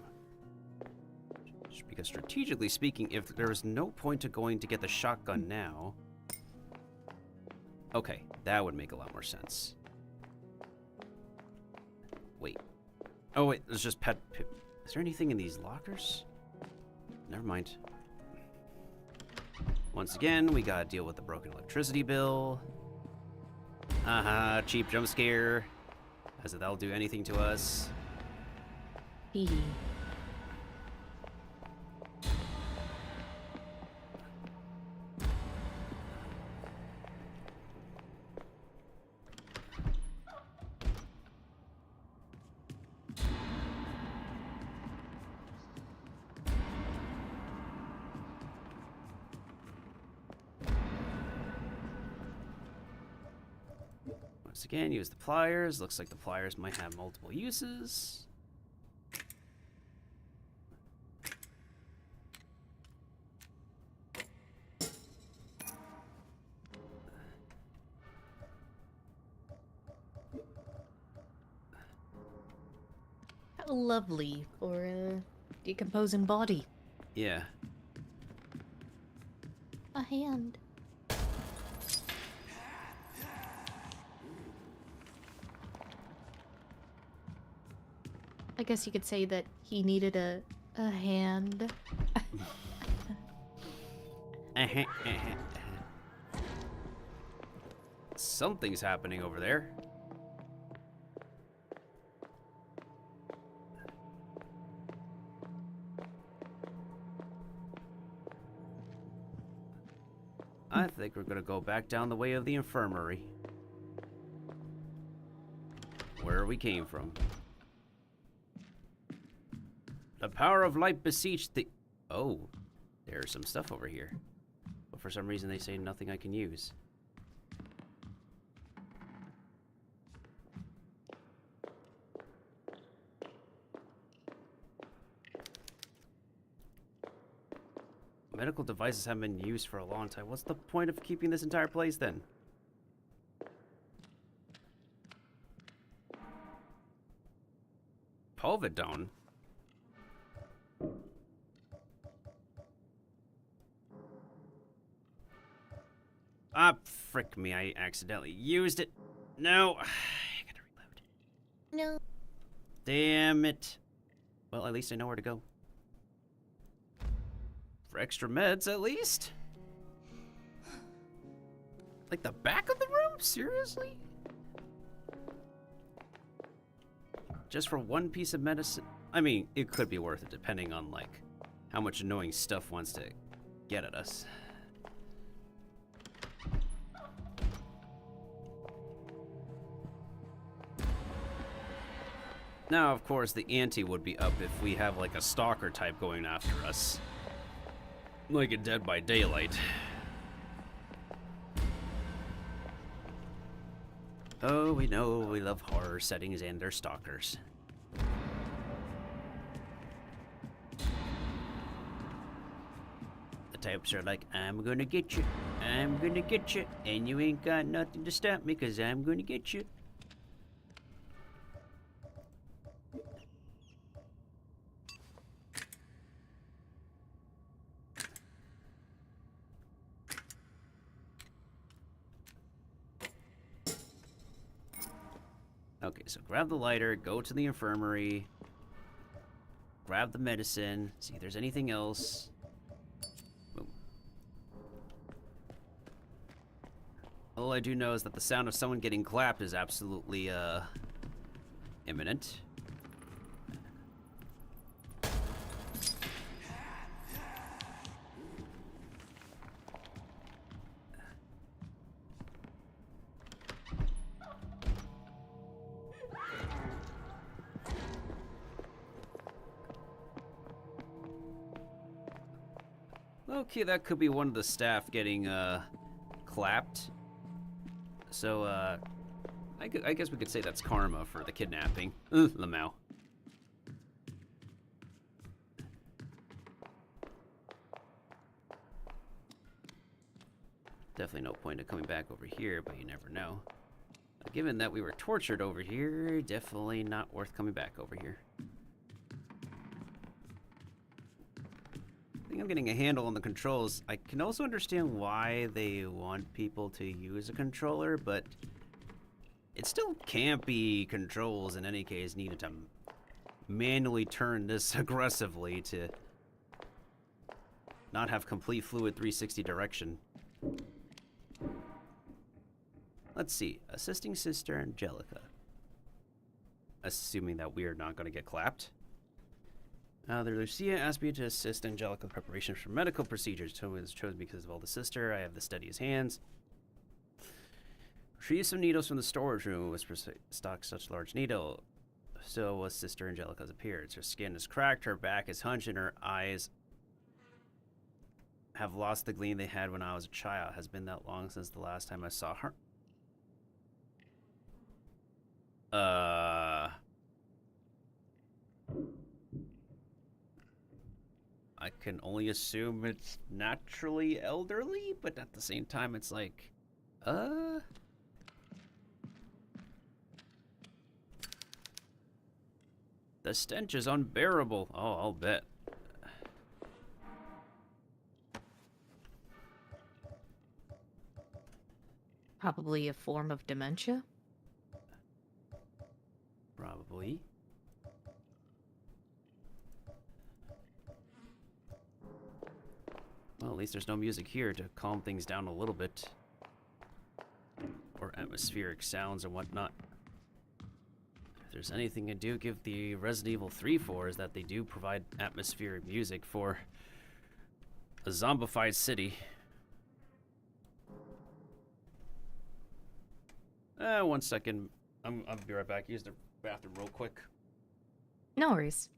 Just because strategically speaking, if there's no point to going to get the shotgun now... Okay, that would make a lot more sense. Wait. Oh wait, there's just Is there anything in these lockers? Never mind. Once again, we gotta deal with the broken electricity bill. Haha, cheap jump scare. As if that'll do anything to us. Hee. Once again, use the pliers. Looks like the pliers might have multiple uses. How lovely for a decomposing body. Yeah. A hand. I guess you could say that he needed a hand. Something's happening over there. I think we're gonna go back down the way of the infirmary. Where we came from. The power of light beseech the... Oh, there's some stuff over here. But for some reason they say nothing I can use. Medical devices haven't been used for a long time. What's the point of keeping this entire place then? Povidone? Ah, frick me, I accidentally used it. No, I gotta reload. No. Damn it. Well, at least I know where to go. For extra meds, at least? Like the back of the room? Seriously? Just for one piece of medicine? I mean, it could be worth it depending on, like, how much annoying stuff wants to get at us. Now, of course, the ante would be up if we have, like, a stalker type going after us. Like a Dead by Daylight. Oh, we know we love horror settings and their stalkers. The types are like, I'm gonna get you, I'm gonna get you, and you ain't got nothing to stop me, cause I'm gonna get you. Okay, so grab the lighter, go to the infirmary, grab the medicine, see if there's anything else. Boom. All I do know is that the sound of someone getting clapped is absolutely, imminent. Okay, that could be one of the staff getting, clapped. So, I guess we could say that's karma for the kidnapping. Lamau. Definitely no point of coming back over here, but you never know. Given that we were tortured over here, definitely not worth coming back over here. I think I'm getting a handle on the controls. I can also understand why they want people to use a controller, but it still can't be controls in any case needed to manually turn this aggressively to not have complete fluid 360 direction. Let's see. Assisting Sister Angelica. Assuming that we are not going to get clapped. The Lucia asked me to assist Angelica in preparation for medical procedures. Tony was chosen because of all the sister. I have the steadiest hands. Retrieve some needles from the storage room. Was stock such large needle. So was Sister Angelica's appearance. Her skin is cracked, her back is hunched, and her eyes have lost the gleam they had when I was a child. Has been that long since the last time I saw her. I can only assume it's naturally elderly, but at the same time it's like, The stench is unbearable. Oh, I'll bet. Probably a form of dementia? Probably. Well, at least there's no music here to calm things down a little bit. Or atmospheric sounds and whatnot. If there's anything I do give the Resident Evil 3 for, is that they do provide atmospheric music for a zombified city. One second. I'll be right back. Use the bathroom real quick. No worries.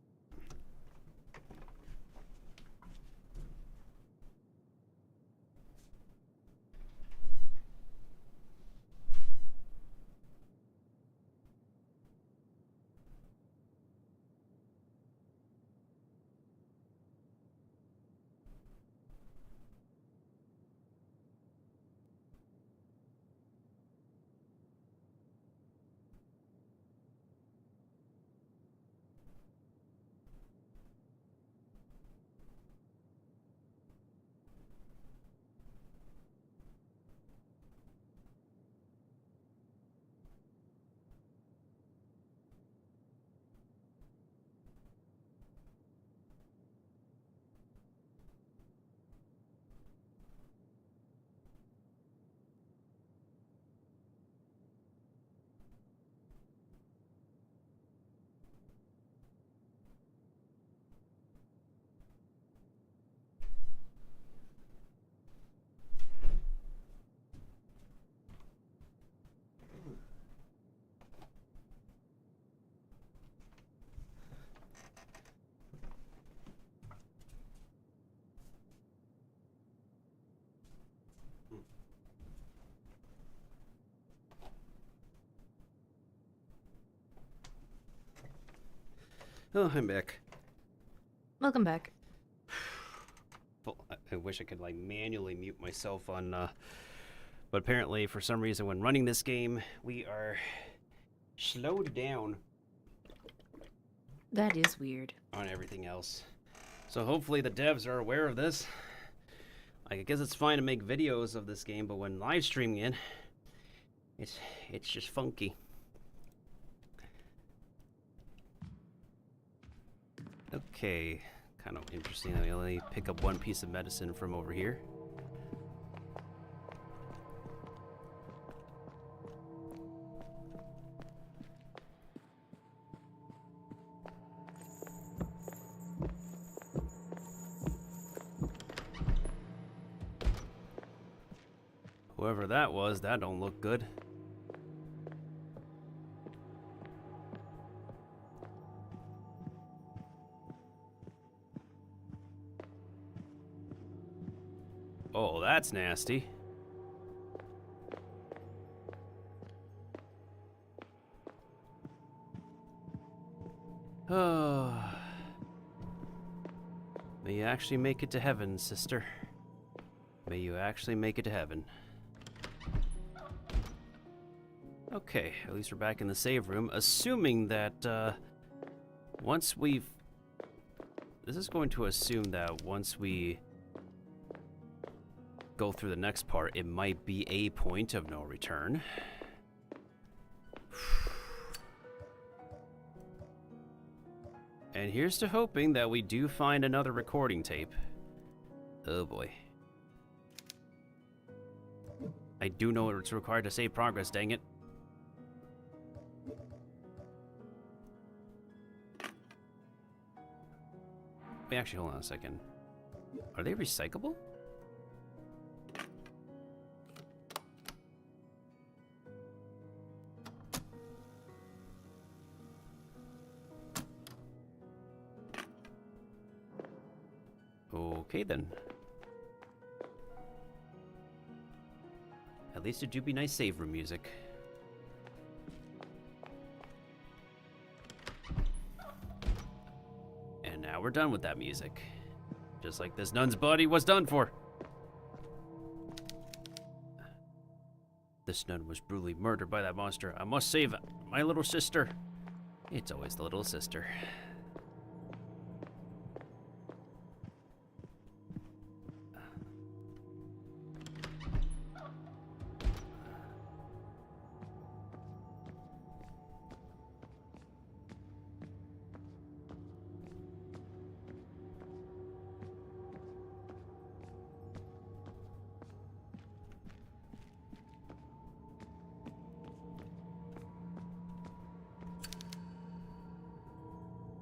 Oh, I'm back. Welcome back. Well, I wish I could like manually mute myself on, but apparently for some reason when running this game, we are slowed down That is weird. on everything else. So hopefully the devs are aware of this. I guess it's fine to make videos of this game, but when live streaming it, it's just funky. Okay, kind of interesting that we only pick up one piece of medicine from over here. Whoever that was, that don't look good. Oh, that's nasty. Oh. May you actually make it to heaven, sister. May you actually make it to heaven. Okay, at least we're back in the save room, assuming that, once we've... This is going to assume that once we go through the next part, it might be a point of no return. And here's to hoping that we do find another recording tape. Oh boy. I do know it's required to save progress, dang it. Wait, actually, hold on a second. Are they recyclable? Okay then. At least it do be nice save room music. And now we're done with that music. Just like this nun's body was done for. This nun was brutally murdered by that monster. I must save my little sister. It's always the little sister.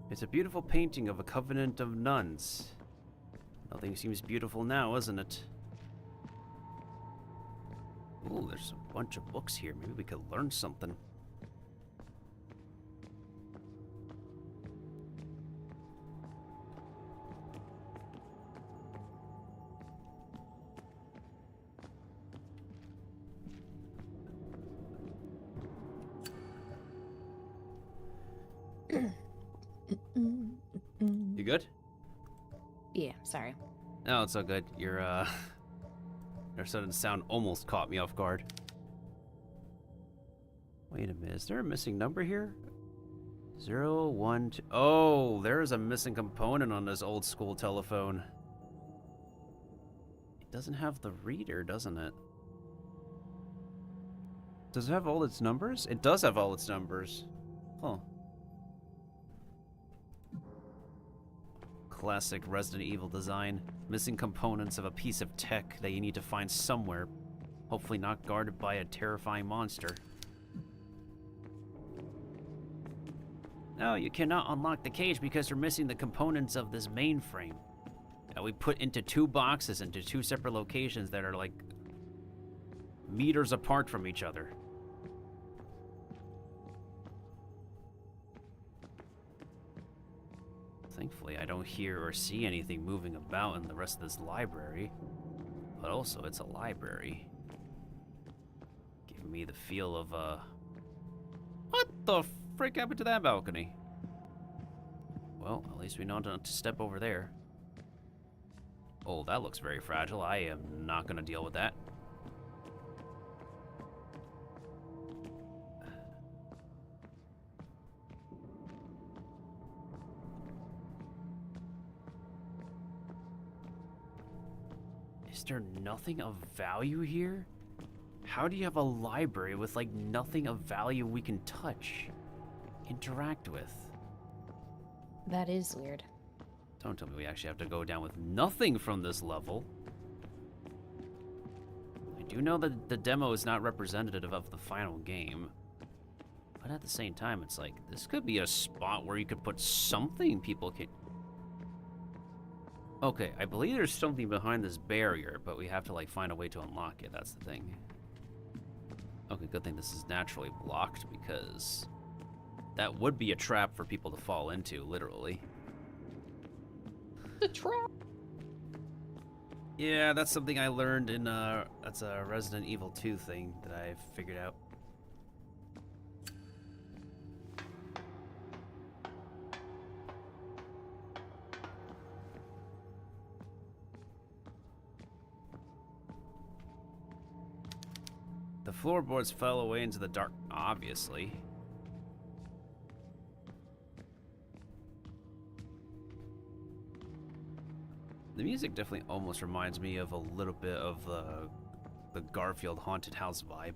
It's a beautiful painting of a covenant of nuns. Nothing seems beautiful now, isn't it? Ooh, there's a bunch of books here. Maybe we could learn something. You good? Yeah, sorry. No, it's all good. Your sudden sound almost caught me off guard. Wait a minute, is there a missing number here? 0, 1, 2. Oh, there's a missing component on this old school telephone. It doesn't have the reader, doesn't it? Does it have all its numbers? It does have all its numbers. Huh. Classic Resident Evil design. Missing components of a piece of tech that you need to find somewhere. Hopefully not guarded by a terrifying monster. No, you cannot unlock the cage because you're missing the components of this mainframe that we put into 2 boxes into 2 separate locations that are like meters apart from each other. Thankfully, I don't hear or see anything moving about in the rest of this library. But also, it's a library. Giving me the feel of, what the frick happened to that balcony? Well, at least we know not to step over there. Oh, that looks very fragile. I am not gonna deal with that. Is there nothing of value here? How do you have a library with like nothing of value we can touch, interact with? That is weird. Don't tell me we actually have to go down with nothing from this level. I do know that the demo is not representative of the final game. But at the same time, it's like, this could be a spot where you could put something people could... Okay, I believe there's something behind this barrier, but we have to like find a way to unlock it, that's the thing. Okay, good thing this is naturally blocked because that would be a trap for people to fall into, literally. The trap? Yeah, that's something I learned in, that's a Resident Evil 2 thing that I've figured out. The floorboards fell away into the dark, obviously. The music definitely almost reminds me of a little bit of the Garfield Haunted House vibe.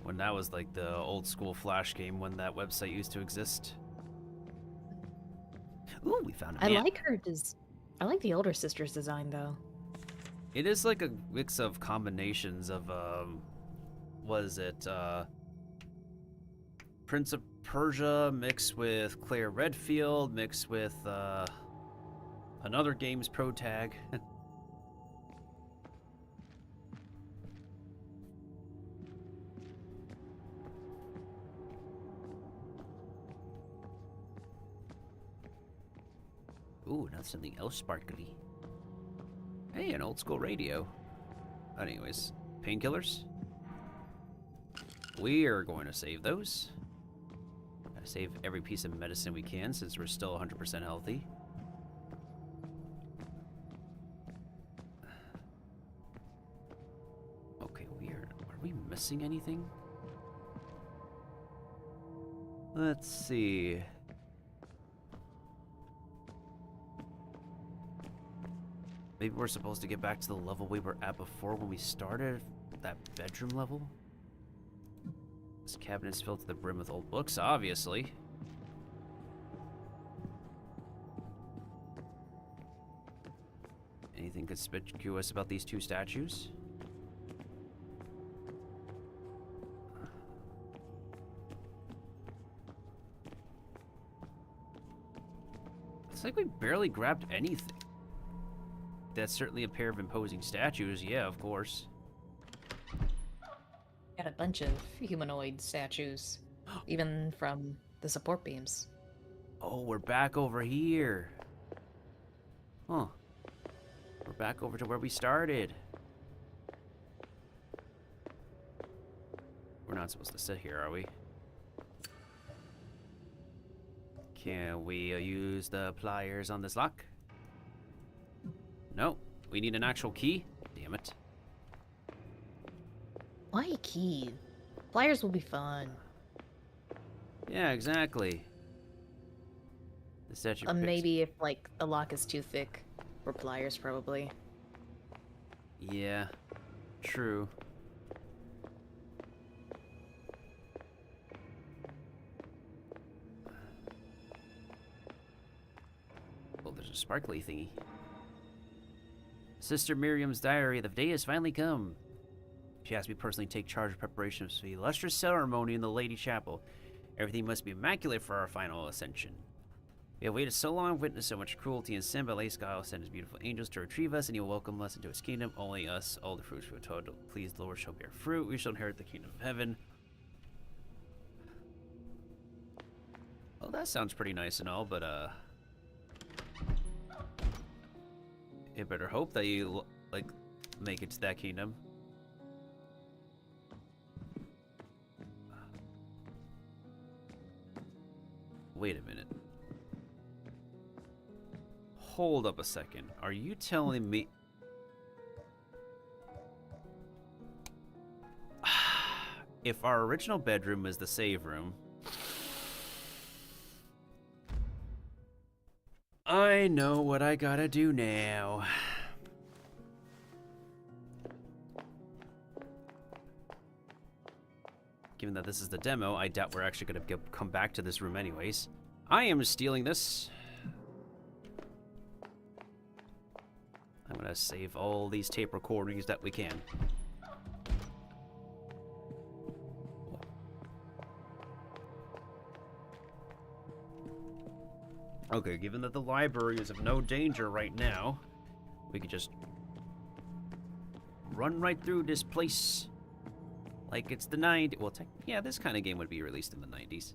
When that was like the old school Flash game when that website used to exist. Ooh, we found a I map. like her I like the older sister's design though. It is like a mix of combinations of was it Prince of Persia mixed with Claire Redfield mixed with another game's pro tag. Ooh, now something else sparkly. Hey, an old school radio. Anyways, painkillers. We are going to save those. Gotta save every piece of medicine we can since we're still 100% healthy. Okay, are we missing anything? Let's see. Maybe we're supposed to get back to the level we were at before when we started, that bedroom level? This cabinet is filled to the brim with old books, obviously. Anything conspicuous about these two statues? It's like we barely grabbed anything. That's certainly a pair of imposing statues, yeah, of course. Got a bunch of humanoid statues, even from the support beams. Oh, we're back over here. Huh. We're back over to where we started. We're not supposed to sit here, are we? Can we use the pliers on this lock? No, we need an actual key. Damn it. Why a key? Pliers will be fun. Yeah, exactly. The statue. Maybe if like the lock is too thick, for pliers probably. Yeah, true. Oh, there's a sparkly thingy. Sister Miriam's diary. The day has finally come. She asked me personally to take charge of preparations for the illustrious ceremony in the Lady Chapel. Everything must be immaculate for our final ascension. We have waited so long, witnessed so much cruelty and sin, but Lace God will send his beautiful angels to retrieve us, and he will welcome us into his kingdom. Only us, all the fruits we were told, please, Lord, shall bear fruit. We shall inherit the kingdom of heaven. Well, that sounds pretty nice and all, but, you better hope that you, like, make it to that kingdom. Wait a minute. Hold up a second. Are you telling me... if our original bedroom is the save room... I know what I gotta do now. Given that this is the demo, I doubt we're actually gonna come back to this room anyways. I am stealing this. I'm gonna save all these tape recordings that we can. Okay, given that the library is of no danger right now, we could just run right through this place like it's the 90s. Well, yeah, this kind of game would be released in the 90s.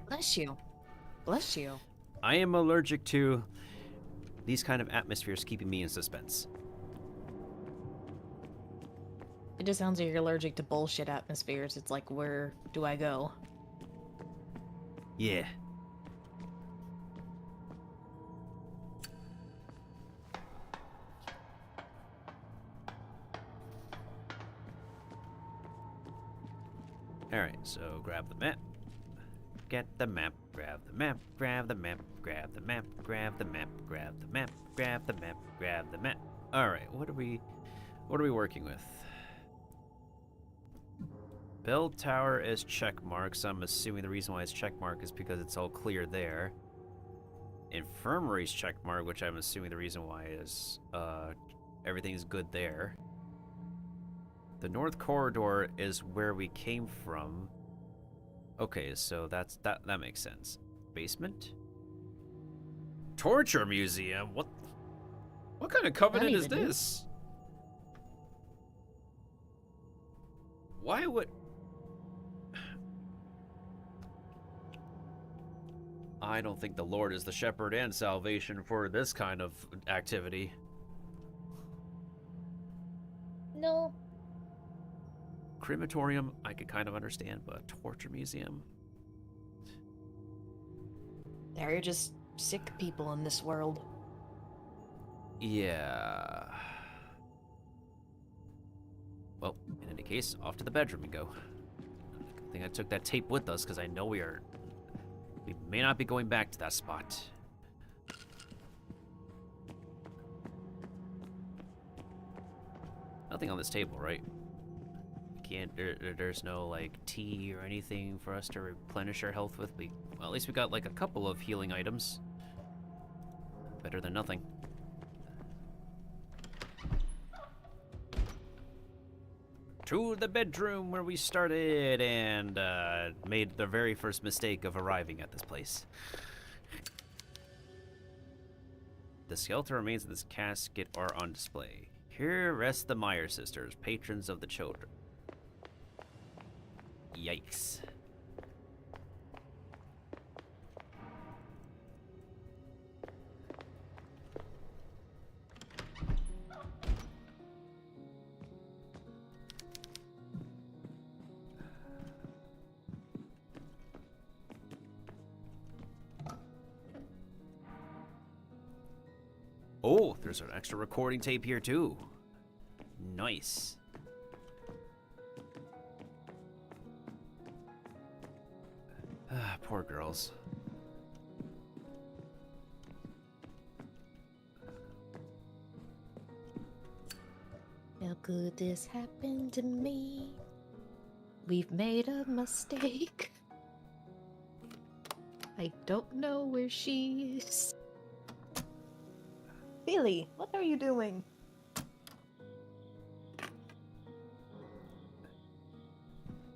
Bless you. Bless you. I am allergic to these kind of atmospheres keeping me in suspense. It just sounds like you're allergic to bullshit atmospheres. It's like, where do I go? Yeah. Alright, so grab the map. Get the map, grab the map, grab the map, grab the map, grab the map, grab the map, grab the map, grab the map. Alright, what are we working with? bell tower is check mark, so I'm assuming the reason why it's check mark is because it's all clear there. Infirmary's check mark, which I'm assuming the reason why is everything's good there. The north corridor is where we came from. Okay, so that makes sense. Basement? Torture museum? What kind of covenant is this? Why would... I don't think the Lord is the shepherd and salvation for this kind of activity. No. Crematorium, I could kind of understand, but torture museum? There are just sick people in this world. Yeah. Well, in any case, off to the bedroom we go. Good thing I took that tape with us, because I know we may not be going back to that spot. Nothing on this table, right? There's no, like, tea or anything for us to replenish our health with. Well, at least we got, like, a couple of healing items. Better than nothing. To the bedroom where we started and made the very first mistake of arriving at this place. The skeletal remains of this casket are on display. Here rest the Meyer sisters, patrons of the children. Yikes. Oh, there's an extra recording tape here too. Nice. Poor girls. How could this happen to me? We've made a mistake. I don't know where she is. Billy, what are you doing?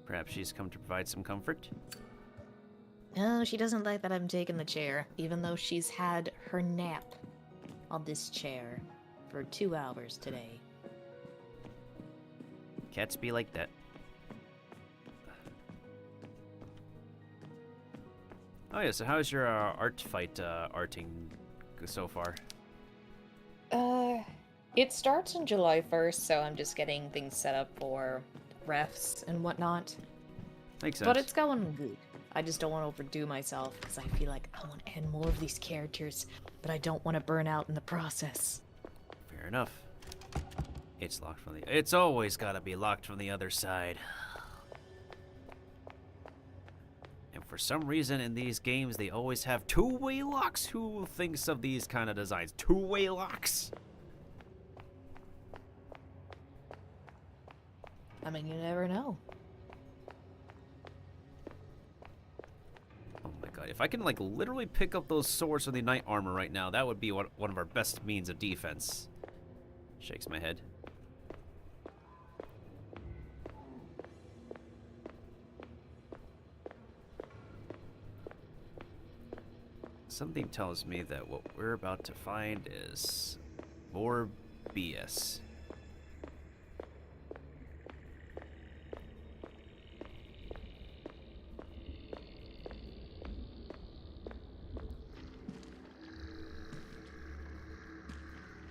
Perhaps she's come to provide some comfort? No, she doesn't like that I'm taking the chair, even though she's had her nap on this chair for 2 hours today. Cats be like that. Oh yeah, so how's your art fight arting so far? It starts on July 1st, so I'm just getting things set up for refs and whatnot. Makes sense. But it's going good. I just don't want to overdo myself, because I feel like I want to add more of these characters, but I don't want to burn out in the process. Fair enough. It's locked from the... It's always gotta be locked from the other side. And for some reason in these games, they always have two-way locks. Who thinks of these kind of designs? Two-way locks? I mean, you never know. Oh my god, if I can, like, literally pick up those swords from the knight armor right now, that would be one of our best means of defense. Shakes my head. Something tells me that what we're about to find is more BS.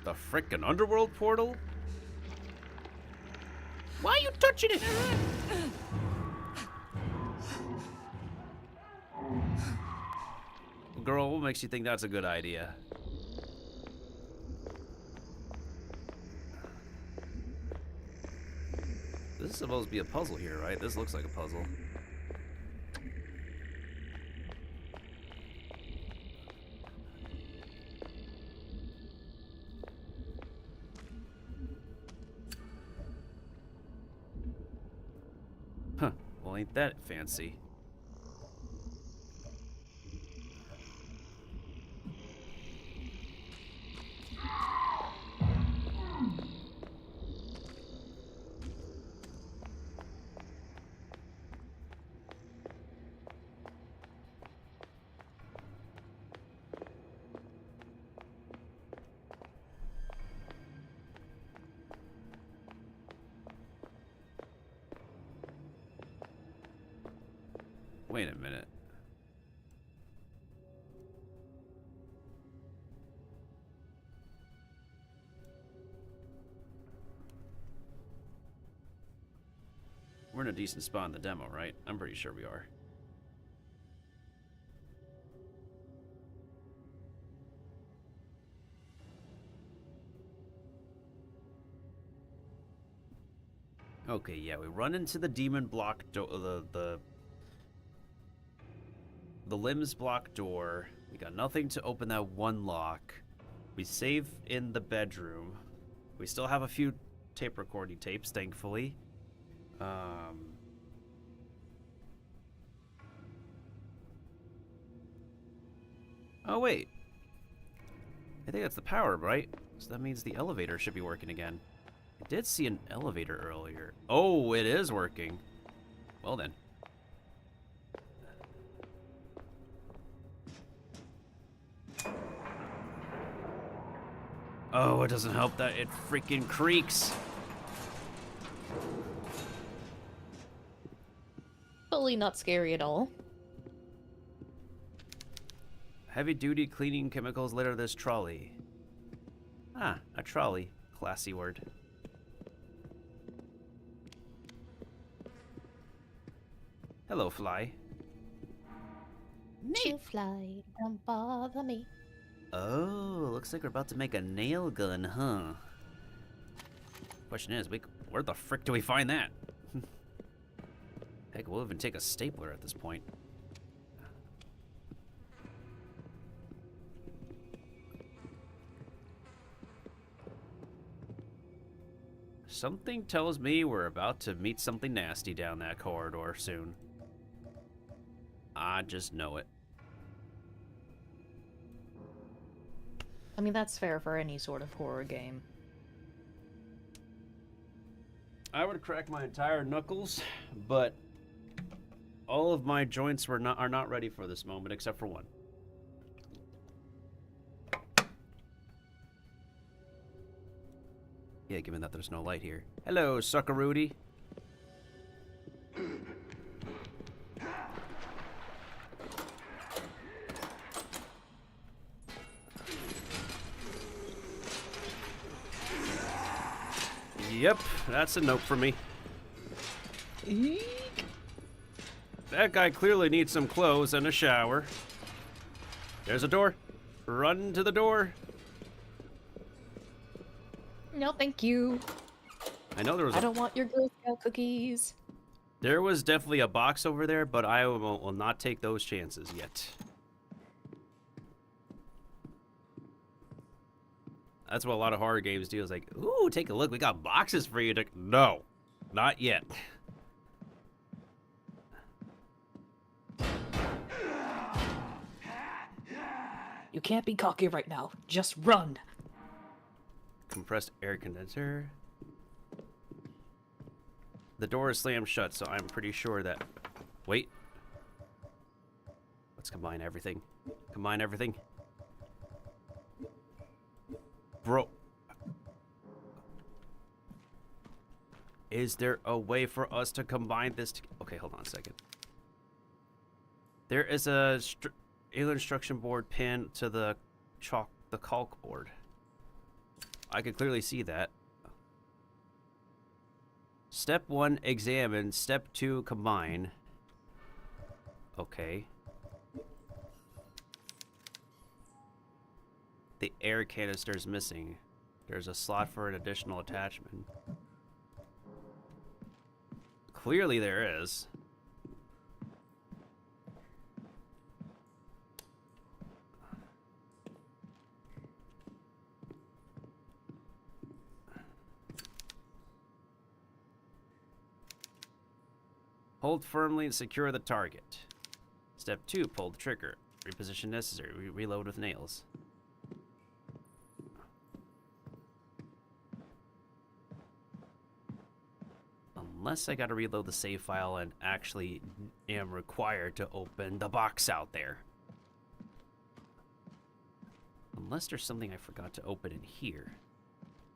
The frickin' underworld portal? Why are you touching it? Girl, what makes you think that's a good idea? This is supposed to be a puzzle here, right? This looks like a puzzle. Huh. ain't that fancy. Wait a minute. We're in a decent spot in the demo, right? I'm pretty sure we are. Okay, yeah, we run into the demon block door, the limbs block door. We got nothing to open that one lock. We save in the bedroom. We still have a few tape recording tapes, thankfully. Oh, wait. I think that's the power, right? So that means the elevator should be working again. I did see an elevator earlier. Oh, it is working. Well then. Oh, it doesn't help that it freaking creaks. Totally not scary at all. Heavy-duty cleaning chemicals litter this trolley. Ah, a trolley. Classy word. Hello, fly. Chill fly, don't bother me. Oh, looks like we're about to make a nail gun, huh? Question is, where the frick do we find that? Heck, we'll even take a stapler at this point. Something tells me we're about to meet something nasty down that corridor soon. I just know it. I mean, that's fair for any sort of horror game. I would crack my entire knuckles, but all of my joints are not ready for this moment, except for one. Yeah, given that there's no light here. Hello, sucker Rudy. Yep, that's a note for me. That guy clearly needs some clothes and a shower. There's a door. Run to the door. No, thank you. I know there was I don't want your Girl Scout cookies. There was definitely a box over there, but I will not take those chances yet. That's what a lot of horror games do. Is like, ooh, take a look. We got boxes for you to... No, not yet. You can't be cocky right now. Just run. Compressed air condenser. The door is slammed shut, so I'm pretty sure that... Wait. Let's combine everything. Combine everything. Bro. Is there a way for us to combine this? Okay, hold on a second. There is a instruction board pinned to the caulk board. I can clearly see that. Step 1, examine. Step 2, combine. Okay. The air canister is missing. There's a slot for an additional attachment. Clearly there is. Hold firmly and secure the target. Step 2, pull the trigger. Reposition necessary. Reload with nails. Unless I gotta reload the save file and actually am required to open the box out there. Unless there's something I forgot to open in here.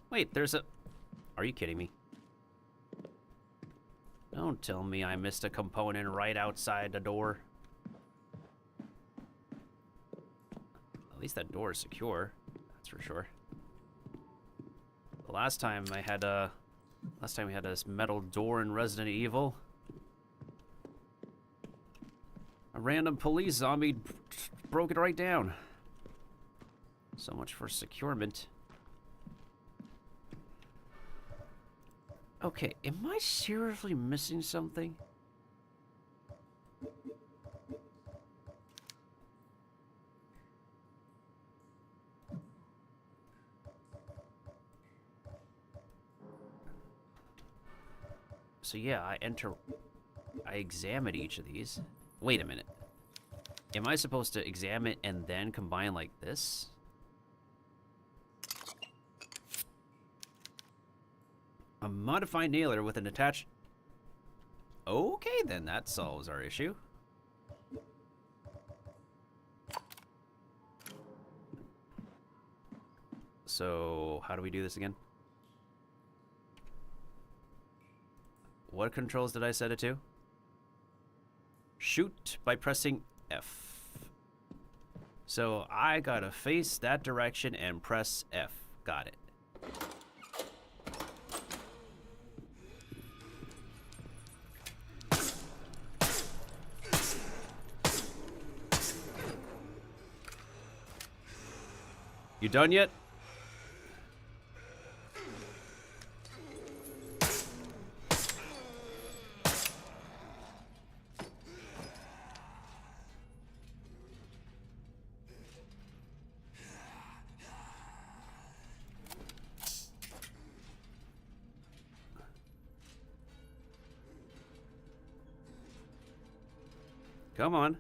Wait, there's a... Are you kidding me? Don't tell me I missed a component right outside the door. At least that door is secure. That's for sure. The last time I had a... Last time we had this metal door in Resident Evil. A random police zombie broke it right down. So much for securement. Okay, am I seriously missing something? So yeah, I examine each of these. Wait a minute. Am I supposed to examine and then combine like this? A modified nailer with an attached... Okay, then that solves our issue. So, how do we do this again? What controls did I set it to? Shoot by pressing F. So I gotta face that direction and press F. Got it. You done yet? Come on.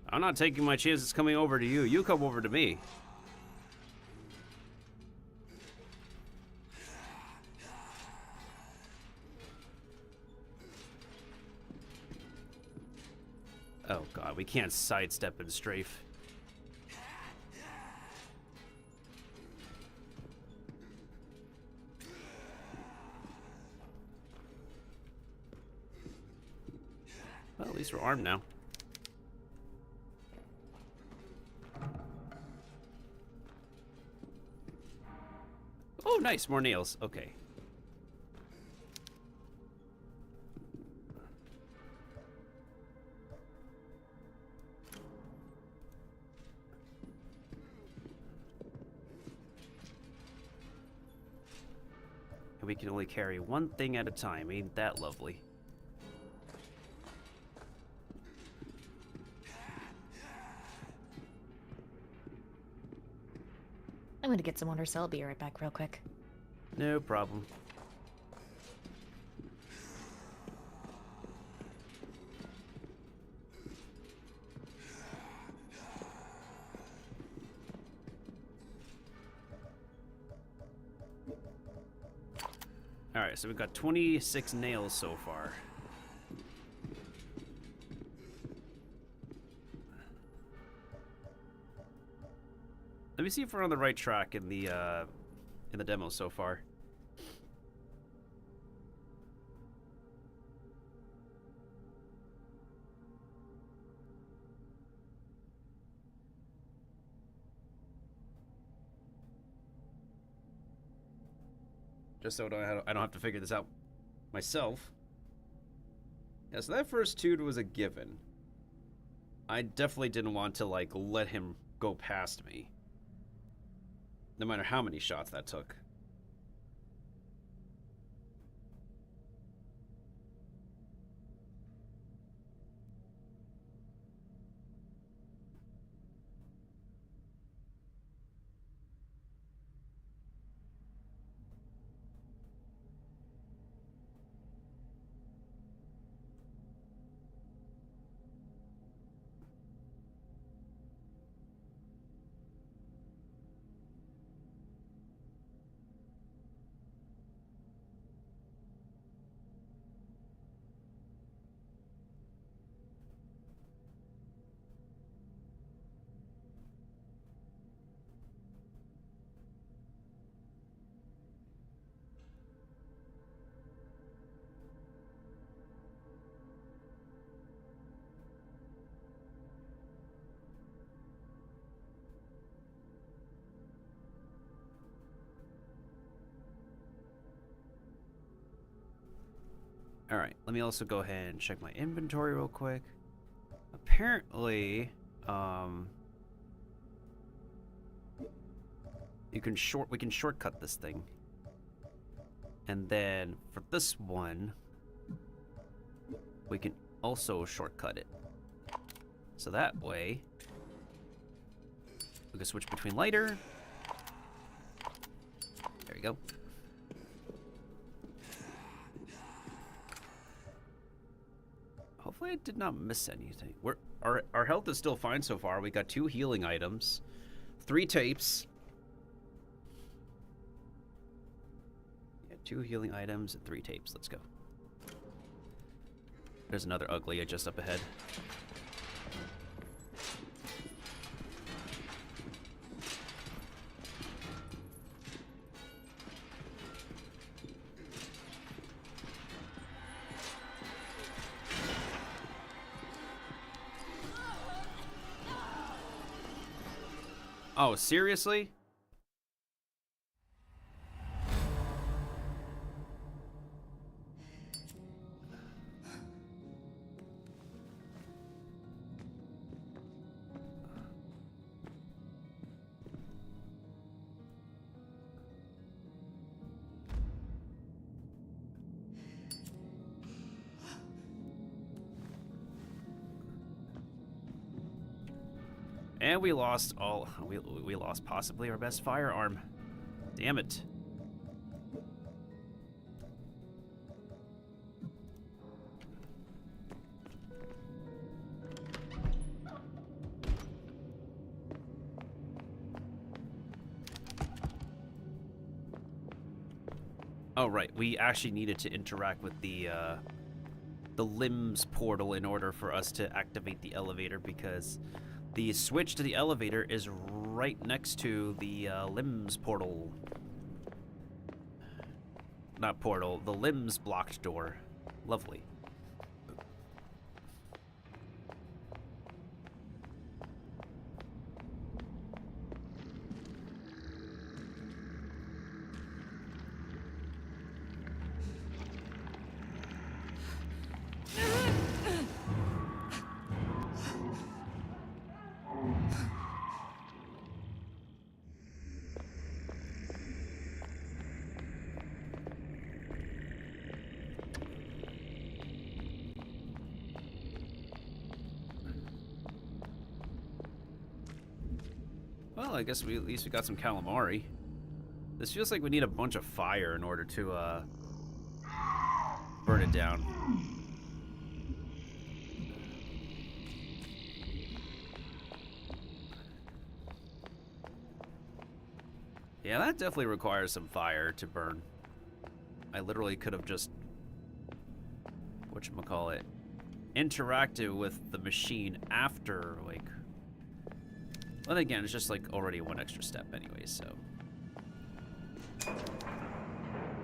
I'm not taking my chances coming over to you. You come over to me. Oh god, we can't sidestep and strafe. Well, at least we're armed now. Oh, nice, more nails. Okay. And we can only carry one thing at a time. Ain't that lovely? I'm gonna get some water, so I'll be right back real quick. No problem. Alright, so we've got 26 nails so far. Let me see if we're on the right track in the demo so far. Just so I don't have to figure this out myself. Yeah, so that first dude was a given. I definitely didn't want to, like, let him go past me. No matter how many shots that took. Alright, let me also go ahead and check my inventory real quick. Apparently, we can shortcut this thing. And then for this one, we can also shortcut it. So that way, we can switch between lighter. There we go. Hopefully I did not miss anything. Our health is still fine so far. We got 2 healing items, 3 tapes. Yeah, 2 healing items and 3 tapes. Let's go. There's another ugly just up ahead. Oh, seriously? And we lost we lost possibly our best firearm. Damn it. Oh right, we actually needed to interact with the limbs portal in order for us to activate the elevator, because the switch to the elevator is right next to the limbs portal. Not portal, the limbs blocked door. Lovely. Well, I guess at least we got some calamari. This feels like we need a bunch of fire in order to burn it down. Yeah, that definitely requires some fire to burn. I literally could have just, whatchamacallit, interacted with the machine after, like... Well, again, it's just like already one extra step anyway, so...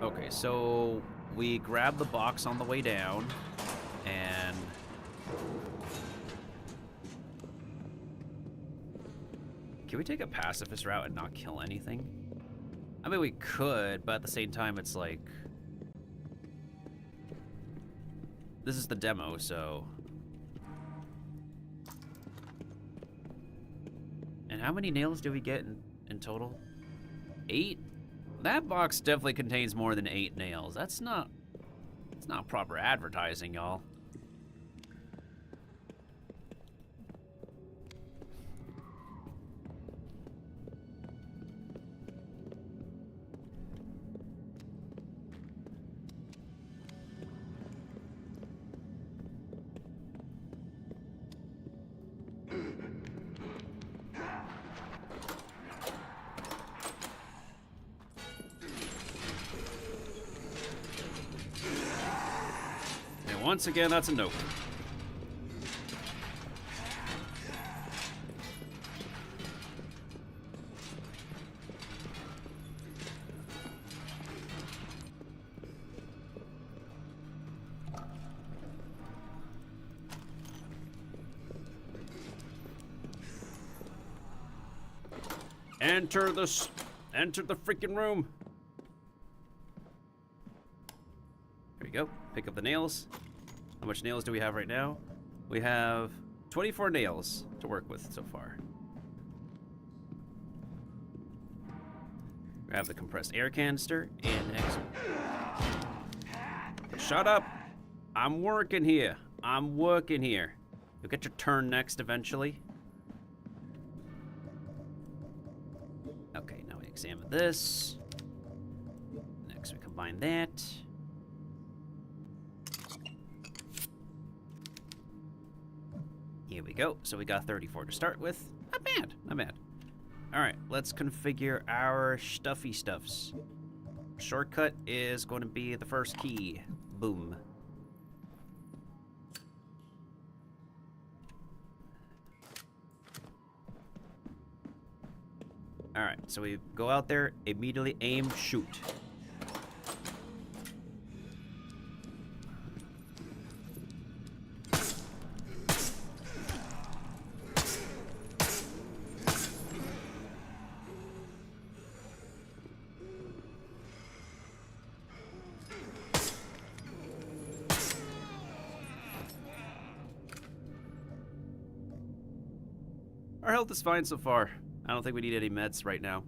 Okay, so we grab the box on the way down, and... Can we take a pacifist route and not kill anything? I mean, we could, but at the same time, it's like... This is the demo, so... And how many nails do we get in total? 8? That box definitely contains more than 8 nails. That's not proper advertising, y'all. Once again, that's a nope. Enter the freaking room. Here we go. Pick up the nails. How much nails do we have right now? We have 24 nails to work with so far. Grab the compressed air canister and next. Shut up! I'm working here. I'm working here. You'll get your turn next eventually. Okay, now we examine this. Next we combine that. Here we go. So we got 34 to start with. Not bad, not bad. All right, let's configure our stuffy stuffs. Shortcut is going to be the first key. Boom. All right, so we go out there, immediately aim, shoot. Our health is fine so far. I don't think we need any meds right now.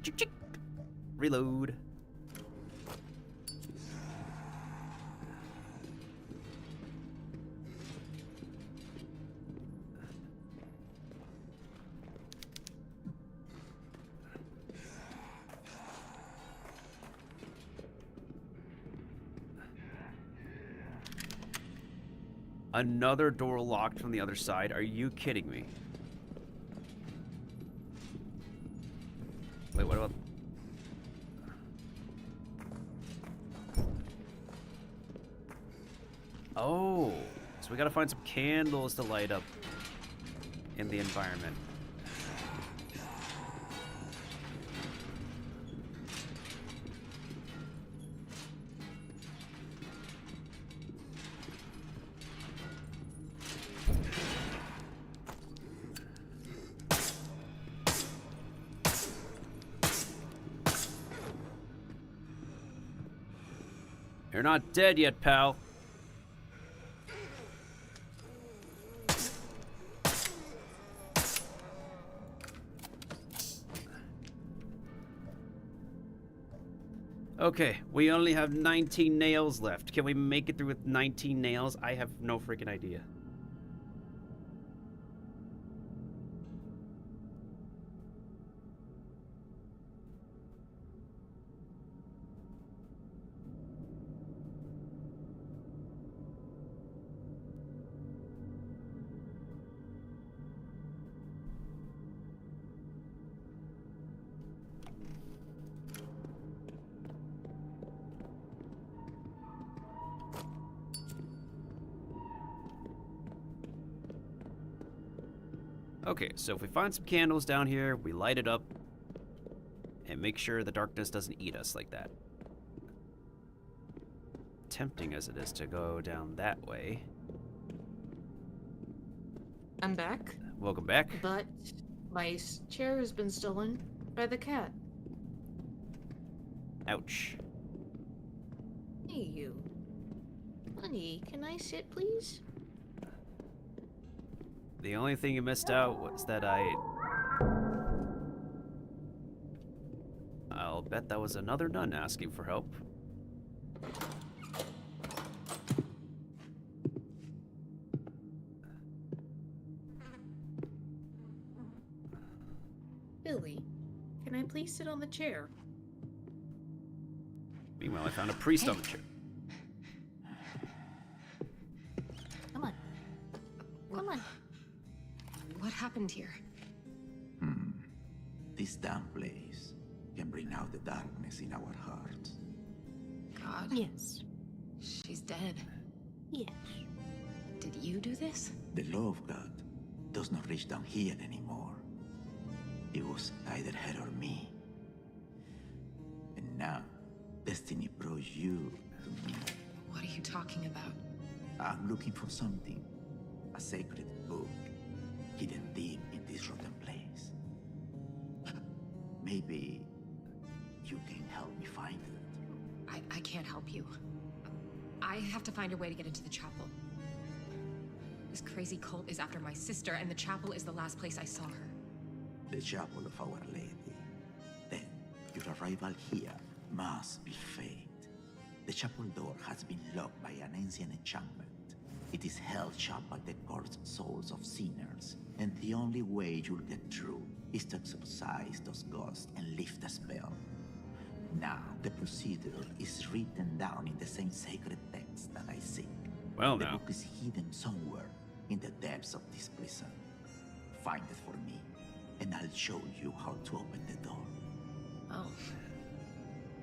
Chick, chick. Reload. Another door locked from the other side. Are you kidding me? Wait, what about... Oh, so we gotta find some candles to light up in the environment. You're not dead yet, pal. Okay, we only have 19 nails left. Can we make it through with 19 nails? I have no freaking idea. Okay, so if we find some candles down here, we light it up, and make sure the darkness doesn't eat us like that. Tempting as it is to go down that way. I'm back. Welcome back. But my chair has been stolen by the cat. Ouch. Hey, you. Honey, can I sit, please? The only thing you missed out was that I'll bet that was another nun asking for help. Billy, can I please sit on the chair? Meanwhile, I found a priest on the chair. Come on. Come on. What happened here? This damn place can bring out the darkness in our hearts. God. Yes. She's dead. Yes. Did you do this? The law of God does not reach down here anymore. It was either her or me. And now, destiny brought you to me. What are you talking about? I'm looking for something. A sacred book. Hidden deep in this rotten place. Maybe you can help me find it. I can't help you. I have to find a way to get into the chapel. This crazy cult is after my sister, and the chapel is the last place I saw her. The chapel of Our Lady. Then, your arrival here must be fate. The chapel door has been locked by an ancient enchantment. It is held shut by the cursed souls of sinners, and the only way you'll get through is to exorcise those ghosts and lift the spell. Now, the procedure is written down in the same sacred text that I seek. Well, the now. book is hidden somewhere in the depths of this prison. Find it for me, and I'll show you how to open the door. Oh.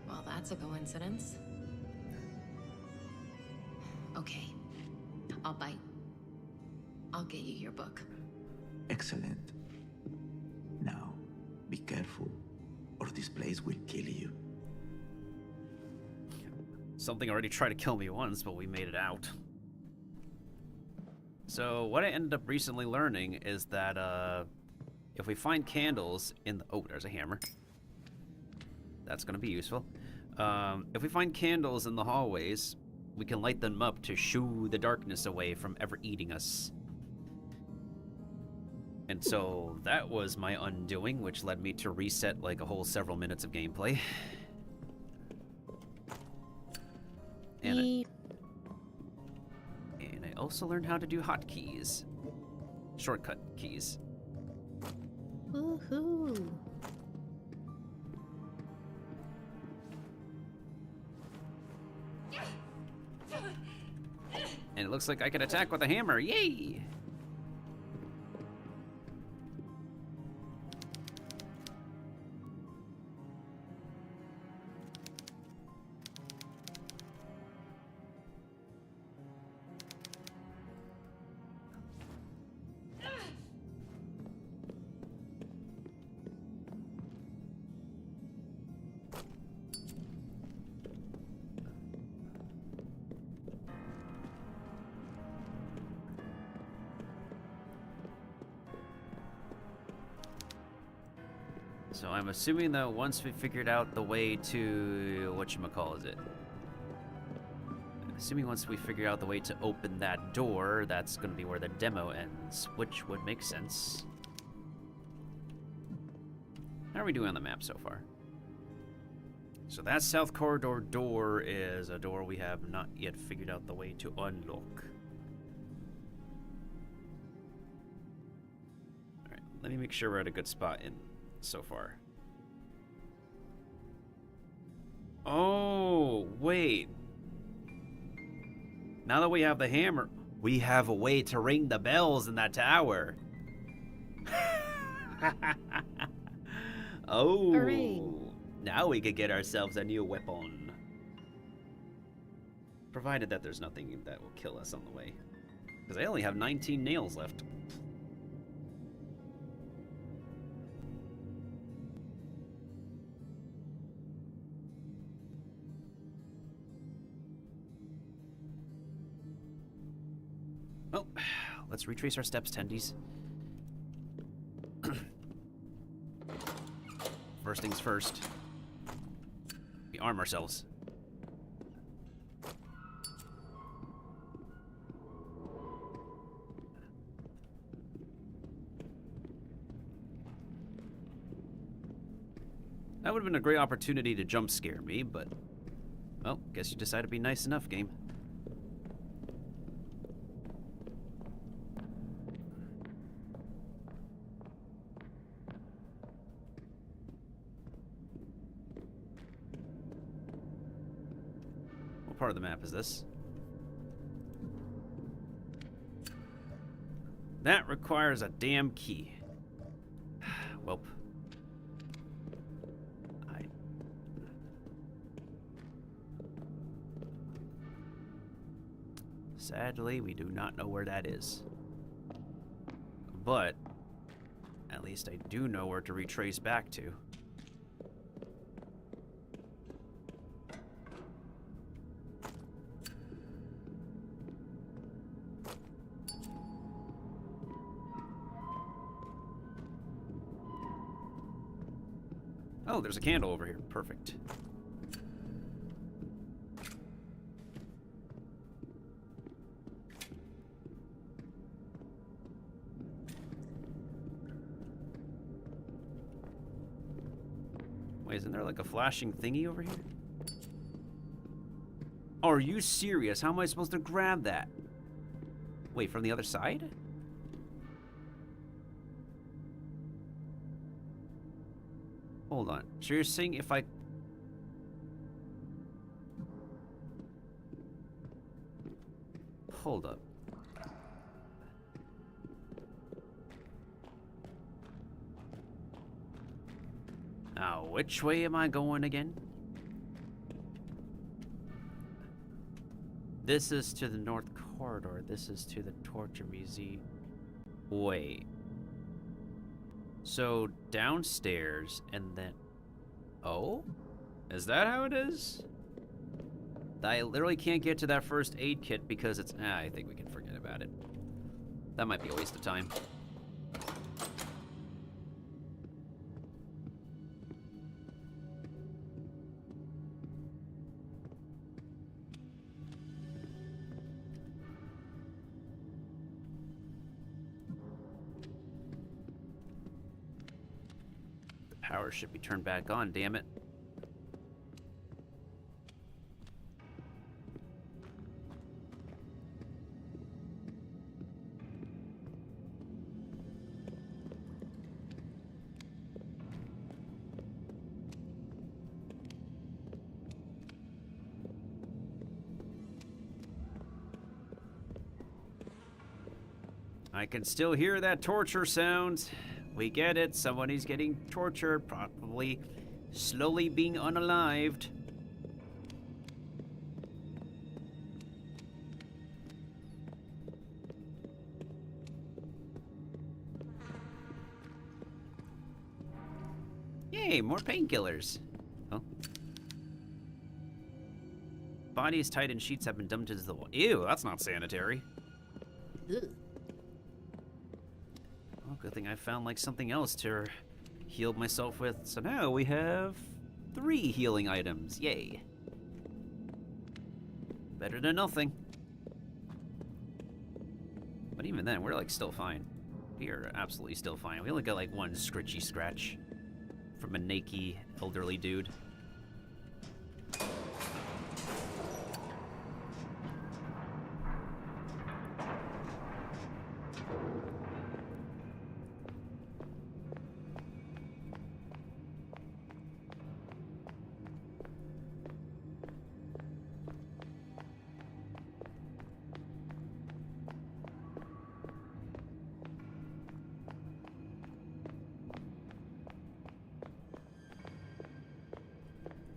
Well, that's a coincidence. Okay. I'll bite. I'll get you your book. Excellent. Now, be careful, or this place will kill you. Something already tried to kill me once, but we made it out. So what I ended up recently learning is that if we find candles in the... Oh, there's a hammer. That's going to be useful. If we find candles in the hallways, we can light them up to shoo the darkness away from ever eating us. And so that was my undoing, which led me to reset like a whole several minutes of gameplay. And I also learned how to do hotkeys. Shortcut keys. Woohoo! And it looks like I can attack with a hammer. Yay! So I'm assuming that once we figured out the way to whatchamacallit, assuming once we figure out the way to open that door, that's going to be where the demo ends, which would make sense. How are we doing on the map so far? So that south corridor door is a door we have not yet figured out the way to unlock. Alright, let me make sure we're at a good spot in so far. Oh, wait. Now that we have the hammer, we have a way to ring the bells in that tower. Oh. Hooray. Now we could get ourselves a new weapon. Provided that there's nothing that will kill us on the way. Because I only have 19 nails left. Well, let's retrace our steps, tendies. First things first. We arm ourselves. That would have been a great opportunity to jump scare me, but... well, guess you decided to be nice enough, game. What part of the map is this? That requires a damn key. Welp. Sadly, we do not know where that is. But at least I do know where to retrace back to. Oh, there's a candle over here. Perfect. Wait, isn't there like a flashing thingy over here? Oh, are you serious? How am I supposed to grab that? Wait, from the other side? Hold on. So you're saying if I... Hold up. Now, which way am I going again? This is to the north corridor. This is to the torture museum. Wait. So, downstairs, and then... Oh? Is that how it is? I literally can't get to that first aid kit because it's... I think we can forget about it. That might be a waste of time. Power should be turned back on, damn it. I can still hear that torture sound. We get it. Somebody's getting tortured, probably slowly being unalived. Yay, more painkillers. Oh. Body is tight and sheets have been dumped into the wall. Ew, that's not sanitary. Ugh. Oh, good thing I found like something else to heal myself with. So now we have 3 healing items. Yay. Better than nothing. But even then, we're like still fine. We are absolutely still fine. We only got like 1 scritchy scratch from a naked elderly dude.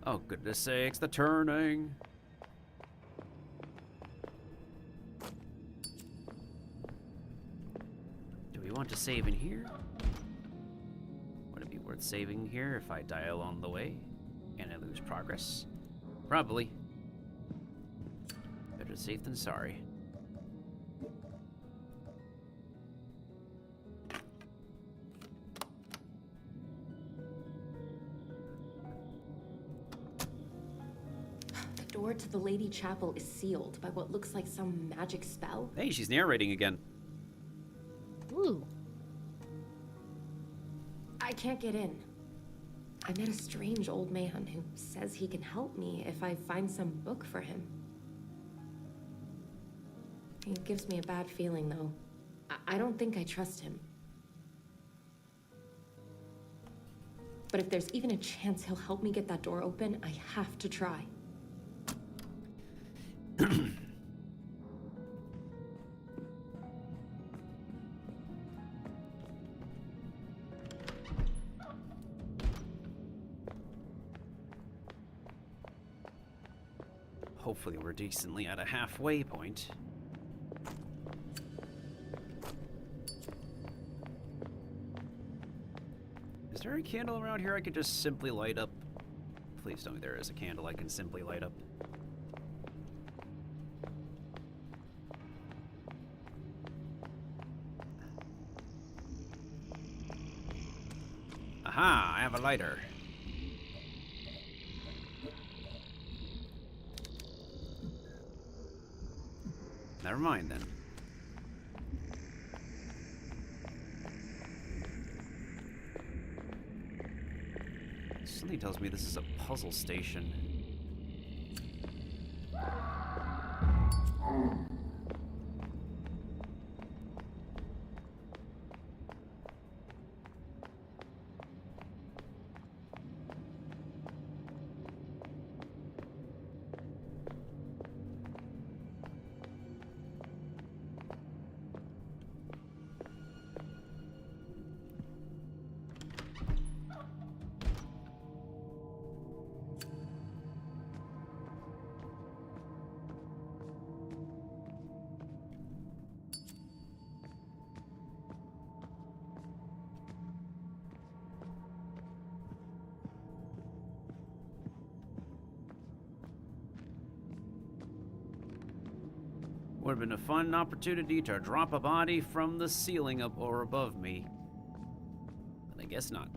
Oh, goodness sakes, the turning. Do we want to save in here? Would it be worth saving here if I die along the way and I lose progress? Probably. Better safe than sorry. The door to the Lady Chapel is sealed by what looks like some magic spell. Hey, she's narrating again. Ooh. I can't get in. I met a strange old man who says he can help me if I find some book for him. He gives me a bad feeling, though. I don't think I trust him. But if there's even a chance he'll help me get that door open, I have to try. Hopefully we're decently at a halfway point. Is there a candle around here I could just simply light up? Please tell me there is a candle I can simply light up. Aha, I have a lighter. Never mind then. Something tells me this is a puzzle station. Would have been a fun opportunity to drop a body from the ceiling up or above me. But I guess not.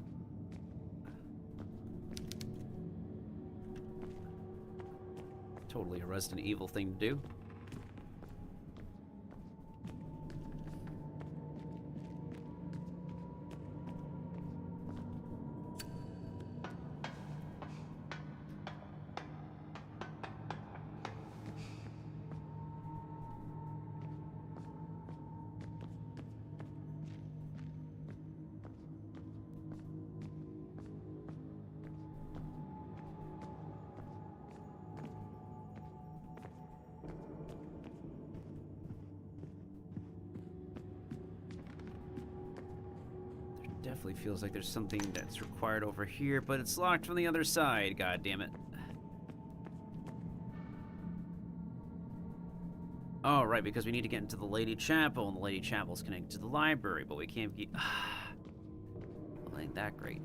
Totally a Resident Evil thing to do. Definitely feels like there's something that's required over here, but it's locked from the other side. God damn it. Oh, right, because we need to get into the Lady Chapel, and the Lady Chapel's connected to the library, but we can't get... Well, ain't that great.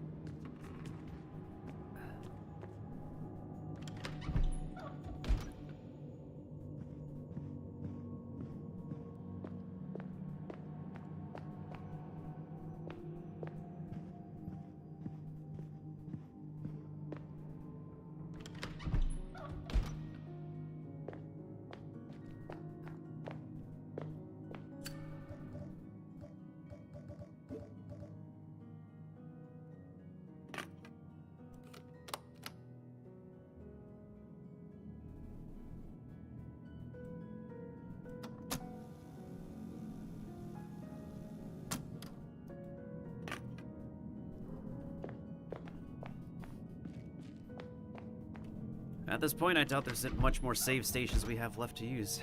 At this point, I doubt there's much more save stations we have left to use.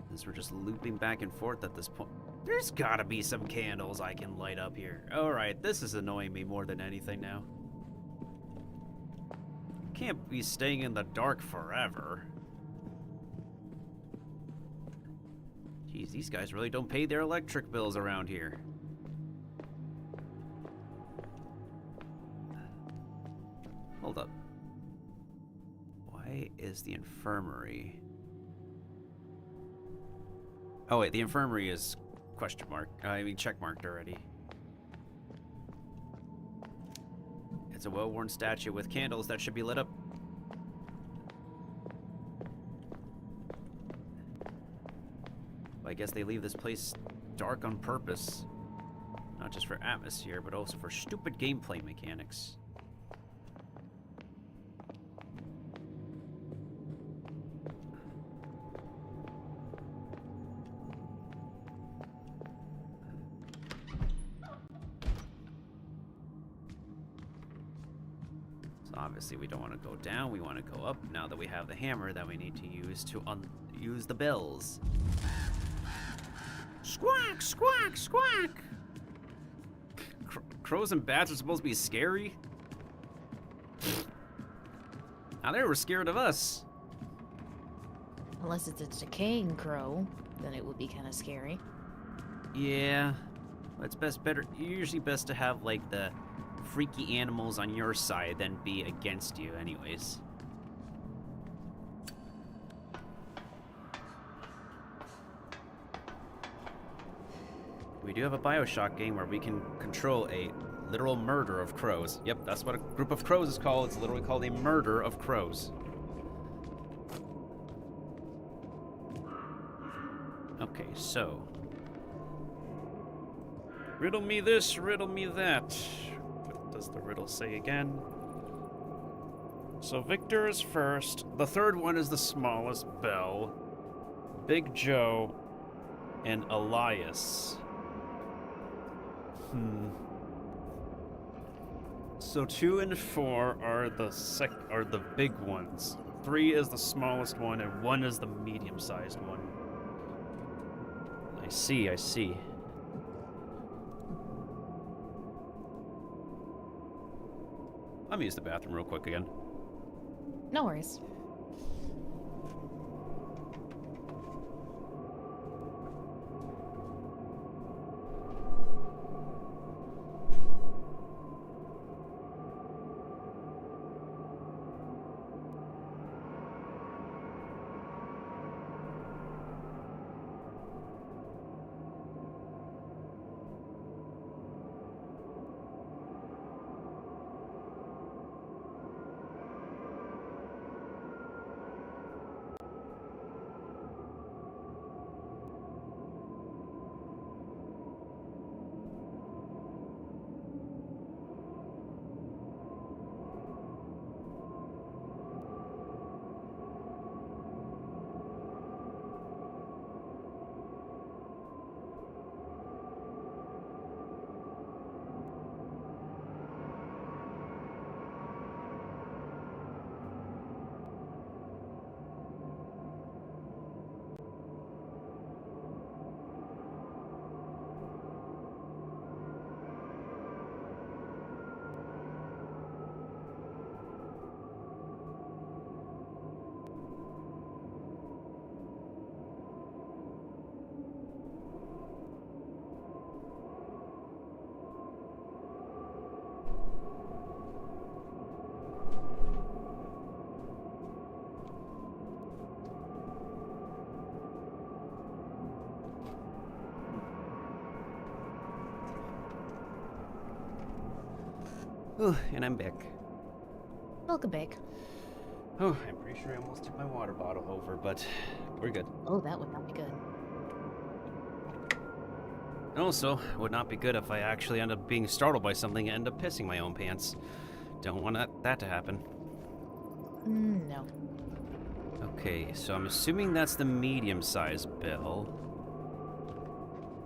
Since we're just looping back and forth at this point. There's gotta be some candles I can light up here. Alright, this is annoying me more than anything now. Can't be staying in the dark forever. Jeez, these guys really don't pay their electric bills around here. Hold up. Why is the infirmary... Oh wait, the infirmary is question mark. Check marked already. It's a well-worn statue with candles that should be lit up. Well, I guess they leave this place dark on purpose. Not just for atmosphere, but also for stupid gameplay mechanics. Obviously, we don't want to go down, we want to go up now that we have the hammer that we need to use to use the bells. Squawk, squawk, squawk! Crows and bats are supposed to be scary? Now they were scared of us. Unless it's a decaying crow, then it would be kind of scary. Yeah, it's usually best to have like the freaky animals on your side than be against you anyways. We do have a BioShock game where we can control a literal murder of crows. Yep, that's what a group of crows is called. It's literally called a murder of crows. Okay, so. Riddle me this, riddle me that. What does the riddle say again? So Victor is first. The third one is the smallest bell. Big Joe and Elias. So 2 and 4 are the big ones. 3 is the smallest one, and 1 is the medium-sized one. I see, I see. I'm gonna use the bathroom real quick again. No worries. Ooh, and I'm back. Welcome back. Oh, I'm pretty sure I almost took my water bottle over, but we're good. Oh, that would not be good. And also, it would not be good if I actually end up being startled by something and end up pissing my own pants. Don't want that to happen. No. Okay, so I'm assuming that's the medium-sized bell.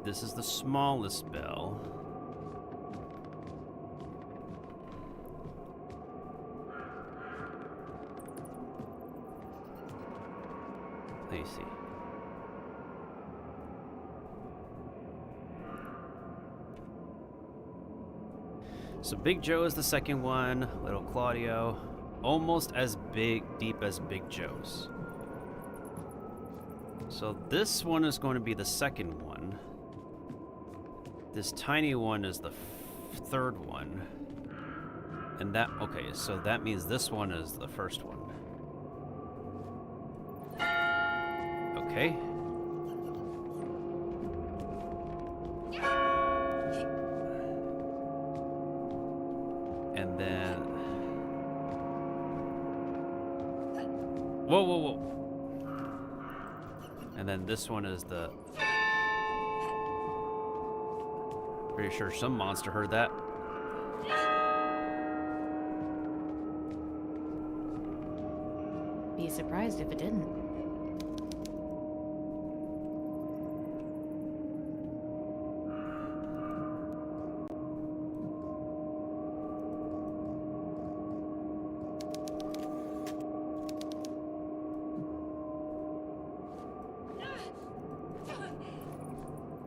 This is the smallest bell. Let me see. So Big Joe is the second one, Little Claudio, almost as deep as Big Joe's. So this one is going to be the second one. This tiny one is the third one. And that, okay, so that means this one is the first one. Okay. And then... Whoa, whoa, whoa. And then this one is the... Pretty sure some monster heard that. Be surprised if it didn't.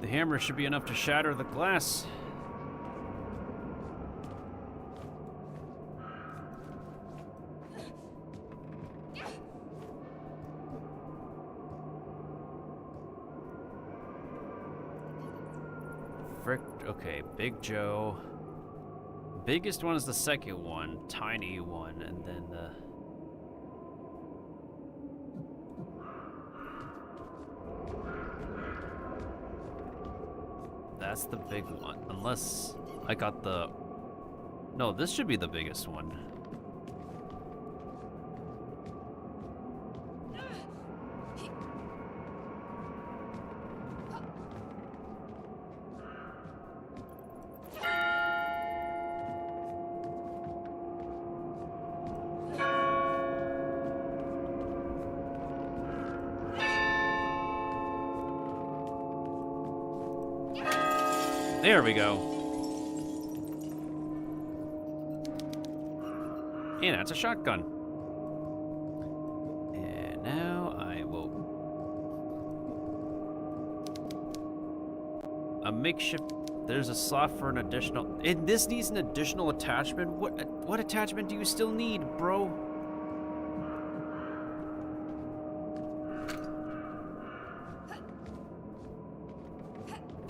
The hammer should be enough to shatter the glass. Frick, okay, Big Joe. Biggest one is the second one, tiny one, and then the... That's the big one, unless I got the... No, this should be the biggest one. There we go. And that's a shotgun. And now I will... A makeshift... There's a slot for an additional... And this needs an additional attachment? What attachment do you still need, bro?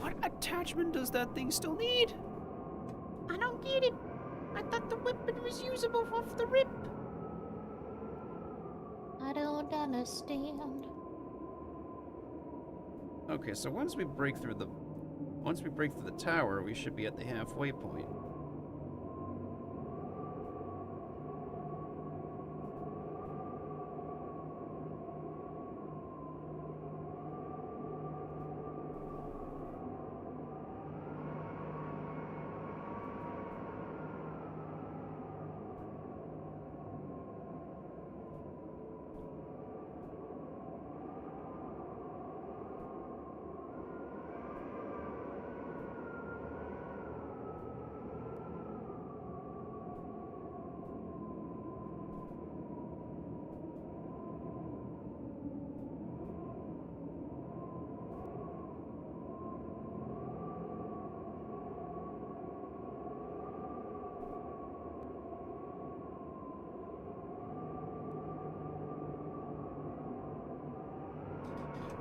What attachment does that thing still need? I don't get it. I thought the weapon was usable off the rip. I don't understand. Okay, so once we break through the tower, we should be at the halfway point.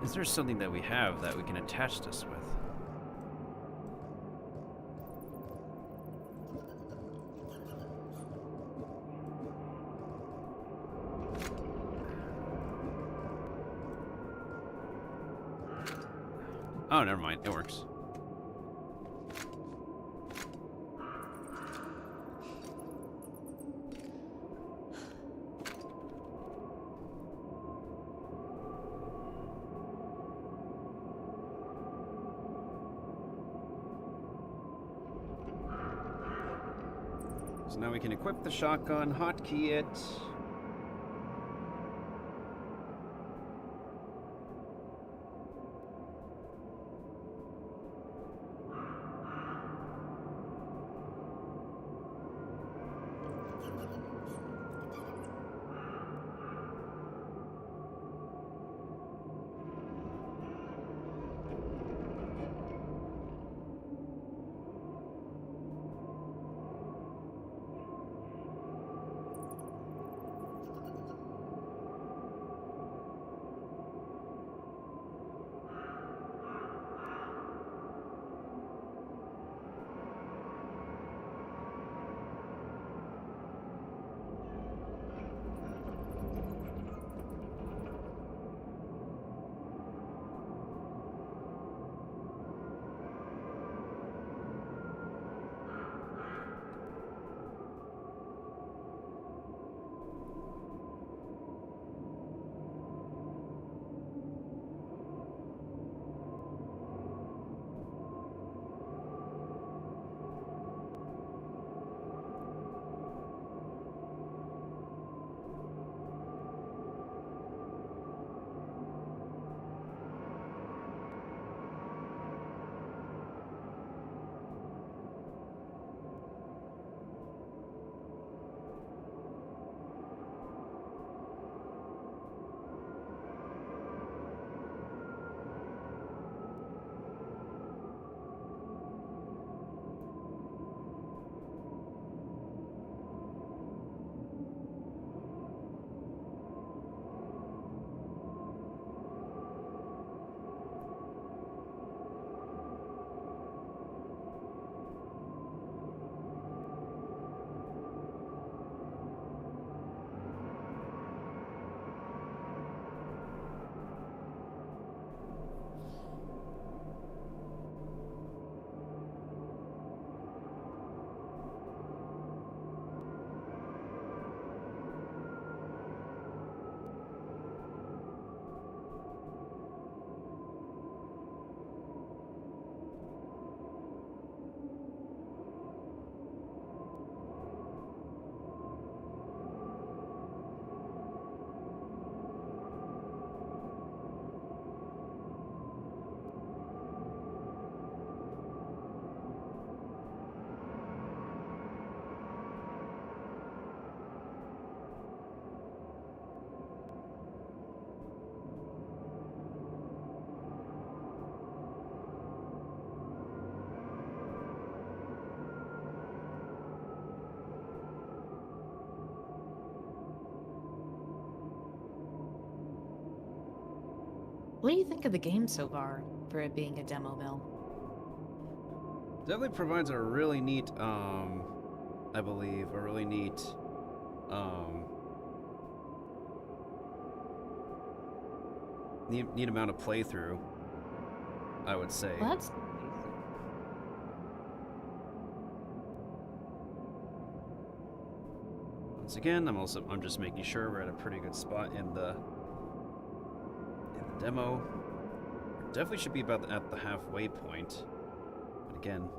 Is there something that we have that we can attach this with? Oh, never mind. It works. So now we can equip the shotgun, hotkey it. What do you think of the game so far, for it being a demo build? Definitely provides a really neat, I believe, a really neat, neat amount of playthrough, I would say. Well, that's Once again, I'm just making sure we're at a pretty good spot in the demo. Definitely should be about at the halfway point. But again,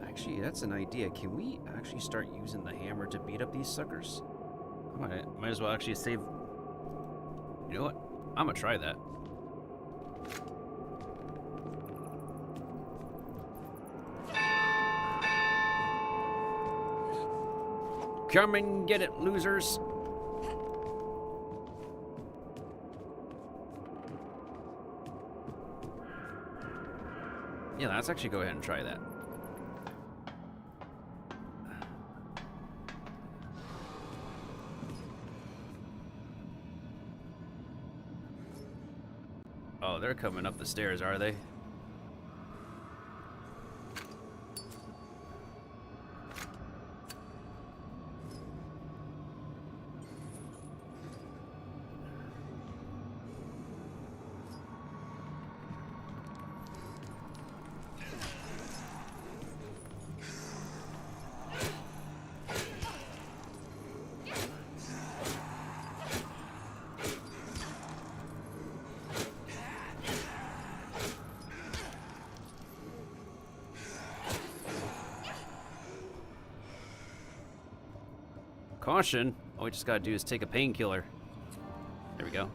actually, that's an idea. Can we actually start using the hammer to beat up these suckers? I might as well actually save. You know what? I'm gonna try that. Come and get it, losers. Yeah, let's actually go ahead and try that. Oh, they're coming up the stairs, are they? Caution. All we just gotta do is take a painkiller. There we go.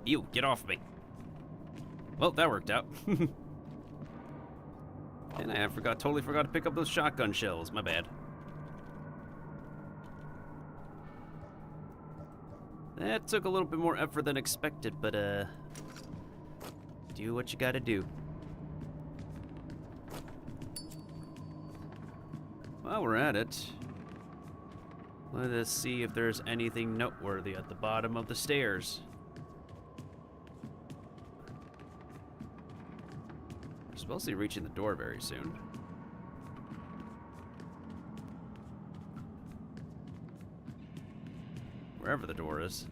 You, get off me. Well, that worked out. And I totally forgot to pick up those shotgun shells. My bad. That took a little bit more effort than expected, but, do what you gotta do. While we're at it, let us see if there's anything noteworthy at the bottom of the stairs. We're supposed to be reaching the door very soon. Wherever the door is.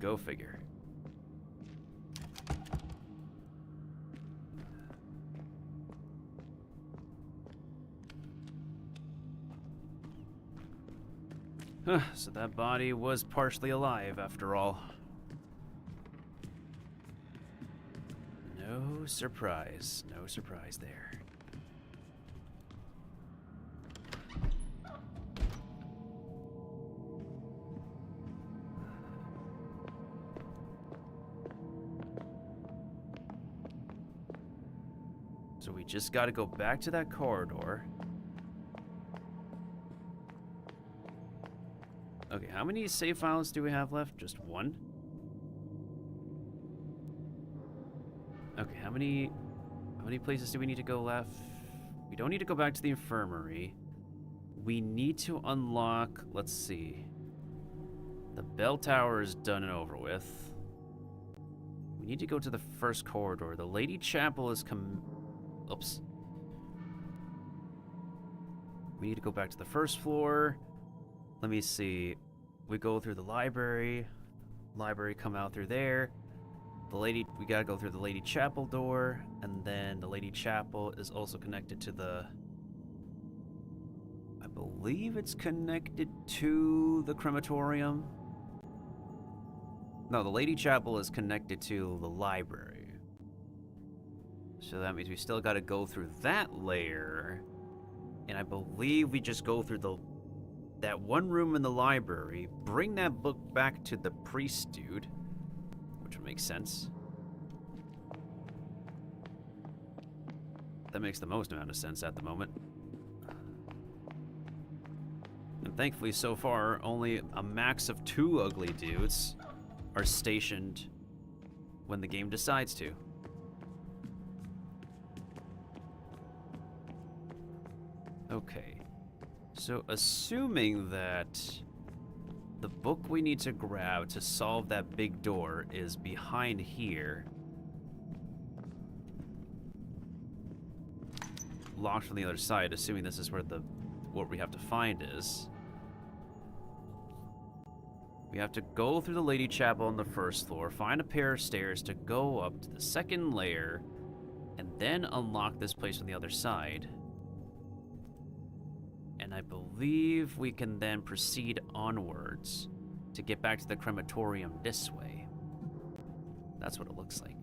Go figure. So that body was partially alive after all. No surprise. No surprise there. So we just gotta go back to that corridor. Okay, how many save files do we have left? Just one? Okay, how many places do we need to go left? We don't need to go back to the infirmary. We need to unlock, let's see. The bell tower is done and over with. We need to go to the first corridor. The Lady Chapel is oops. We need to go back to the first floor. Let me see. We go through the library. Library come out through there. We gotta go through the Lady Chapel door, and then the Lady Chapel is also connected to the... I believe it's connected to the crematorium. No, the Lady Chapel is connected to the library. So that means we still got to go through that layer. And I believe we just go through that one room in the library, bring that book back to the priest dude, which would make sense. That makes the most amount of sense at the moment. And thankfully, so far, only a max of 2 ugly dudes are stationed when the game decides to. Okay. So, assuming that the book we need to grab to solve that big door is behind here, locked from the other side, assuming this is where what we have to find is. We have to go through the Lady Chapel on the first floor, find a pair of stairs to go up to the second layer, and then unlock this place from the other side. And I believe we can then proceed onwards to get back to the crematorium this way. That's what it looks like.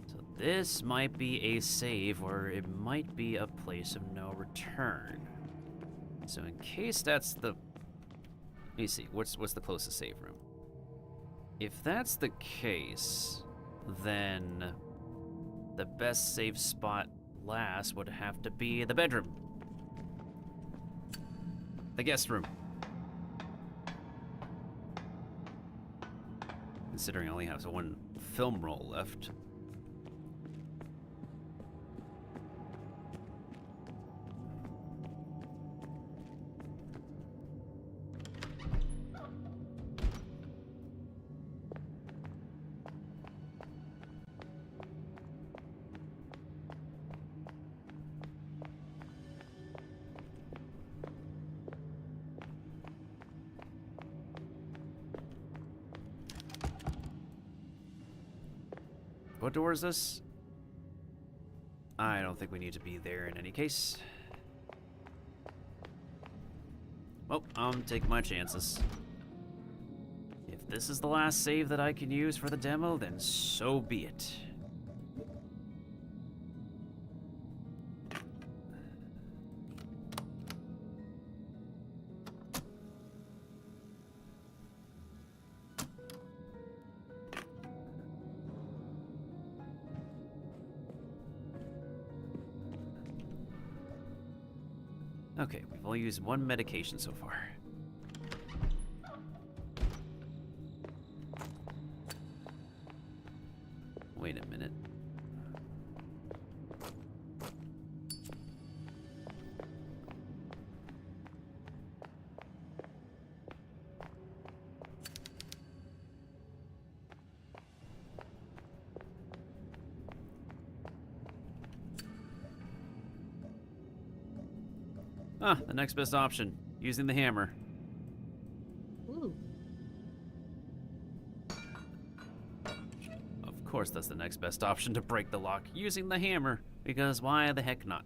So this might be a save, or it might be a place of no return. So in case that's the... Let me see, what's the closest save room? If that's the case, then the best save spot last would have to be the bedroom. The guest room. Considering I only have 1 film roll left. What door is this? I don't think we need to be there in any case. Well, I'm taking my chances. If this is the last save that I can use for the demo, then so be it. Okay, we've only used 1 medication so far. Wait a minute. Ah, the next best option. Using the hammer. Ooh. Of course that's the next best option to break the lock. Using the hammer. Because why the heck not?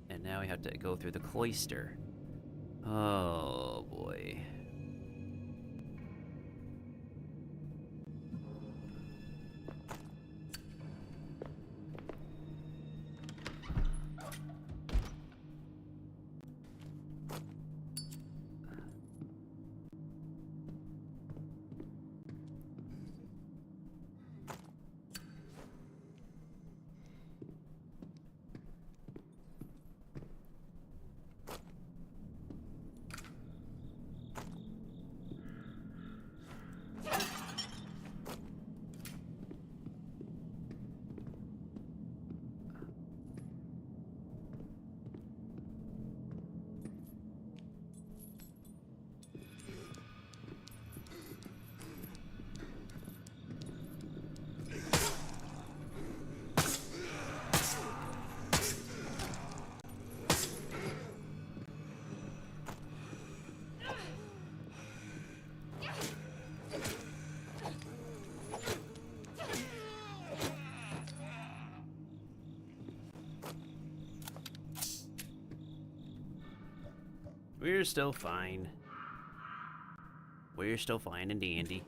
And now we have to go through the cloister. Oh boy. We're still fine. We're still fine and dandy.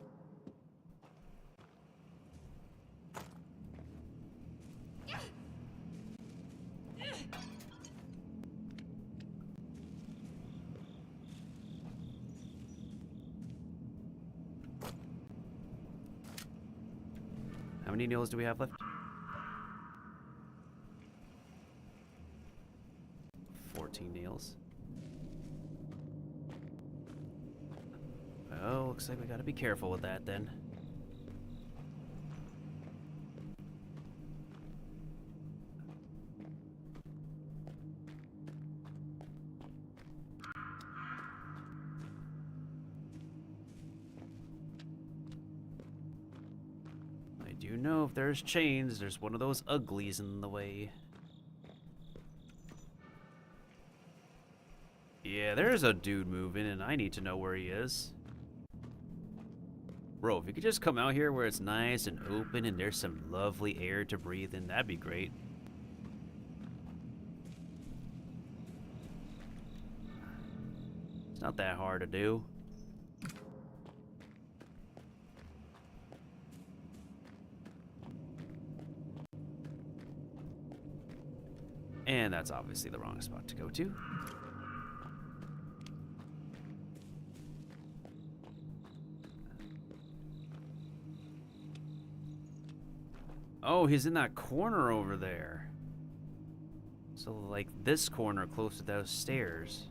How many nails do we have left? 14 nails. Oh, looks like we gotta be careful with that then. I do know if there's chains, there's one of those uglies in the way. Yeah, there's a dude moving and I need to know where he is. Bro, if you could just come out here where it's nice and open and there's some lovely air to breathe in, that'd be great. It's not that hard to do. And that's obviously the wrong spot to go to. Oh, he's in that corner over there. So, like, this corner close to those stairs.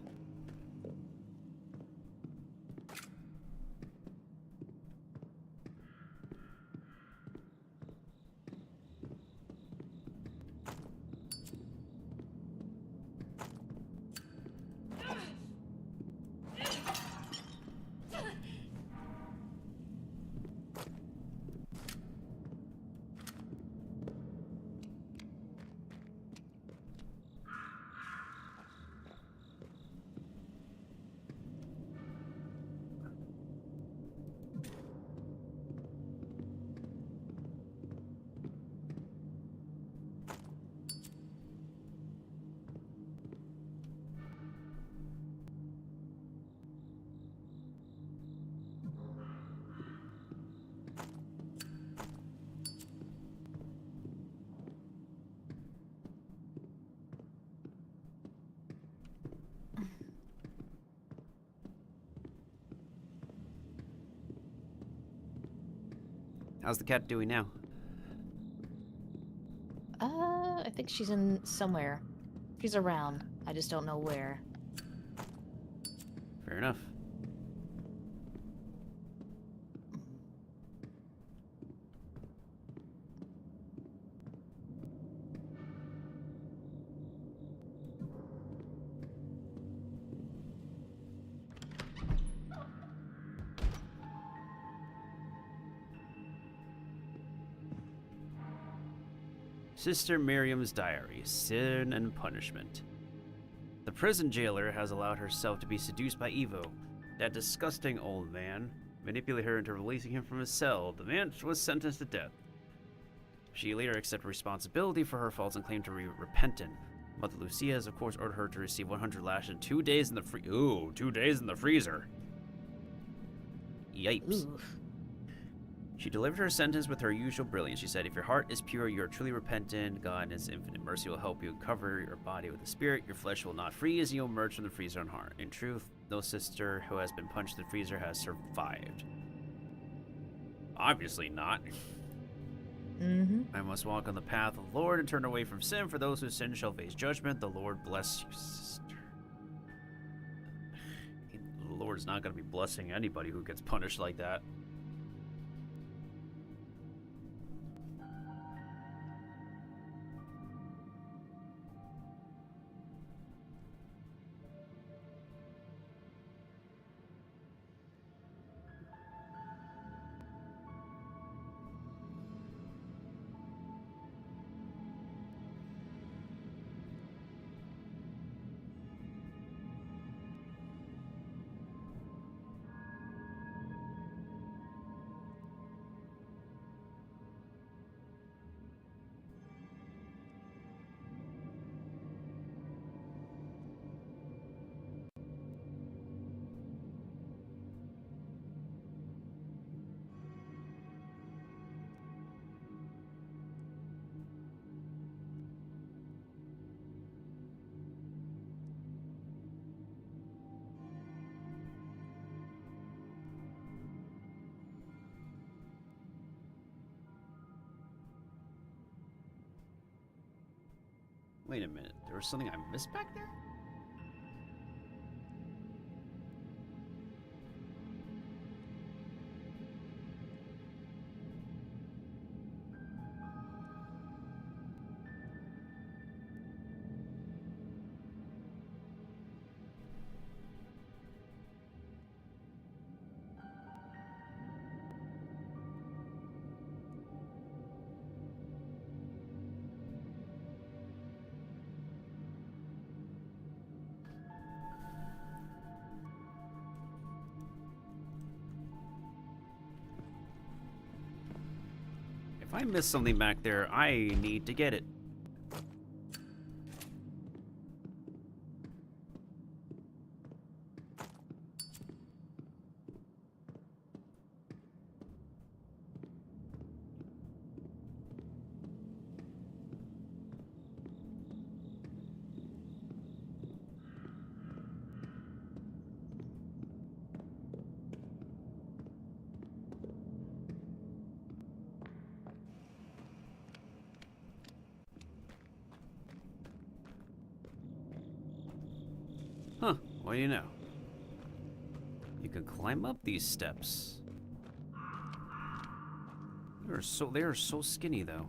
How's the cat doing now? I think she's in somewhere. She's around. I just don't know where. Fair enough. Sister Miriam's diary, sin and punishment. The prison jailer has allowed herself to be seduced by Evo, that disgusting old man, manipulated her into releasing him from his cell. The man was sentenced to death. She later accepted responsibility for her faults and claimed to be repentant. Mother Lucia has of course ordered her to receive 100 lashes and 2 days in the 2 days in the freezer. Yipes. Ooh. She delivered her sentence with her usual brilliance. She said, if your heart is pure, you are truly repentant. God in his infinite mercy will help you cover your body with the spirit. Your flesh will not freeze, and you'll emerge from the freezer unharmed. In truth, no sister who has been punched in the freezer has survived. Obviously not. I must walk on the path of the Lord and turn away from sin. For those who sin shall face judgment. The Lord bless you, sister. The Lord's not going to be blessing anybody who gets punished like that. Wait a minute. There was something I missed back there? If I missed something back there, I need to get it. Huh, what do you know? You can climb up these steps. They are so skinny though.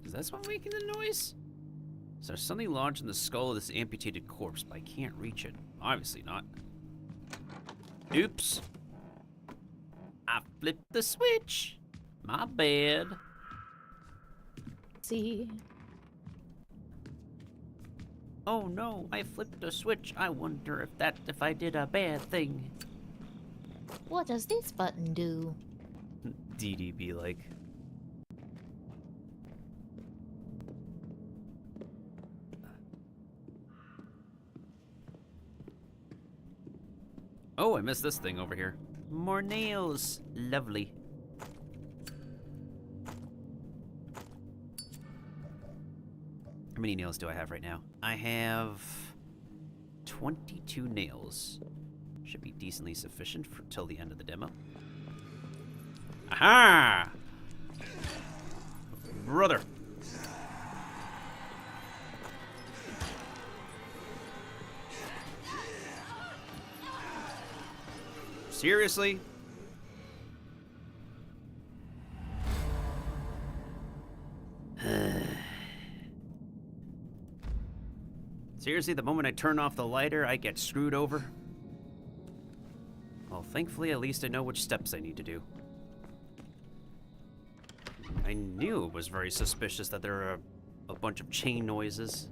Is that what's making the noise? Is there something lodged in the skull of this amputated corpse, but I can't reach it? Obviously not. Oops. I flipped the switch. My bad. See? Oh no, I flipped the switch. I wonder if I did a bad thing. What does this button do? DDB like. Oh, I missed this thing over here. More nails. Lovely. How many nails do I have right now? I have 22 nails. Should be decently sufficient for till the end of the demo. Aha! Brother. Seriously? Seriously, the moment I turn off the lighter, I get screwed over? Well, thankfully, at least I know which steps I need to do. I knew it was very suspicious that there are a bunch of chain noises.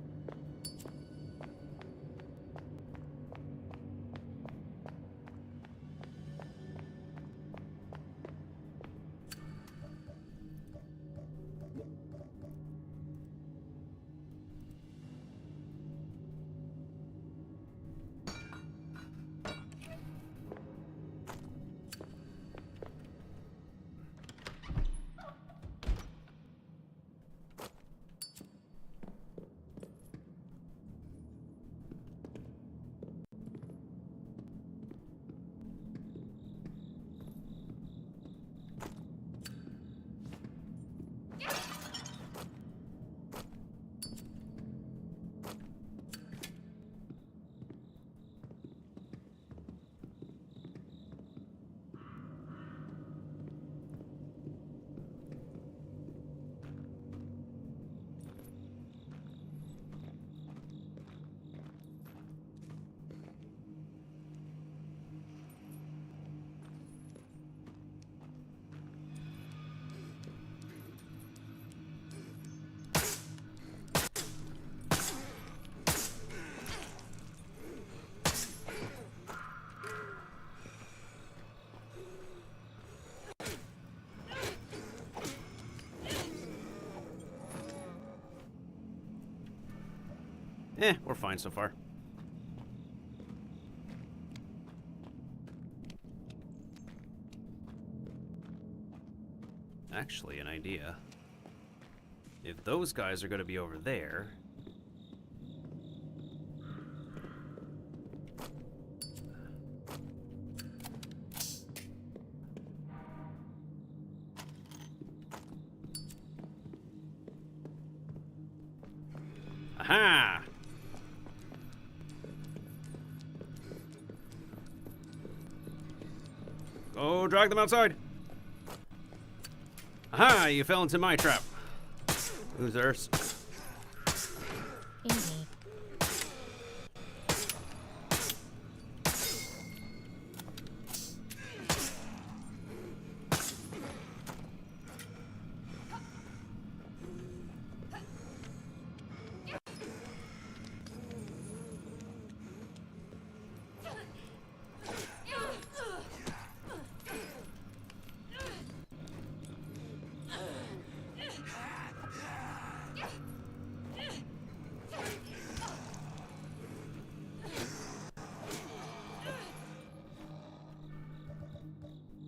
We're fine so far. Actually, an idea. If those guys are going to be over there... Ha! Go drag them outside. Aha! You fell into my trap. Losers. Easy.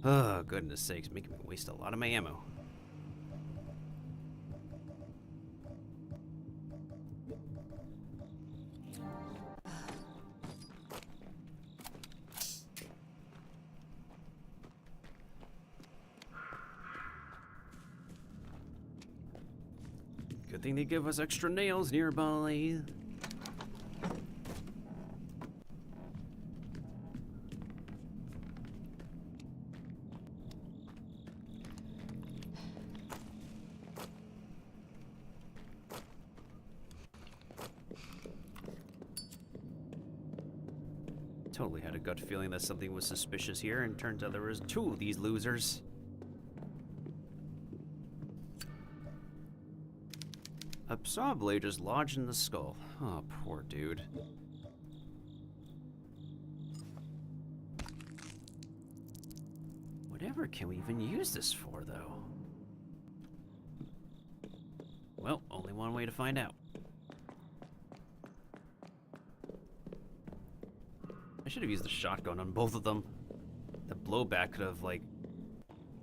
Oh, goodness sakes, making me waste a lot of my ammo. Good thing they give us extra nails nearby. Totally had a gut feeling that something was suspicious here, and turns out there was two of these losers. A saw blade just lodged in the skull. Oh, poor dude. Whatever can we even use this for, though? Well, only one way to find out. I should have used the shotgun on both of them. The blowback could have, like,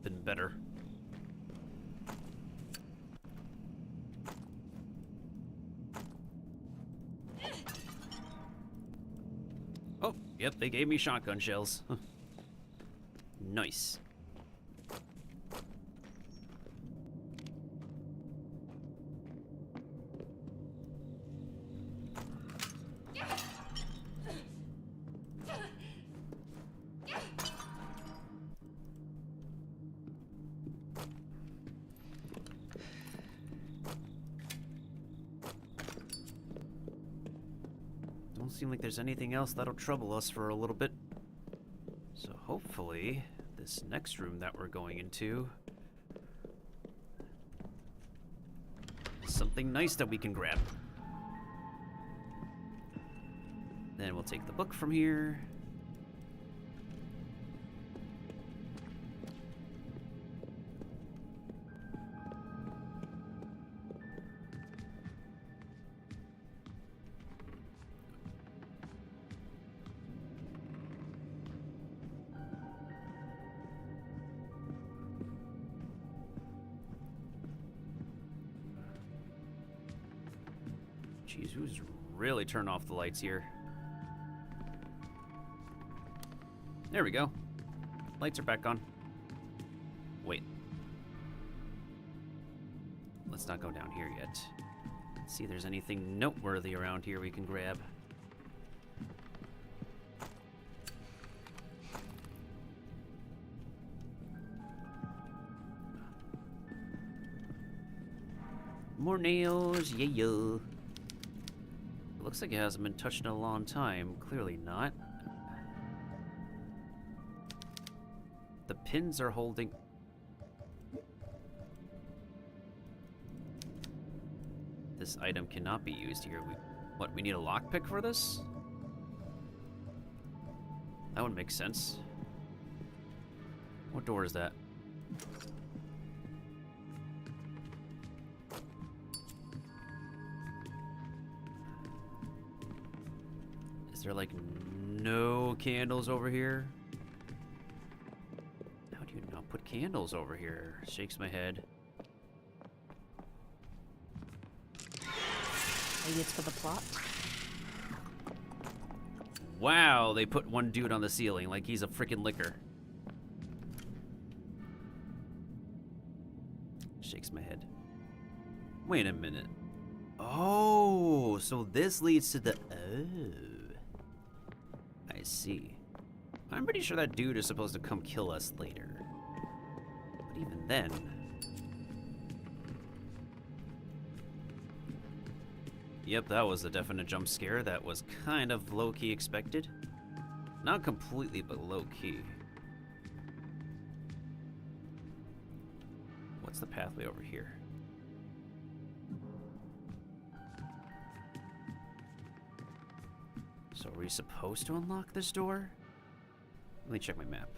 been better. Oh, yep, they gave me shotgun shells. Nice. Don't seem like there's anything else that'll trouble us for a little bit. So hopefully, this next room that we're going into is something nice that we can grab. Then we'll take the book from here. Jeez, who's really turned off the lights here? There we go. Lights are back on. Wait. Let's not go down here yet. Let's see if there's anything noteworthy around here we can grab. More nails, yeah. Looks like it hasn't been touched in a long time. Clearly not. The pins are holding... This item cannot be used here. What, we need a lockpick for this? That would make sense. What door is that? Is there like no candles over here? How do you not put candles over here? Shakes my head. Maybe it's for the plot. Wow, they put one dude on the ceiling like he's a freaking licker. Shakes my head. Wait a minute. Oh, so this leads to the... Oh. I see. I'm pretty sure that dude is supposed to come kill us later. But even then... Yep, that was a definite jump scare. That was kind of low-key expected. Not completely, but low-key. What's the pathway over here? So are we supposed to unlock this door? Let me check my map.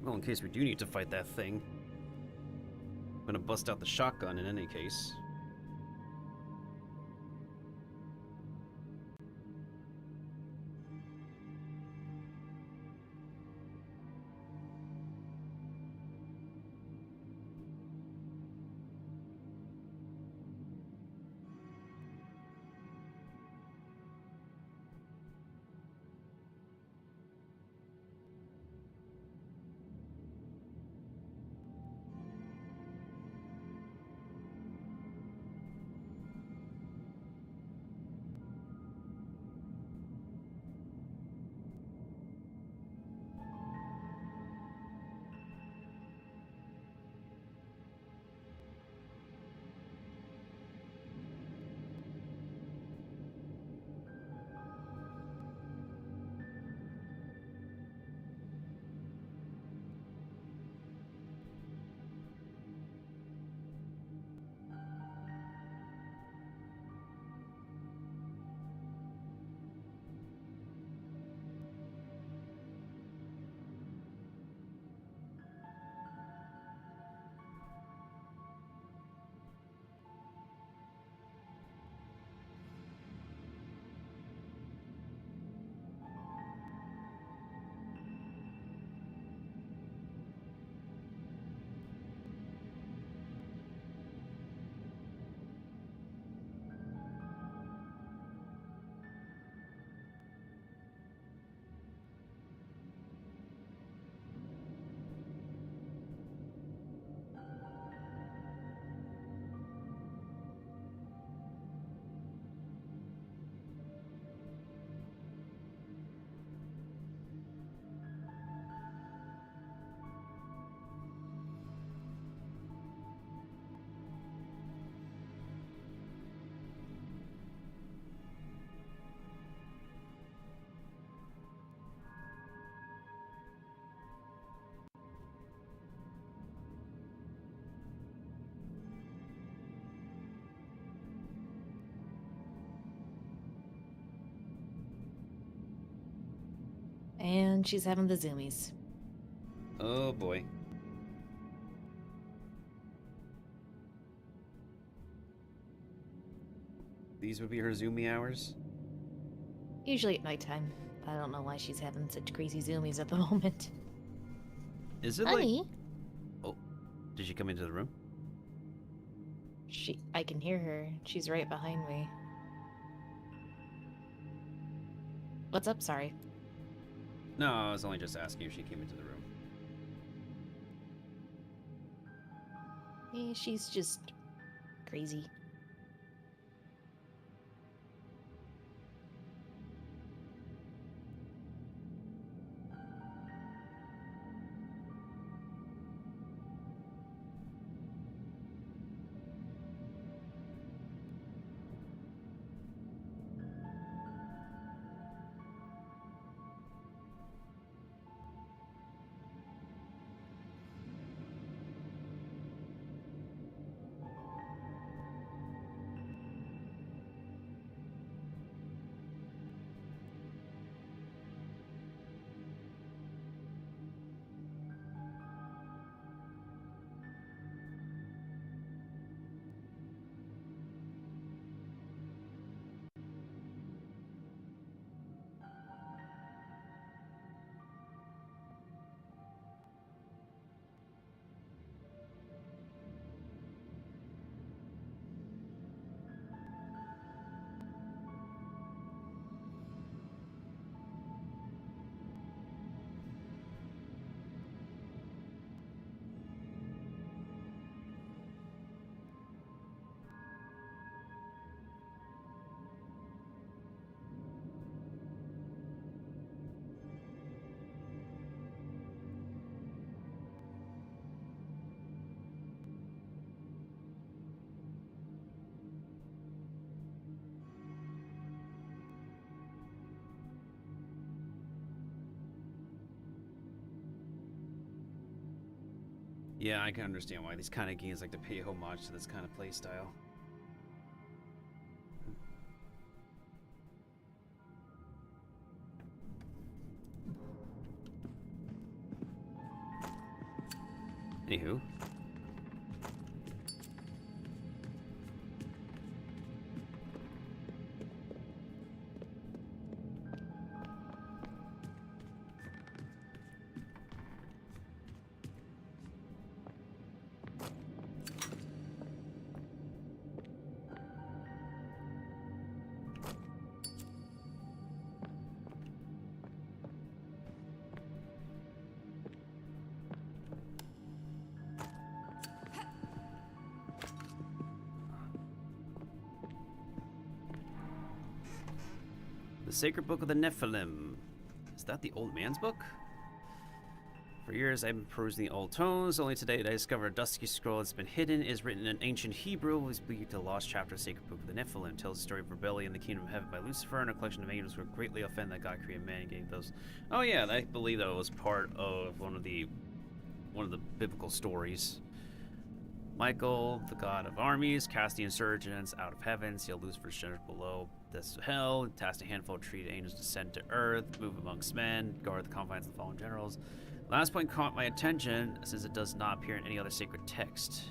Well, in case we do need to fight that thing, I'm gonna bust out the shotgun in any case. And she's having the zoomies. Oh boy. These would be her zoomy hours? Usually at nighttime. I don't know why she's having such crazy zoomies at the moment. Is it Honey? like... Oh, did she come into the room? I can hear her. She's right behind me. What's up? Sorry. No, I was only just asking if she came into the room. She's just crazy. Yeah, I can understand why these kind of games like to pay homage to this kind of play style. Anywho. The Sacred Book of the Nephilim. Is that the old man's book? For years I've been perusing the old tomes. Only today did I discover a dusty scroll that's been hidden. It is written in ancient Hebrew. It was believed to the lost chapter of the Sacred Book of the Nephilim. It tells the story of rebellion in the kingdom of heaven by Lucifer and a collection of angels who were greatly offended that God created man and gave those. Oh yeah, I believe that was part of one of the biblical stories. Michael, the god of armies, cast the insurgents out of heaven, sealed Lucifer's shelter below deaths of hell, tasked a handful of treated angels to descend to earth, move amongst men, guard the confines of the fallen generals. Last point caught my attention, since it does not appear in any other sacred text.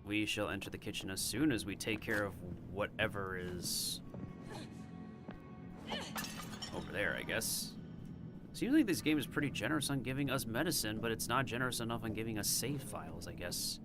We shall enter the kitchen as soon as we take care of whatever is over there, I guess. Seems like this game is pretty generous on giving us medicine, but it's not generous enough on giving us save files, I guess.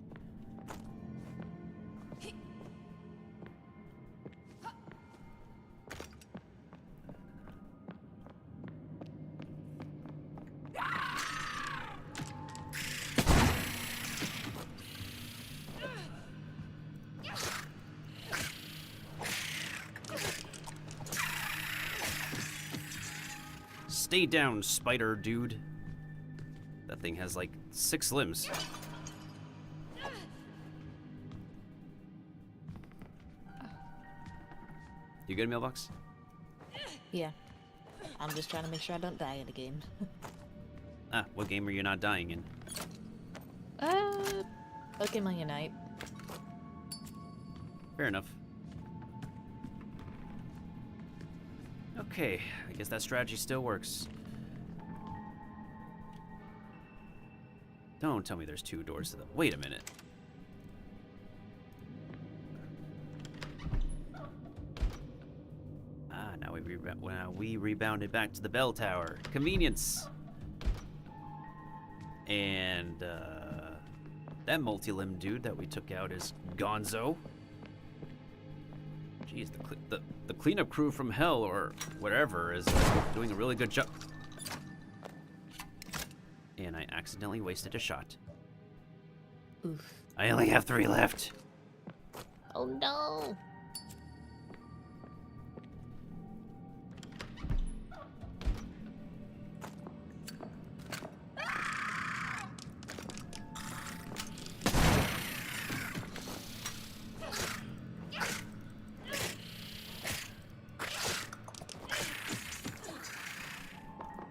Stay down, spider dude. That thing has like 6 limbs. You good, Mailbox? Yeah. I'm just trying to make sure I don't die in the game. Ah, what game are you not dying in? Pokemon Unite. Fair enough. Okay, I guess that strategy still works. Don't tell me there's 2 doors to the... Wait a minute. Ah, now we rebounded back to the bell tower. Convenience! And, that multi-limb dude that we took out is Gonzo. Jeez, the cleanup crew from hell, or whatever, is doing a really good job. And I accidentally wasted a shot. Oof. I only have 3 left. Oh no!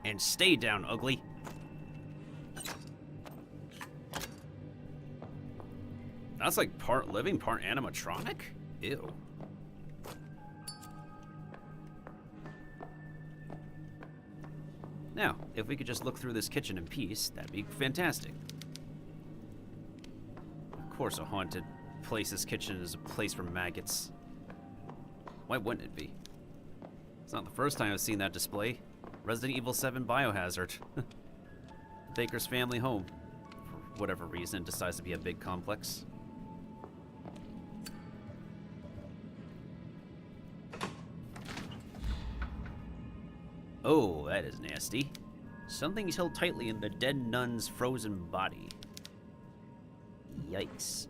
And stay down, ugly. That's like part living, part animatronic? Ew. Now, if we could just look through this kitchen in peace, that'd be fantastic. Of course a haunted place's kitchen is a place for maggots. Why wouldn't it be? It's not the first time I've seen that display. Resident Evil 7 Biohazard. Baker's family home. For whatever reason, it decides to be a big complex. Oh, that is nasty. Something's held tightly in the dead nun's frozen body. Yikes.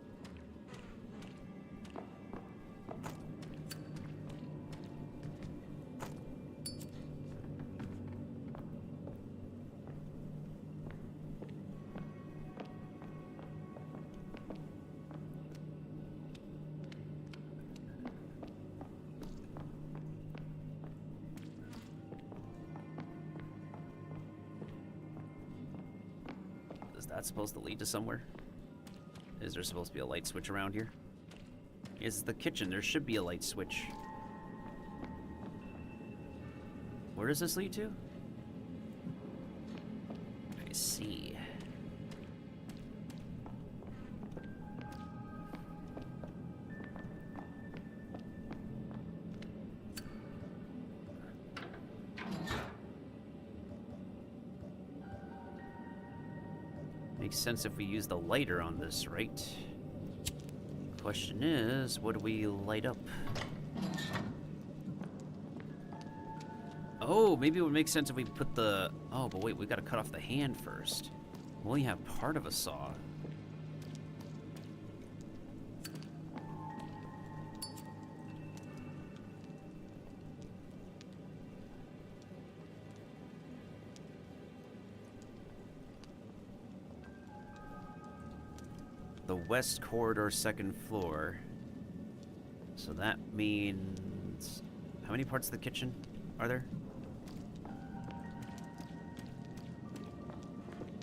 Is that supposed to lead to somewhere? Is there supposed to be a light switch around here? Is the kitchen? There should be a light switch. Where does this lead to? I see. Makes sense if we use the lighter on this, right? Question is, what do we light up? Oh, maybe it would make sense if we put the... Oh, but wait, we gotta cut off the hand first. We only have part of a saw. The west corridor, second floor. So that means... How many parts of the kitchen are there?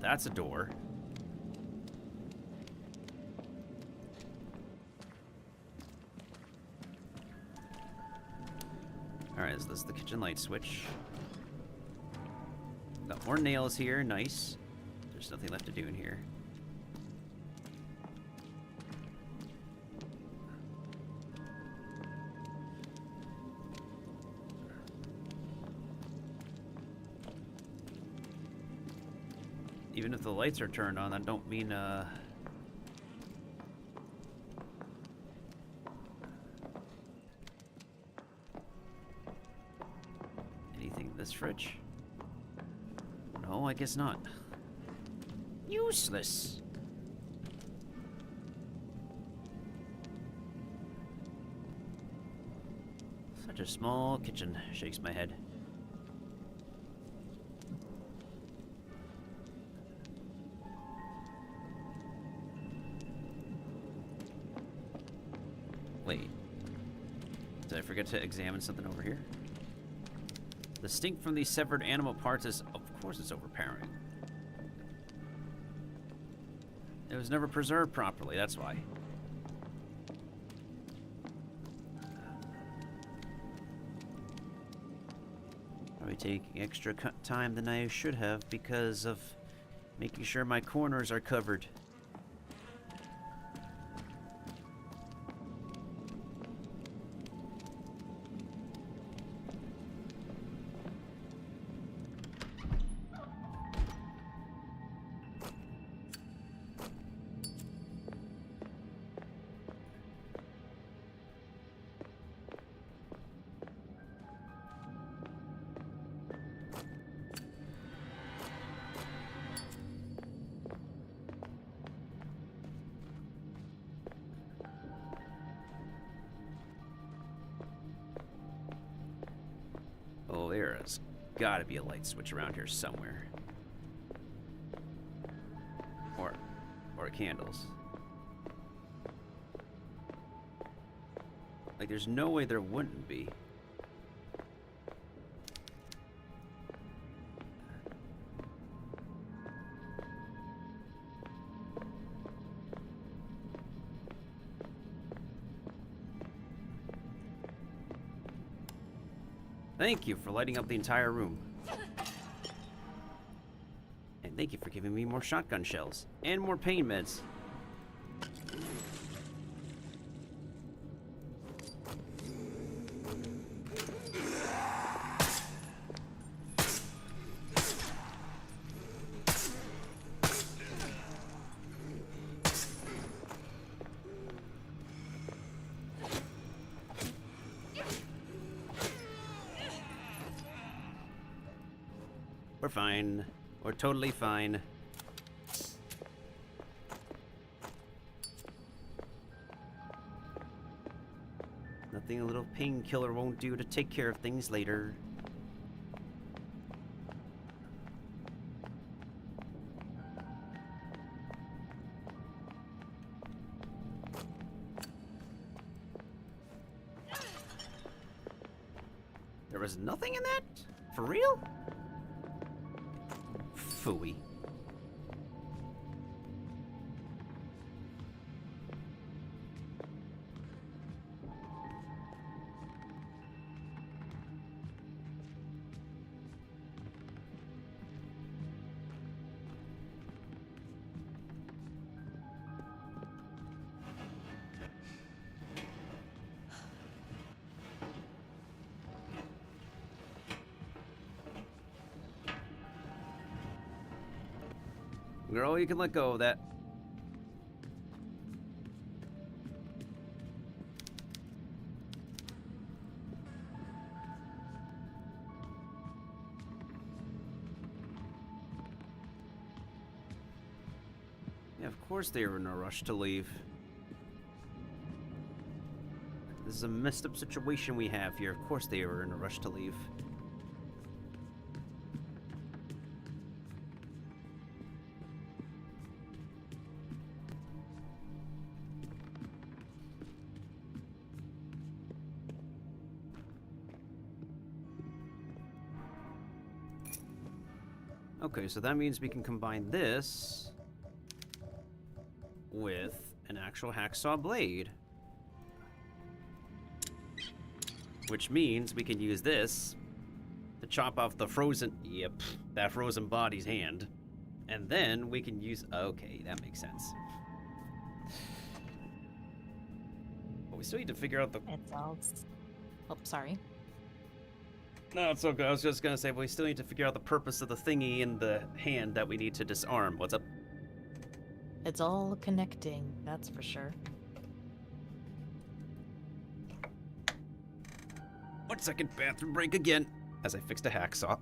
That's a door. Alright, so this is the kitchen light switch. Got more nails here, nice. There's nothing left to do in here. Even if the lights are turned on, that don't mean, anything in this fridge? No, I guess not. Useless. Such a small kitchen. Shakes my head. Did I forget to examine something over here? The stink from these severed animal parts is, of course, it's overpowering. It was never preserved properly, that's why. Probably taking extra time than I should have because of making sure my corners are covered. Oh, there's gotta be a light switch around here somewhere. Or candles. Like, there's no way there wouldn't be. Thank you for lighting up the entire room. And thank you for giving me more shotgun shells and more pain meds. We're fine. We're totally fine. Nothing a little painkiller won't do to take care of things later. There was nothing in that? For real? Phooey. Girl, you can let go of that. Yeah, of course they were in a rush to leave. This is a messed up situation we have here. Of course they were in a rush to leave. Okay, so that means we can combine this with an actual hacksaw blade. Which means we can use this to chop off the frozen, that frozen body's hand. And then we can use, okay, that makes sense. But we still need to figure out the... It's all... Oh, sorry. No, it's okay. I was just gonna say, but we still need to figure out the purpose of the thingy in the hand that we need to disarm. What's up? It's all connecting, that's for sure. 1 second, bathroom break again, as I fixed a hacksaw.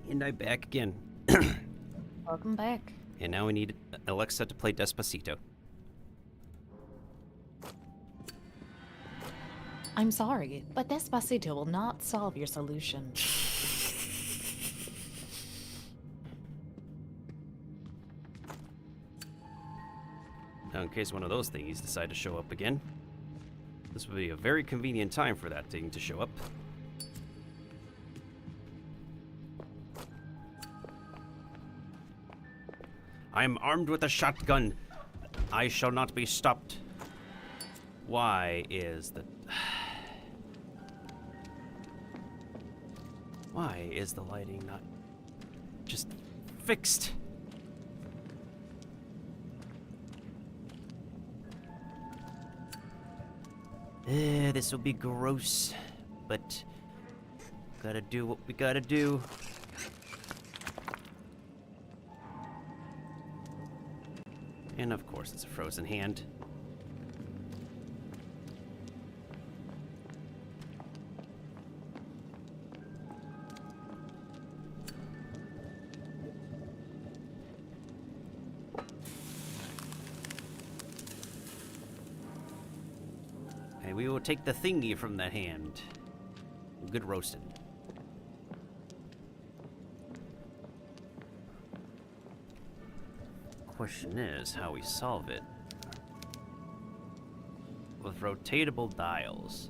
And I'm back again. Welcome back. And now we need Alexa to play Despacito. I'm sorry, but Despacito will not solve your solution. Now, in case one of those thingies decide to show up again, this would be a very convenient time for that thing to show up. I am armed with a shotgun. I shall not be stopped. Why is the... Why is the lighting not just fixed? This will be gross, but gotta do what we gotta do. And of course, it's a frozen hand. Okay, we will take the thingy from the hand. Good roasted. Question is how we solve it. With rotatable dials.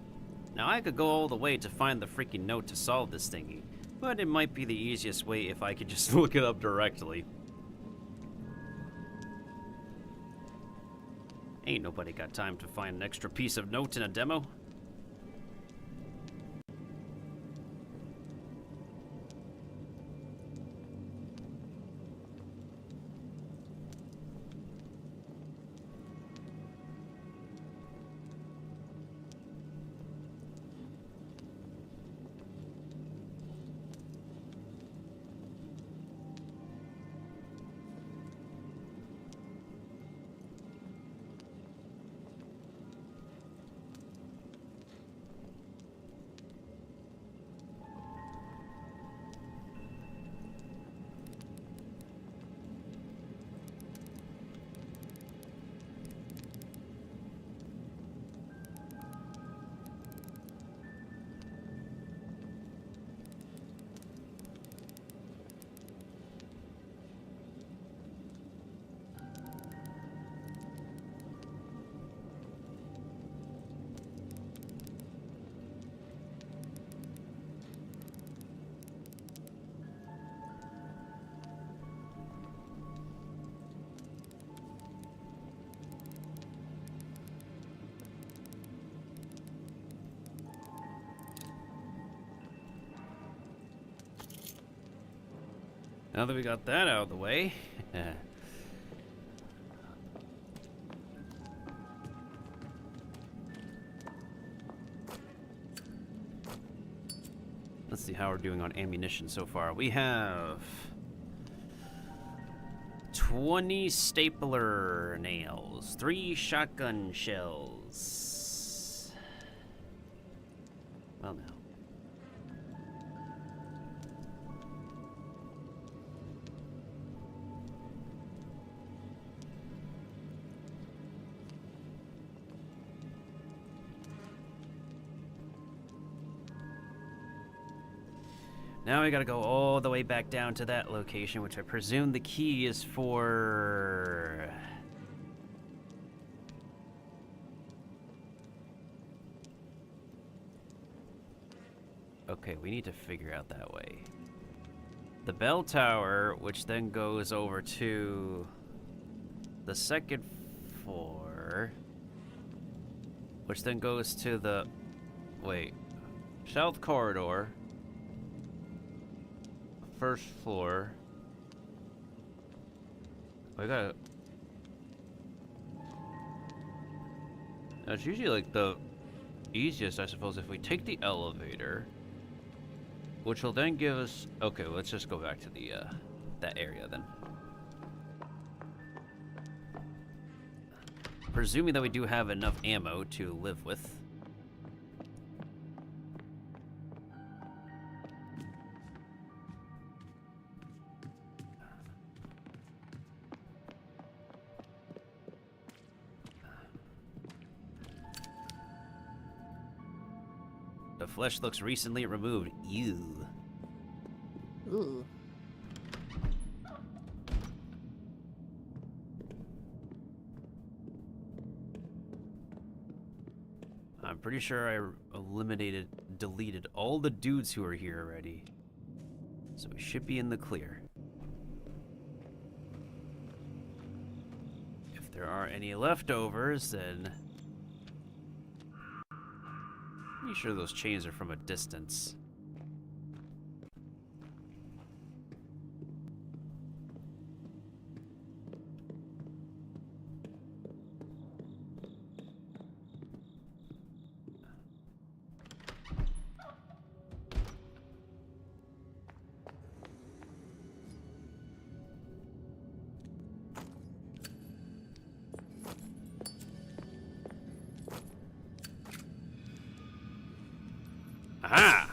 Now I could go all the way to find the freaking note to solve this thingy, but it might be the easiest way if I could just look it up directly. Ain't nobody got time to find an extra piece of note in a demo. Now that we got that out of the way, let's see how we're doing on ammunition so far. We have 20 stapler nails, 3 shotgun shells. Well, now. Now we gotta go all the way back down to that location, which I presume the key is for... Okay, we need to figure out that way. The bell tower, which then goes over to the second floor, which then goes to the... Wait. South corridor. First floor. I gotta... It's usually like the easiest, I suppose, if we take the elevator, which will then give us... Okay, let's just go back to the that area then. Presuming that we do have enough ammo to live with. The flesh looks recently removed. Ew. Ooh. I'm pretty sure I deleted all the dudes who are here already. So we should be in the clear. If there are any leftovers, then... Pretty sure those chains are from a distance. Aha!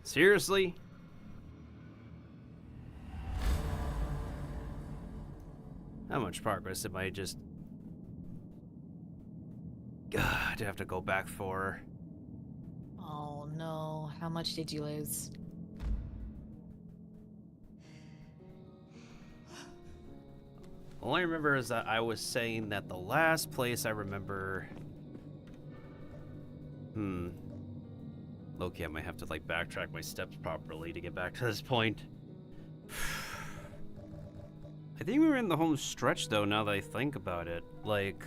Seriously? How much progress am I just... God, do I have to go back for? Oh no, how much did you lose? All I remember is that I was saying that the last place I remember... Okay, I might have to like backtrack my steps properly to get back to this point. I think we were in the home stretch though, now that I think about it. Like,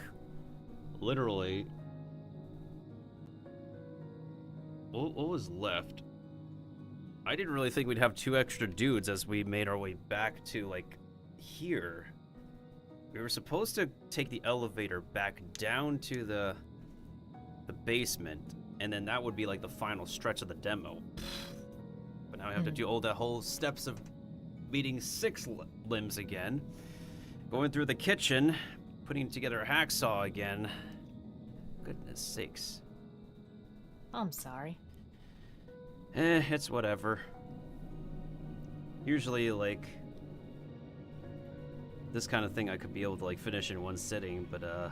literally. What was left? I didn't really think we'd have 2 extra dudes as we made our way back to like here. We were supposed to take the elevator back down to the basement. And then that would be like the final stretch of the demo. But now I have to do all the whole steps of beating 6 limbs again. Going through the kitchen, putting together a hacksaw again. Goodness sakes. I'm sorry. It's whatever. Usually, like, this kind of thing I could be able to like finish in one sitting, but I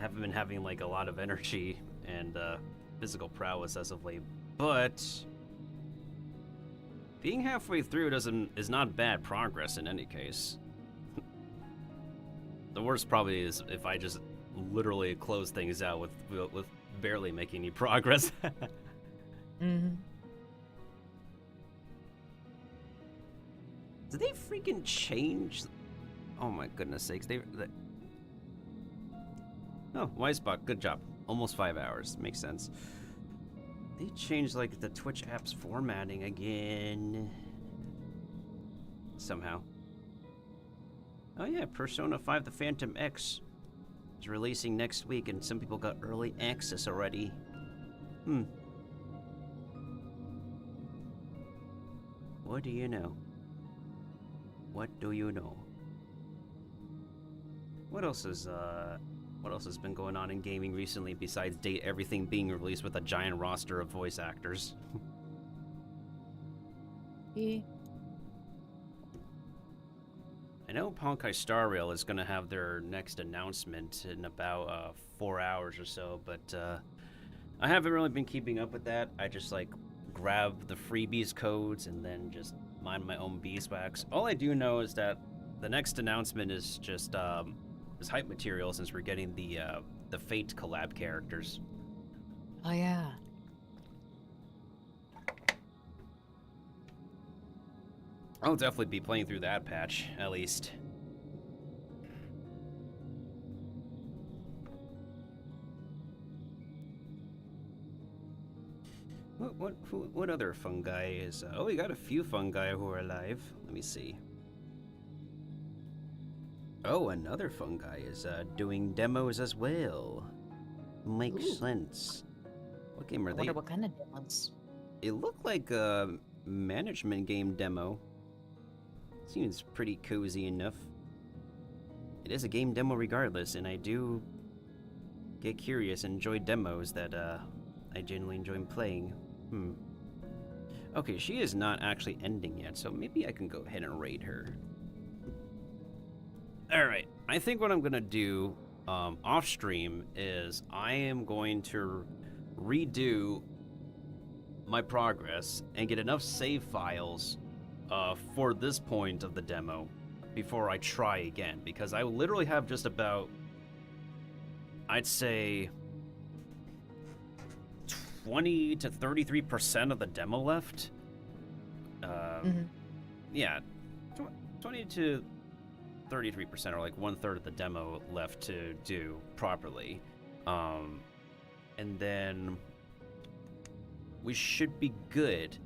haven't been having like a lot of energy and physical prowess as of late, but being halfway through is not bad progress in any case. The worst probably is if I just literally close things out with barely making any progress. Mm-hmm. Did they freaking change? Oh my goodness sakes! Oh, Wisebot, good job. Almost 5 hours. Makes sense. They changed, like, the Twitch app's formatting again. Somehow. Oh yeah, Persona 5 The Phantom X is releasing next week, and some people got early access already. What do you know? What do you know? What else has been going on in gaming recently besides Date Everything being released with a giant roster of voice actors? Yeah. I know Honkai Star Rail is going to have their next announcement in about 4 hours or so, but I haven't really been keeping up with that. I just like grab the freebies codes and then just mind my own beeswax. All I do know is that the next announcement is just is hype material since we're getting the Fate collab characters. Oh yeah. I'll definitely be playing through that patch, at least. What other fungi is... oh, we got a few fungi who are alive. Let me see. Oh, another fungi is doing demos as well. Makes sense. What game are I they? wonder what kind of demos. It looked like a management game demo. Seems pretty cozy enough. It is a game demo regardless, and I do get curious and enjoy demos that I genuinely enjoy playing. Okay, she is not actually ending yet, so maybe I can go ahead and raid her. Alright, I think what I'm gonna do off stream is I am going to redo my progress and get enough save files for this point of the demo before I try again, because I literally have just about, I'd say, 20 to 33% of the demo left. Yeah, 20 to 33%, or like 1/3 of the demo left to do properly. And then we should be good.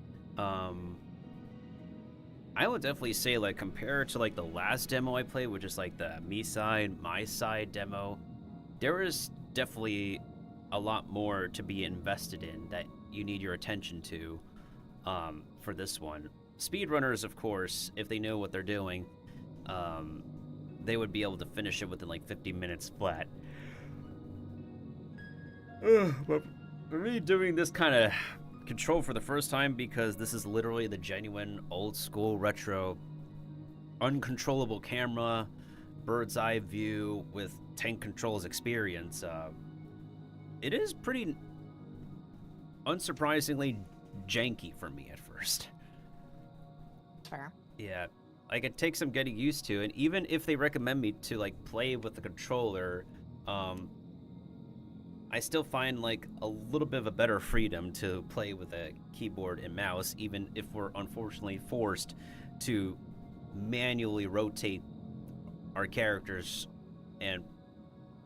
I would definitely say, like, compared to like the last demo I played, which is like the me side, my side demo, there is definitely a lot more to be invested in that you need your attention to for this one. Speedrunners, of course, if they know what they're doing, they would be able to finish it within like 50 minutes flat. But for me doing this kind of control for the first time, because this is literally the genuine old school retro uncontrollable camera, bird's eye view with tank controls experience, it is pretty unsurprisingly janky for me at first. Fair. Yeah, like it takes some getting used to, and even if they recommend me to like play with the controller, I still find like a little bit of a better freedom to play with a keyboard and mouse, even if we're unfortunately forced to manually rotate our characters and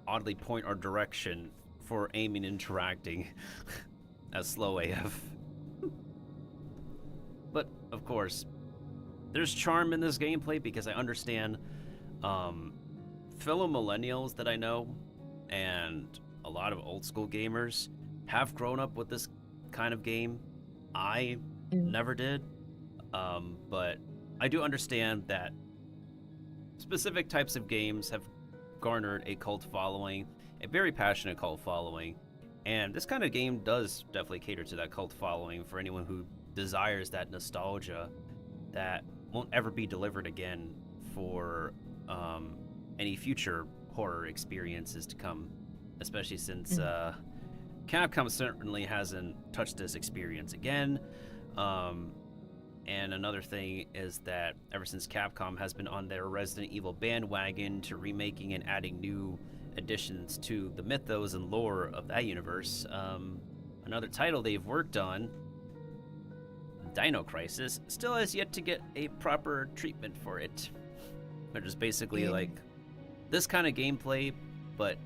oddly point our direction for aiming and interacting as slow AF. But of course, there's charm in this gameplay because I understand fellow millennials that I know and a lot of old school gamers have grown up with this kind of game. I never did, but I do understand that specific types of games have garnered a cult following, a very passionate cult following, and this kind of game does definitely cater to that cult following for anyone who desires that nostalgia that won't ever be delivered again for any future horror experiences to come, especially since Capcom certainly hasn't touched this experience again. And another thing is that ever since Capcom has been on their Resident Evil bandwagon to remaking and adding new additions to the mythos and lore of that universe, another title they've worked on, Dino Crisis, still has yet to get a proper treatment for it. Which is basically like this kind of gameplay, but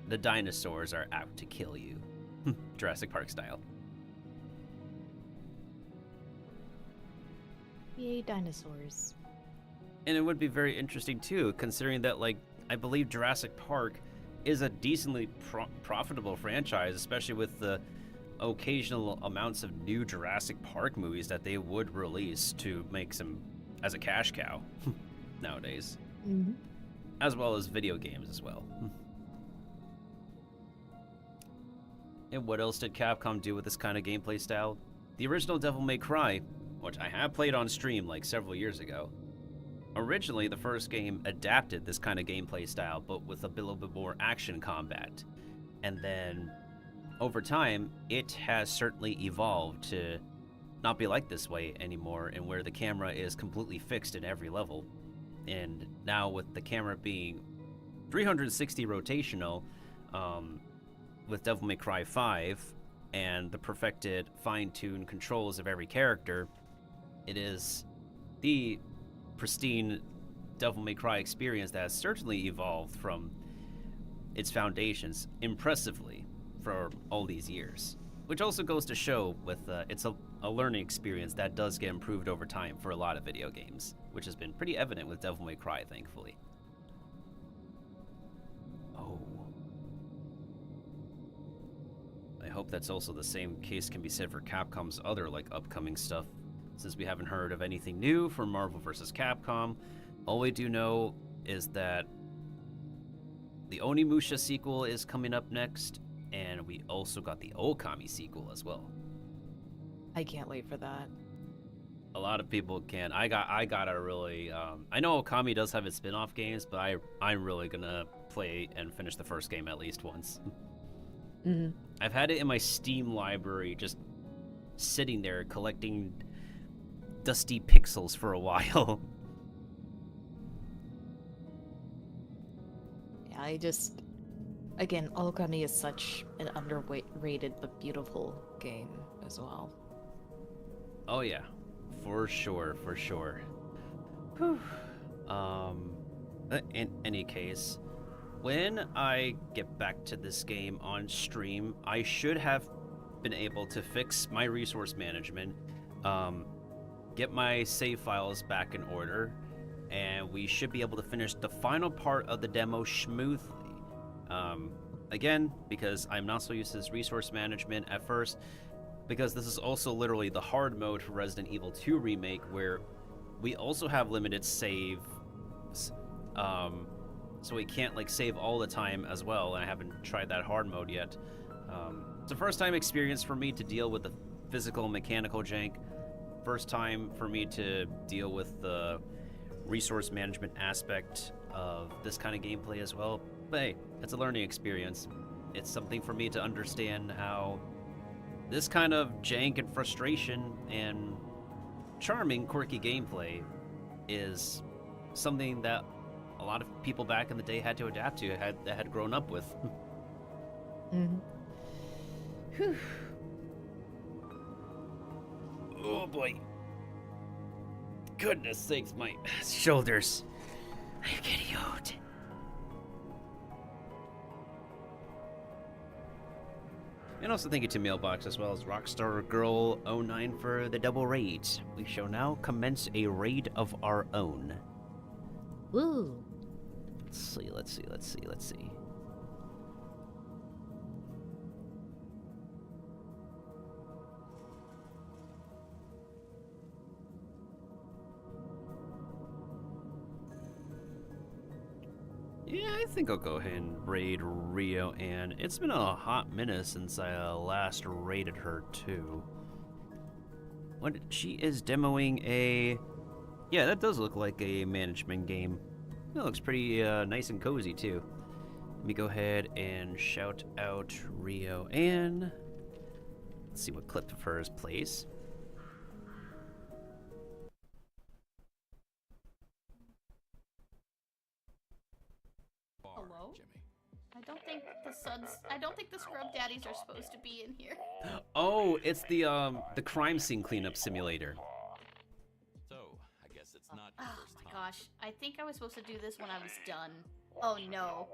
the dinosaurs are out to kill you. Jurassic Park style. Yay, dinosaurs. And it would be very interesting too, considering that, like, I believe Jurassic Park is a decently profitable franchise, especially with the occasional amounts of new Jurassic Park movies that they would release to make some as a cash cow nowadays. As well as video games as well. And what else did Capcom do with this kind of gameplay style? The original Devil May Cry, which I have played on stream like several years ago. Originally, the first game adapted this kind of gameplay style, but with a little bit more action combat. And then, over time, it has certainly evolved to not be like this way anymore, and where the camera is completely fixed in every level. And now with the camera being 360 rotational, with Devil May Cry 5 and the perfected fine-tuned controls of every character, it is the pristine Devil May Cry experience that has certainly evolved from its foundations impressively for all these years. Which also goes to show with it's a learning experience that does get improved over time for a lot of video games, which has been pretty evident with Devil May Cry, thankfully. I hope that's also the same case can be said for Capcom's other, like, upcoming stuff. Since we haven't heard of anything new for Marvel vs. Capcom, all we do know is that the Onimusha sequel is coming up next, and we also got the Okami sequel as well. I can't wait for that. A lot of people can. I gotta really. I know Okami does have its spin-off games, but I'm really gonna play and finish the first game at least once. Mm-hmm. I've had it in my Steam library, just sitting there collecting dusty pixels for a while. Yeah, again, Okami is such an underrated but beautiful game as well. Oh yeah, for sure, for sure. Whew. In any case, when I get back to this game on stream, I should have been able to fix my resource management, get my save files back in order, and we should be able to finish the final part of the demo smoothly. Again, because I'm not so used to this resource management at first, because this is also literally the hard mode for Resident Evil 2 Remake, where we also have limited saves, so we can't like save all the time as well, and I haven't tried that hard mode yet. It's a first time experience for me to deal with the physical and mechanical jank, first time for me to deal with the resource management aspect of this kind of gameplay as well, but hey, it's a learning experience. It's something for me to understand how this kind of jank and frustration and charming, quirky gameplay is something that a lot of people back in the day had to adapt to, that had grown up with. Mm-hmm. Whew. Oh boy. Goodness sakes, my shoulders. I'm getting old. And also thank you to Mailbox as well as Rockstar Girl 09 for the double raid. We shall now commence a raid of our own. Woo! Let's see. Yeah, I think I'll go ahead and raid Rio, and it's been a hot minute since I last raided her too. She is demoing a... Yeah, that does look like a management game. It looks pretty nice and cozy too. Let me go ahead and shout out Rio Ann. Let's see what clip of hers plays. Hello? I don't think the scrub daddies are supposed to be in here. Oh, it's the crime scene cleanup simulator. So, I guess it's not Oh my gosh, I think I was supposed to do this when I was done. Oh no.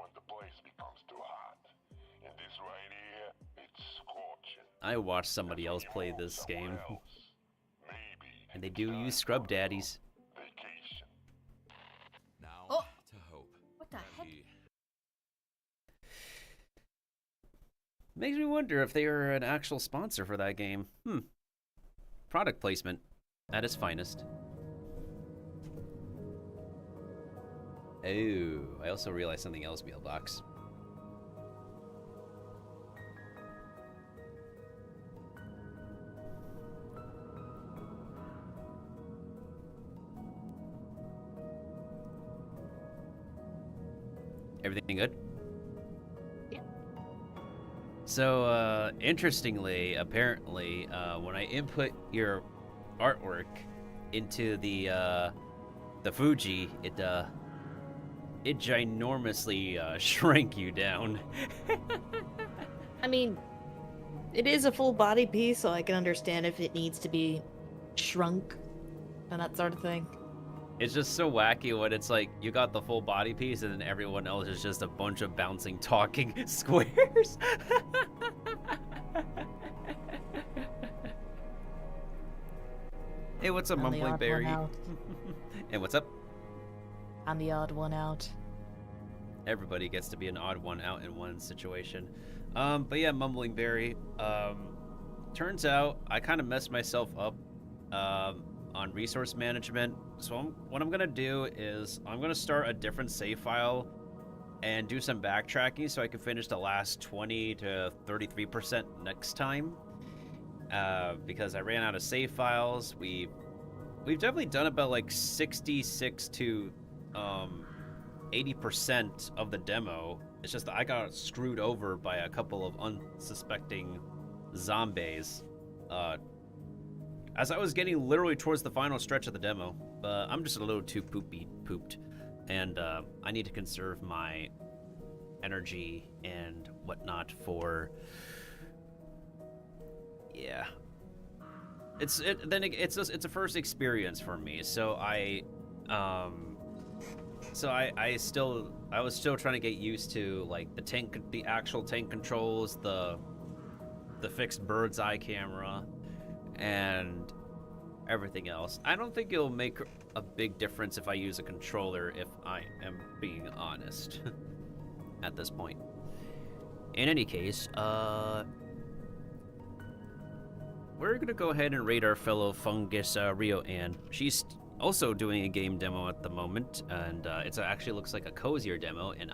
I watched somebody else play this game. And they do use scrub daddies. Now Oh. to hope. What the heck? Makes me wonder if they are an actual sponsor for that game. Product placement at its finest. Oh, I also realized something else, Mailbox. Everything good? Yeah. So, interestingly, apparently, when I input your artwork into the Fuji, it ginormously shrank you down. I mean, it is a full body piece, so I can understand if it needs to be shrunk and that sort of thing. It's just so wacky when it's like you got the full body piece and then everyone else is just a bunch of bouncing, talking squares. Hey, what's up, I'm the Mumbling odd Berry? one out. And what's up? I'm the odd one out. Everybody gets to be an odd one out in one situation. But yeah, Mumbling Berry. Turns out I kind of messed myself up on resource management. So what I'm gonna do is I'm gonna start a different save file and do some backtracking so I can finish the last 20 to 33% next time. Because I ran out of save files. We've definitely done about like 66 to 80% of the demo. It's just that I got screwed over by a couple of unsuspecting zombies as I was getting literally towards the final stretch of the demo. But I'm just a little too pooped, and I need to conserve my energy and whatnot for. Yeah, it's a first experience for me, so I was still trying to get used to like the actual tank controls, the fixed bird's eye camera, and everything else. I don't think it'll make a big difference if I use a controller, if I am being honest at this point. In any case, we're gonna go ahead and raid our fellow Fungus Rio Ann. She's also doing a game demo at the moment, and it actually looks like a cozier demo, and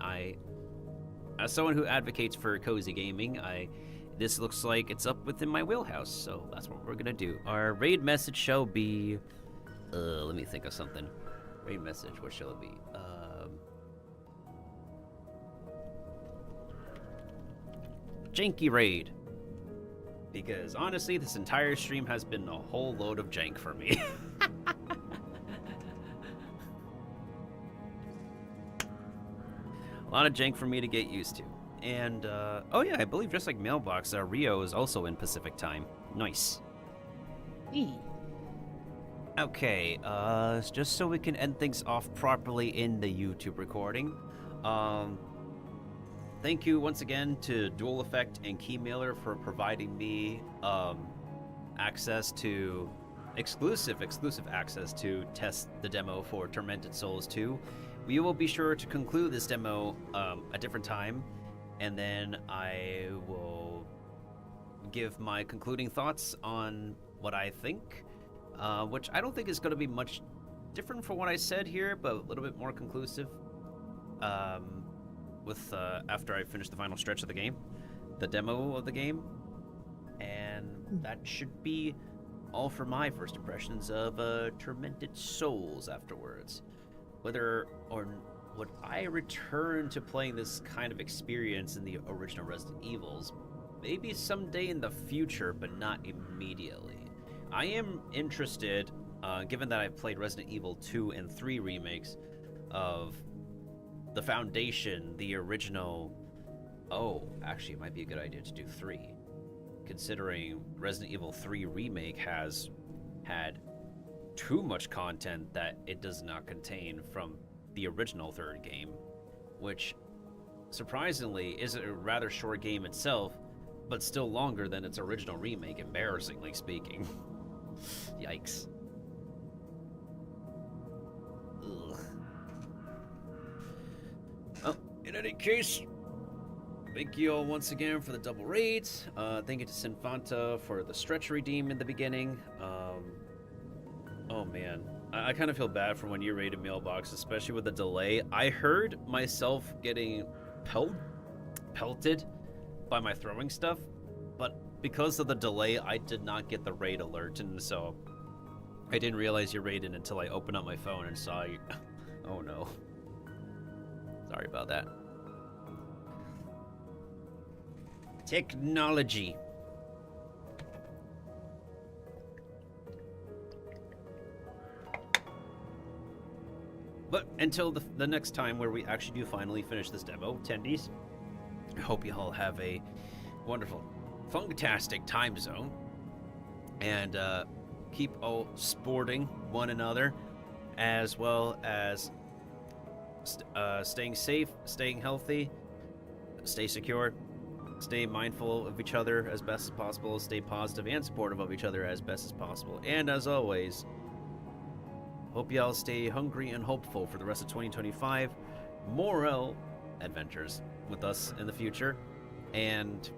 as someone who advocates for cozy gaming, this looks like it's up within my wheelhouse, so that's what we're gonna do. Our raid message shall be, let me think of something. Raid message, what shall it be? Janky raid. Because honestly, this entire stream has been a whole load of jank for me. A lot of jank for me to get used to. And, oh yeah, I believe just like Mailbox, Rio is also in Pacific time. Nice. Okay, just so we can end things off properly in the YouTube recording, thank you once again to Duel Effect and Keymailer for providing me, exclusive access to test the demo for Tormented Souls 2. We will be sure to conclude this demo a different time, and then I will give my concluding thoughts on what I think, which I don't think is going to be much different from what I said here, but a little bit more conclusive. After I finish the final stretch of the game, the demo of the game, and that should be all for my first impressions of Tormented Souls afterwards. Whether or would I return to playing this kind of experience in the original Resident Evils, maybe someday in the future, but not immediately. I am interested, given that I've played Resident Evil 2 and 3 remakes of the Foundation, the original. Oh, actually, it might be a good idea to do 3, considering Resident Evil 3 Remake has had too much content that it does not contain from the original 3rd game, which surprisingly is a rather short game itself, but still longer than its original remake, embarrassingly speaking. Yikes. Ugh. Well, in any case, thank you all once again for the double raids. Thank you to Sinfanta for the stretch redeem in the beginning. Oh man, I kind of feel bad for when you raided Mailbox, especially with the delay. I heard myself getting pelted by my throwing stuff, but because of the delay, I did not get the raid alert, and so I didn't realize you raided until I opened up my phone and saw you. Oh no. Sorry about that. Technology. But until the next time where we actually do finally finish this demo, attendees, I hope you all have a wonderful, fantastic time zone, and keep all sporting one another, as well as staying safe, staying healthy, stay secure, stay mindful of each other as best as possible, stay positive and supportive of each other as best as possible, and as always, hope y'all stay hungry and hopeful for the rest of 2025. More adventures with us in the future. And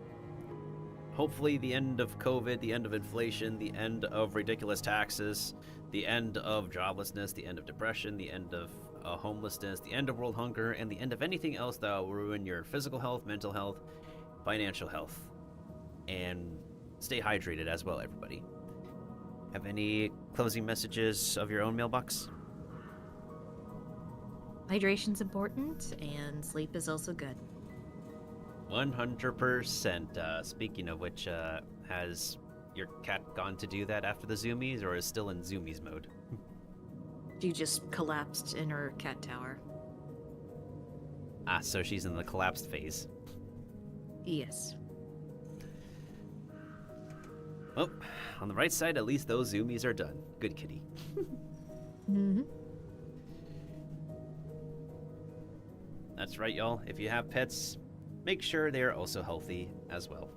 hopefully the end of COVID, the end of inflation, the end of ridiculous taxes, the end of joblessness, the end of depression, the end of homelessness, the end of world hunger, and the end of anything else that will ruin your physical health, mental health, financial health. And stay hydrated as well, everybody. Have any closing messages of your own, Mailbox? Hydration's important, and sleep is also good. 100%. Speaking of which, has your cat gone to do that after the zoomies, or is still in zoomies mode? She just collapsed in her cat tower. Ah, so she's in the collapsed phase. Yes. Well, on the right side, at least those zoomies are done. Good kitty. Mm-hmm. That's right, y'all. If you have pets, make sure they are also healthy as well.